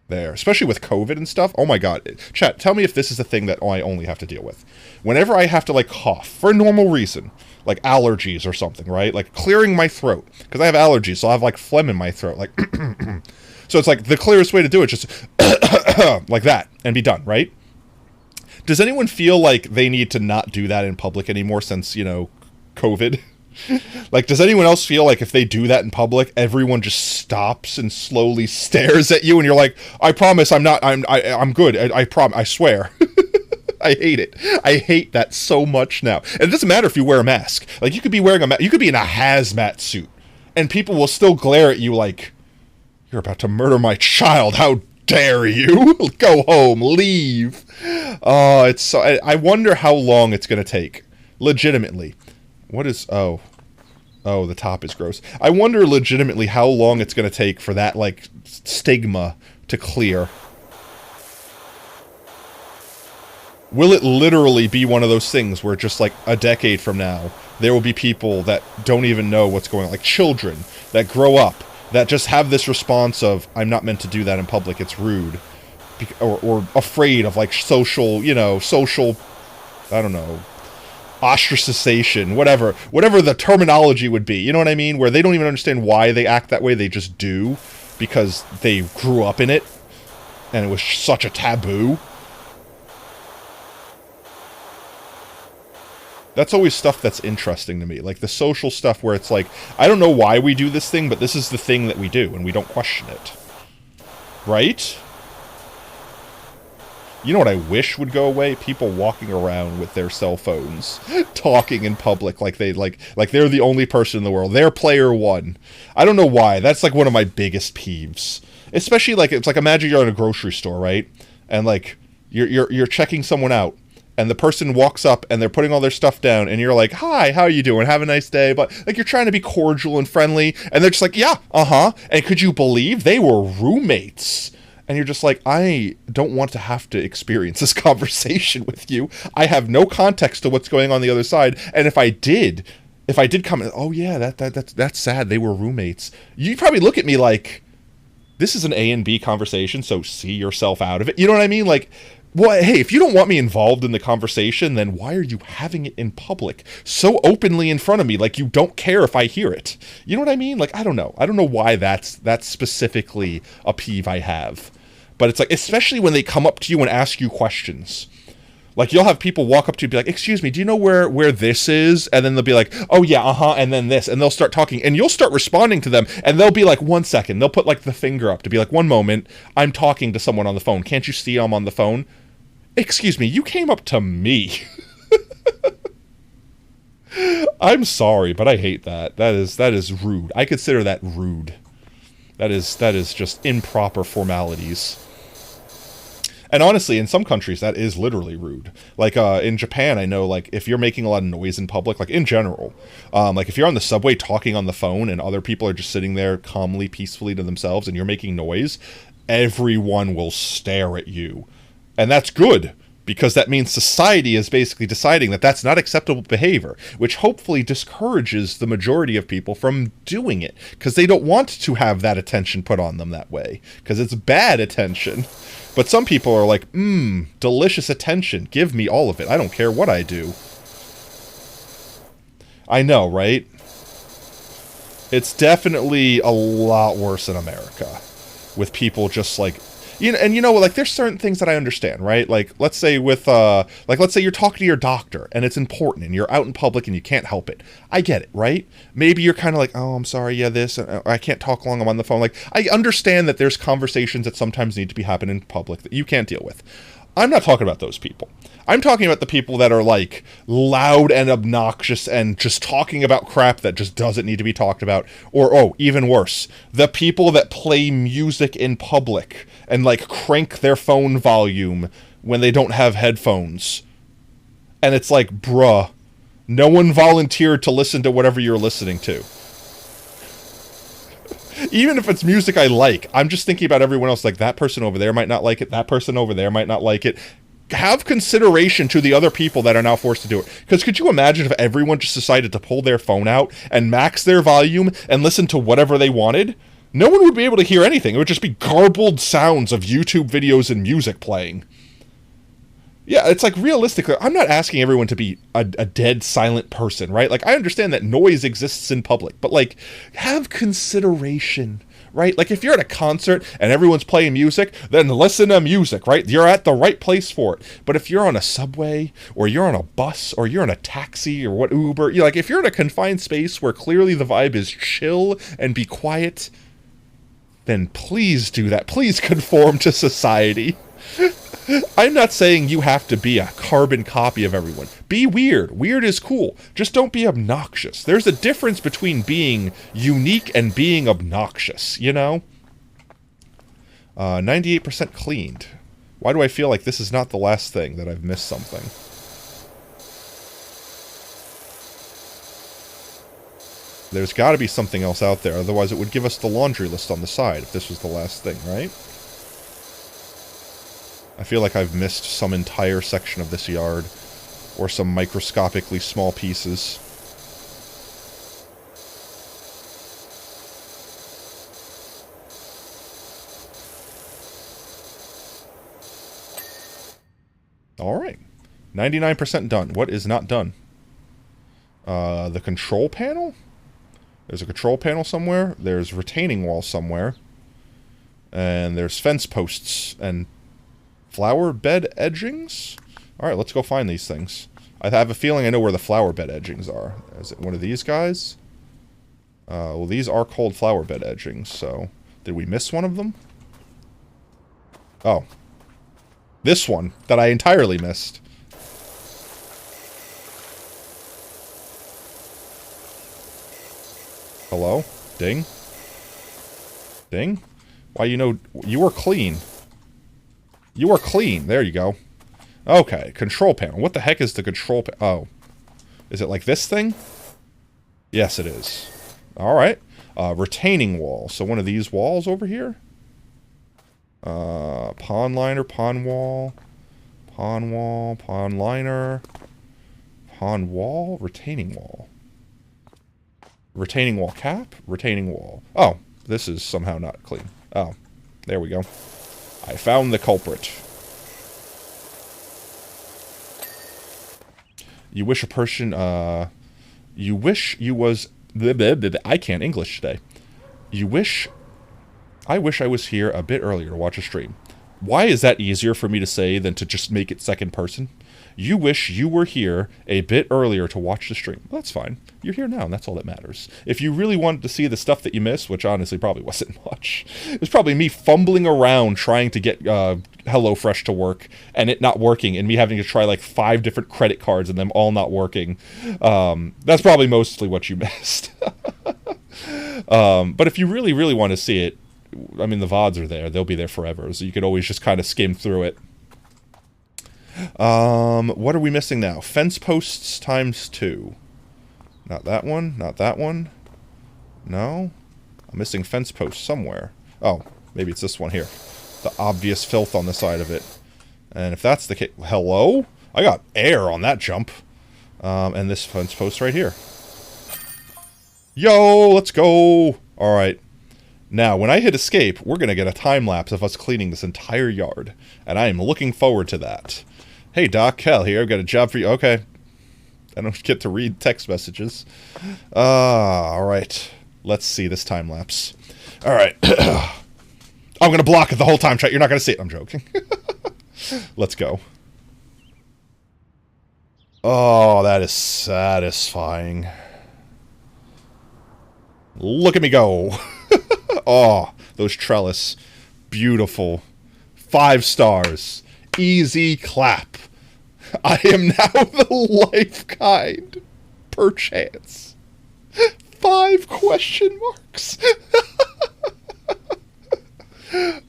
There. Especially with COVID and stuff. Oh my god. Chat, tell me if this is a thing that I only have to deal with. Whenever I have to, like, cough for a normal reason, like allergies or something, right? Like clearing my throat. Because I have allergies, so I have, like, phlegm in my throat. Like, so it's like the clearest way to do it, just like that, and be done, right? Does anyone feel like they need to not do that in public anymore since, you know, COVID? Like, does anyone else feel like if they do that in public, everyone just stops and slowly stares at you, and you're like, I promise I'm good. I promise. I swear. I hate it. I hate that so much now. And it doesn't matter if you wear a mask. Like, you could be wearing a mask. You could be in a hazmat suit, and people will still glare at you like, you're about to murder my child. How dare you? Go home. Leave. Oh, it's so... I wonder how long it's going to take. Legitimately. What is... Oh, the top is gross. I wonder legitimately how long it's going to take for that, like, stigma to clear. Will it literally be one of those things where just, like, a decade from now, there will be people that don't even know what's going on, like children that grow up, that just have this response of, I'm not meant to do that in public, it's rude, or afraid of, like, social, you know, I don't know, ostracization, whatever the terminology would be, you know what I mean? Where they don't even understand why they act that way, they just do, because they grew up in it, and it was such a taboo. That's always stuff that's interesting to me, like the social stuff where it's like, I don't know why we do this thing, but this is the thing that we do, and we don't question it. Right? You know what I wish would go away? People walking around with their cell phones, talking in public like they're the only person in the world. They're player one. I don't know why. That's like one of my biggest peeves. Especially like, it's like, imagine you're in a grocery store, right? And like you're checking someone out, and the person walks up and they're putting all their stuff down, and you're like, hi, how are you doing? Have a nice day. But like, you're trying to be cordial and friendly, and they're just like, yeah, and could you believe they were roommates? And you're just like, I don't want to have to experience this conversation with you. I have no context to what's going on the other side. And if I did come in, oh yeah, that's sad, they were roommates, you'd probably look at me like, this is an A and B conversation, so see yourself out of it. You know what I mean? Like, Well, hey, if you don't want me involved in the conversation, then why are you having it in public so openly in front of me, like you don't care if I hear it? You know what I mean? Like, I don't know why that's specifically a peeve I have. But it's like, especially when they come up to you and ask you questions. Like, you'll have people walk up to you and be like, excuse me, do you know where this is? And then they'll be like, oh yeah, and then this. And they'll start talking, and you'll start responding to them, and they'll be like, 1 second. They'll put like the finger up to be like, one moment, I'm talking to someone on the phone. Can't you see I'm on the phone? Excuse me, you came up to me. I'm sorry, but I hate that. That is rude. I consider that rude. That is just improper formalities. And honestly, in some countries, that is literally rude. Like, in Japan, I know, like, if you're making a lot of noise in public, like, in general, like, if you're on the subway talking on the phone and other people are just sitting there calmly, peacefully to themselves and you're making noise, everyone will stare at you. And that's good, because that means society is basically deciding that that's not acceptable behavior, which hopefully discourages the majority of people from doing it, because they don't want to have that attention put on them that way, because it's bad attention. But some people are like, delicious attention, give me all of it, I don't care what I do. I know, right? It's definitely a lot worse in America, with people just like, like, there's certain things that I understand, right? Like, let's say let's say you're talking to your doctor and it's important and you're out in public and you can't help it. I get it, right? Maybe you're kind of like, oh, I'm sorry, yeah, this, I can't talk long, I'm on the phone. Like, I understand that there's conversations that sometimes need to be happening in public that you can't deal with. I'm not talking about those people. I'm talking about the people that are, like, loud and obnoxious and just talking about crap that just doesn't need to be talked about. Or, oh, even worse, the people that play music in public and, like, crank their phone volume when they don't have headphones. And it's like, bruh, no one volunteered to listen to whatever you're listening to. Even if it's music I like, I'm just thinking about everyone else. Like, that person over there might not like it. That person over there might not like it. Have consideration to the other people that are now forced to do it. Because could you imagine if everyone just decided to pull their phone out and max their volume and listen to whatever they wanted? No one would be able to hear anything. It would just be garbled sounds of YouTube videos and music playing. Yeah, it's like, realistically, I'm not asking everyone to be a dead, silent person, right? Like, I understand that noise exists in public, but, like, have consideration, right? Like, if you're at a concert and everyone's playing music, then listen to music, right? You're at the right place for it. But if you're on a subway, or you're on a bus, or you're in a taxi, or what, Uber, like, if you're in a confined space where clearly the vibe is chill and be quiet, then please do that. Please conform to society. I'm not saying you have to be a carbon copy of everyone. Be weird. Weird is cool. Just don't be obnoxious. There's a difference between being unique and being obnoxious, you know? 98% cleaned. Why do I feel like this is not the last thing, that I've missed something? There's got to be something else out there, otherwise it would give us the laundry list on the side if this was the last thing, right? I feel like I've missed some entire section of this yard, or some microscopically small pieces. Alright. 99% done. What is not done? The control panel? There's a control panel somewhere. There's retaining wall somewhere. And there's fence posts and flower bed edgings? Alright, let's go find these things. I have a feeling I know where the flower bed edgings are. Is it one of these guys? Well, these are called flower bed edgings, so... Did we miss one of them? Oh. This one, that I entirely missed. Hello? Ding? Ding? Why, you know, you are clean. You are clean. There you go. Okay, control panel. What the heck is the control panel? Oh. Is it like this thing? Yes, it is. Alright. Retaining wall. So one of these walls over here? Pond liner, pond wall. Pond wall, pond liner. Pond wall, retaining wall. Retaining wall cap, retaining wall. Oh, this is somehow not clean. Oh, there we go. I found the culprit. You wish a person, you wish you was, I can't English today. I wish I was here a bit earlier to watch a stream. Why is that easier for me to say than to just make it second person? You wish you were here a bit earlier to watch the stream. Well, that's fine. You're here now, and that's all that matters. If you really wanted to see the stuff that you missed, which honestly probably wasn't much, it was probably me fumbling around trying to get HelloFresh to work, and it not working, and me having to try like 5 different credit cards and them all not working. That's probably mostly what you missed. But if you really, really want to see it, I mean, the VODs are there. They'll be there forever, so you could always just kind of skim through it. What are we missing now? Fence posts ×2. Not that one. Not that one. No. I'm missing fence posts somewhere. Oh, maybe it's this one here. The obvious filth on the side of it. And if that's the case... Hello? I got air on that jump. And this fence post right here. Yo, let's go! Alright. Now, when I hit escape, we're going to get a time-lapse of us cleaning this entire yard. And I am looking forward to that. Hey, Doc, Cal here. I've got a job for you. Okay. I don't get to read text messages. Alright. Let's see this time-lapse. Alright. I'm going to block it the whole time, chat. You're not going to see it. I'm joking. Let's go. Oh, that is satisfying. Look at me go. Oh, those trellis. Beautiful. 5 stars. Easy clap. I am now the life kind. Perchance. 5 question marks.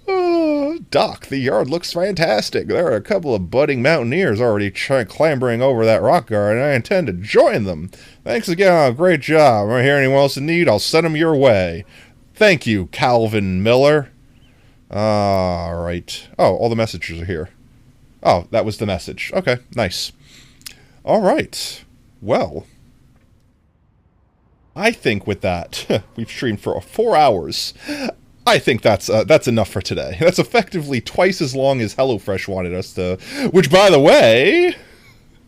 Oh, Doc, the yard looks fantastic. There are a couple of budding mountaineers already clambering over that rock garden, and I intend to join them. Thanks again. Great job. If I hear anyone else in need, I'll send them your way. Thank you, Calvin Miller. Alright. Oh, all the messages are here. Oh, that was the message. Okay, nice. Alright. Well, I think with that, we've streamed for 4 hours. I think that's enough for today. That's effectively twice as long as HelloFresh wanted us to. Which, by the way,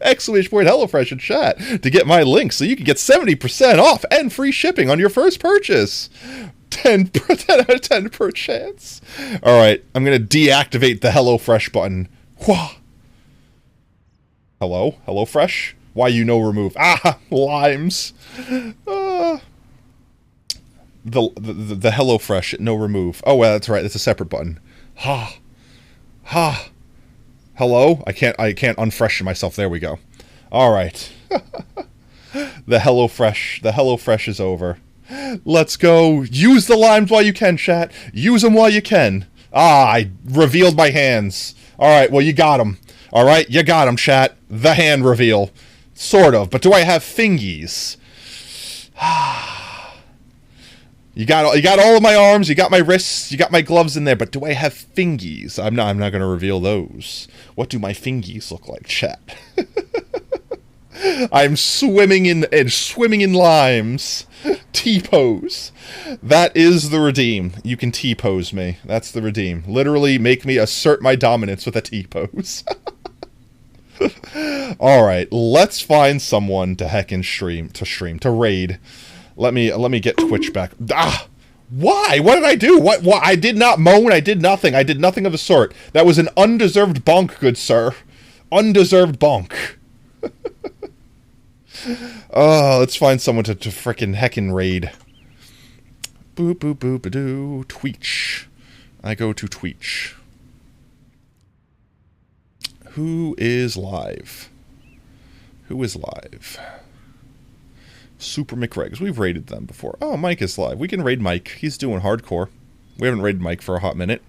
exclamation point HelloFresh in chat to get my link so you can get 70% off and free shipping on your first purchase. 10 out of 10 per chance. All right, I'm gonna deactivate the HelloFresh button. Wah. Hello, HelloFresh. Why you no remove? Ah, limes. The HelloFresh, no remove. Oh, well, that's right. That's a separate button. Ha. Ha. Hello? I can't unfreshen myself. There we go. All right. The HelloFresh is over. Let's go. Use the limes while you can, chat. Use them while you can. Ah, I revealed my hands. All right, well, you got them. All right, you got them, chat. The hand reveal. Sort of. But do I have fingies? You got all of my arms, you got my wrists, you got my gloves in there, but do I have fingies? I'm not going to reveal those. What do my fingies look like, chat? I'm swimming in limes. T-pose. That is the redeem. You can T-pose me. That's the redeem. Literally make me assert my dominance with a T-pose. Alright, let's find someone to heckin' to raid. Let me get Twitch back. Ah! Why? What did I do? What? I did not moan. I did nothing. I did nothing of the sort. That was an undeserved bonk, good sir. Undeserved bonk. Oh, let's find someone to frickin' heckin' raid. Boop, boop, boop, ba-doo. Tweech. I go to Tweech. Who is live? Who is live? Super McRegs. We've raided them before. Oh, Mike is live. We can raid Mike. He's doing hardcore. We haven't raided Mike for a hot minute.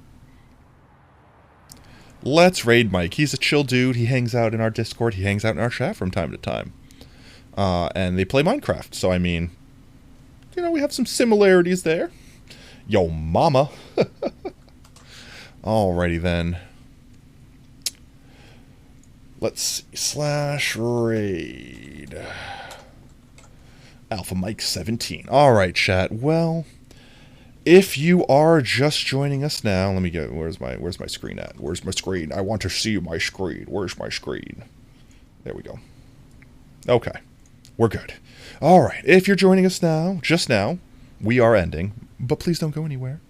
Let's raid Mike. He's a chill dude. He hangs out in our Discord. He hangs out in our chat from time to time. And they play Minecraft. So, I mean, you know, we have some similarities there. Yo, mama. Alrighty then. Let's see. /raid. Alpha Mike 17. Alright, chat. Well, if you are just joining us now, let me go. Where's my screen at? Where's my screen? I want to see my screen. Where's my screen? There we go. Okay. We're good. All right. If you're joining us now, just now, we are ending, but please don't go anywhere.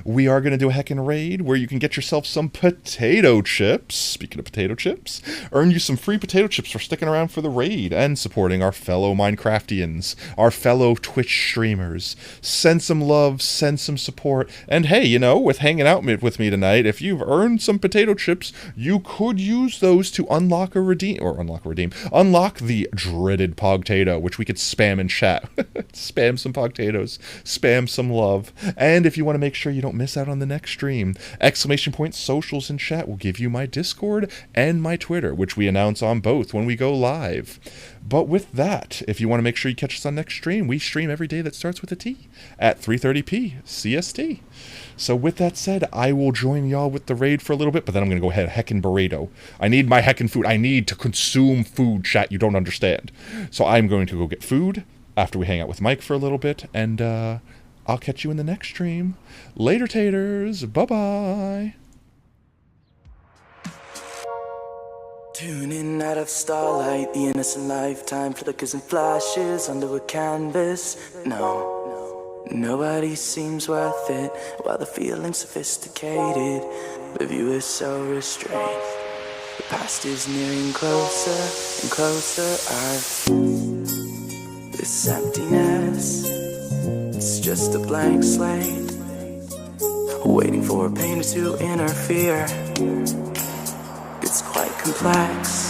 We are going to do a heckin' raid where you can get yourself some potato chips. Speaking of potato chips, earn you some free potato chips for sticking around for the raid and supporting our fellow Minecraftians, our fellow Twitch streamers. Send some love, send some support, and hey, you know, with hanging out with me tonight, if you've earned some potato chips, you could use those to unlock the dreaded Pogtato, which we could spam in chat. Spam some Pogtatoes, spam some love, and if you want to make sure you don't miss out on the next stream, !socials in chat will give you my Discord and my Twitter, which we announce on both when we go live. But with that, if you want to make sure you catch us on next stream, we stream every day that starts with a T at 3:30 CST. So with that said, I will join y'all with the raid for a little bit, but then I'm going to go ahead heckin' burrito. I need my heckin' food. I need to consume food, chat. You don't understand. So I'm going to go get food after we hang out with Mike for a little bit, and I'll catch you in the next stream. Later, taters. Bye-bye. Tuning out of starlight, the innocent lifetime flickers and flashes under a canvas. No, nobody seems worth it, while the feeling's sophisticated. The view is so restrained. The past is nearing closer and closer. This emptiness, it's just a blank slate, waiting for a painter to interfere. It's quite complex.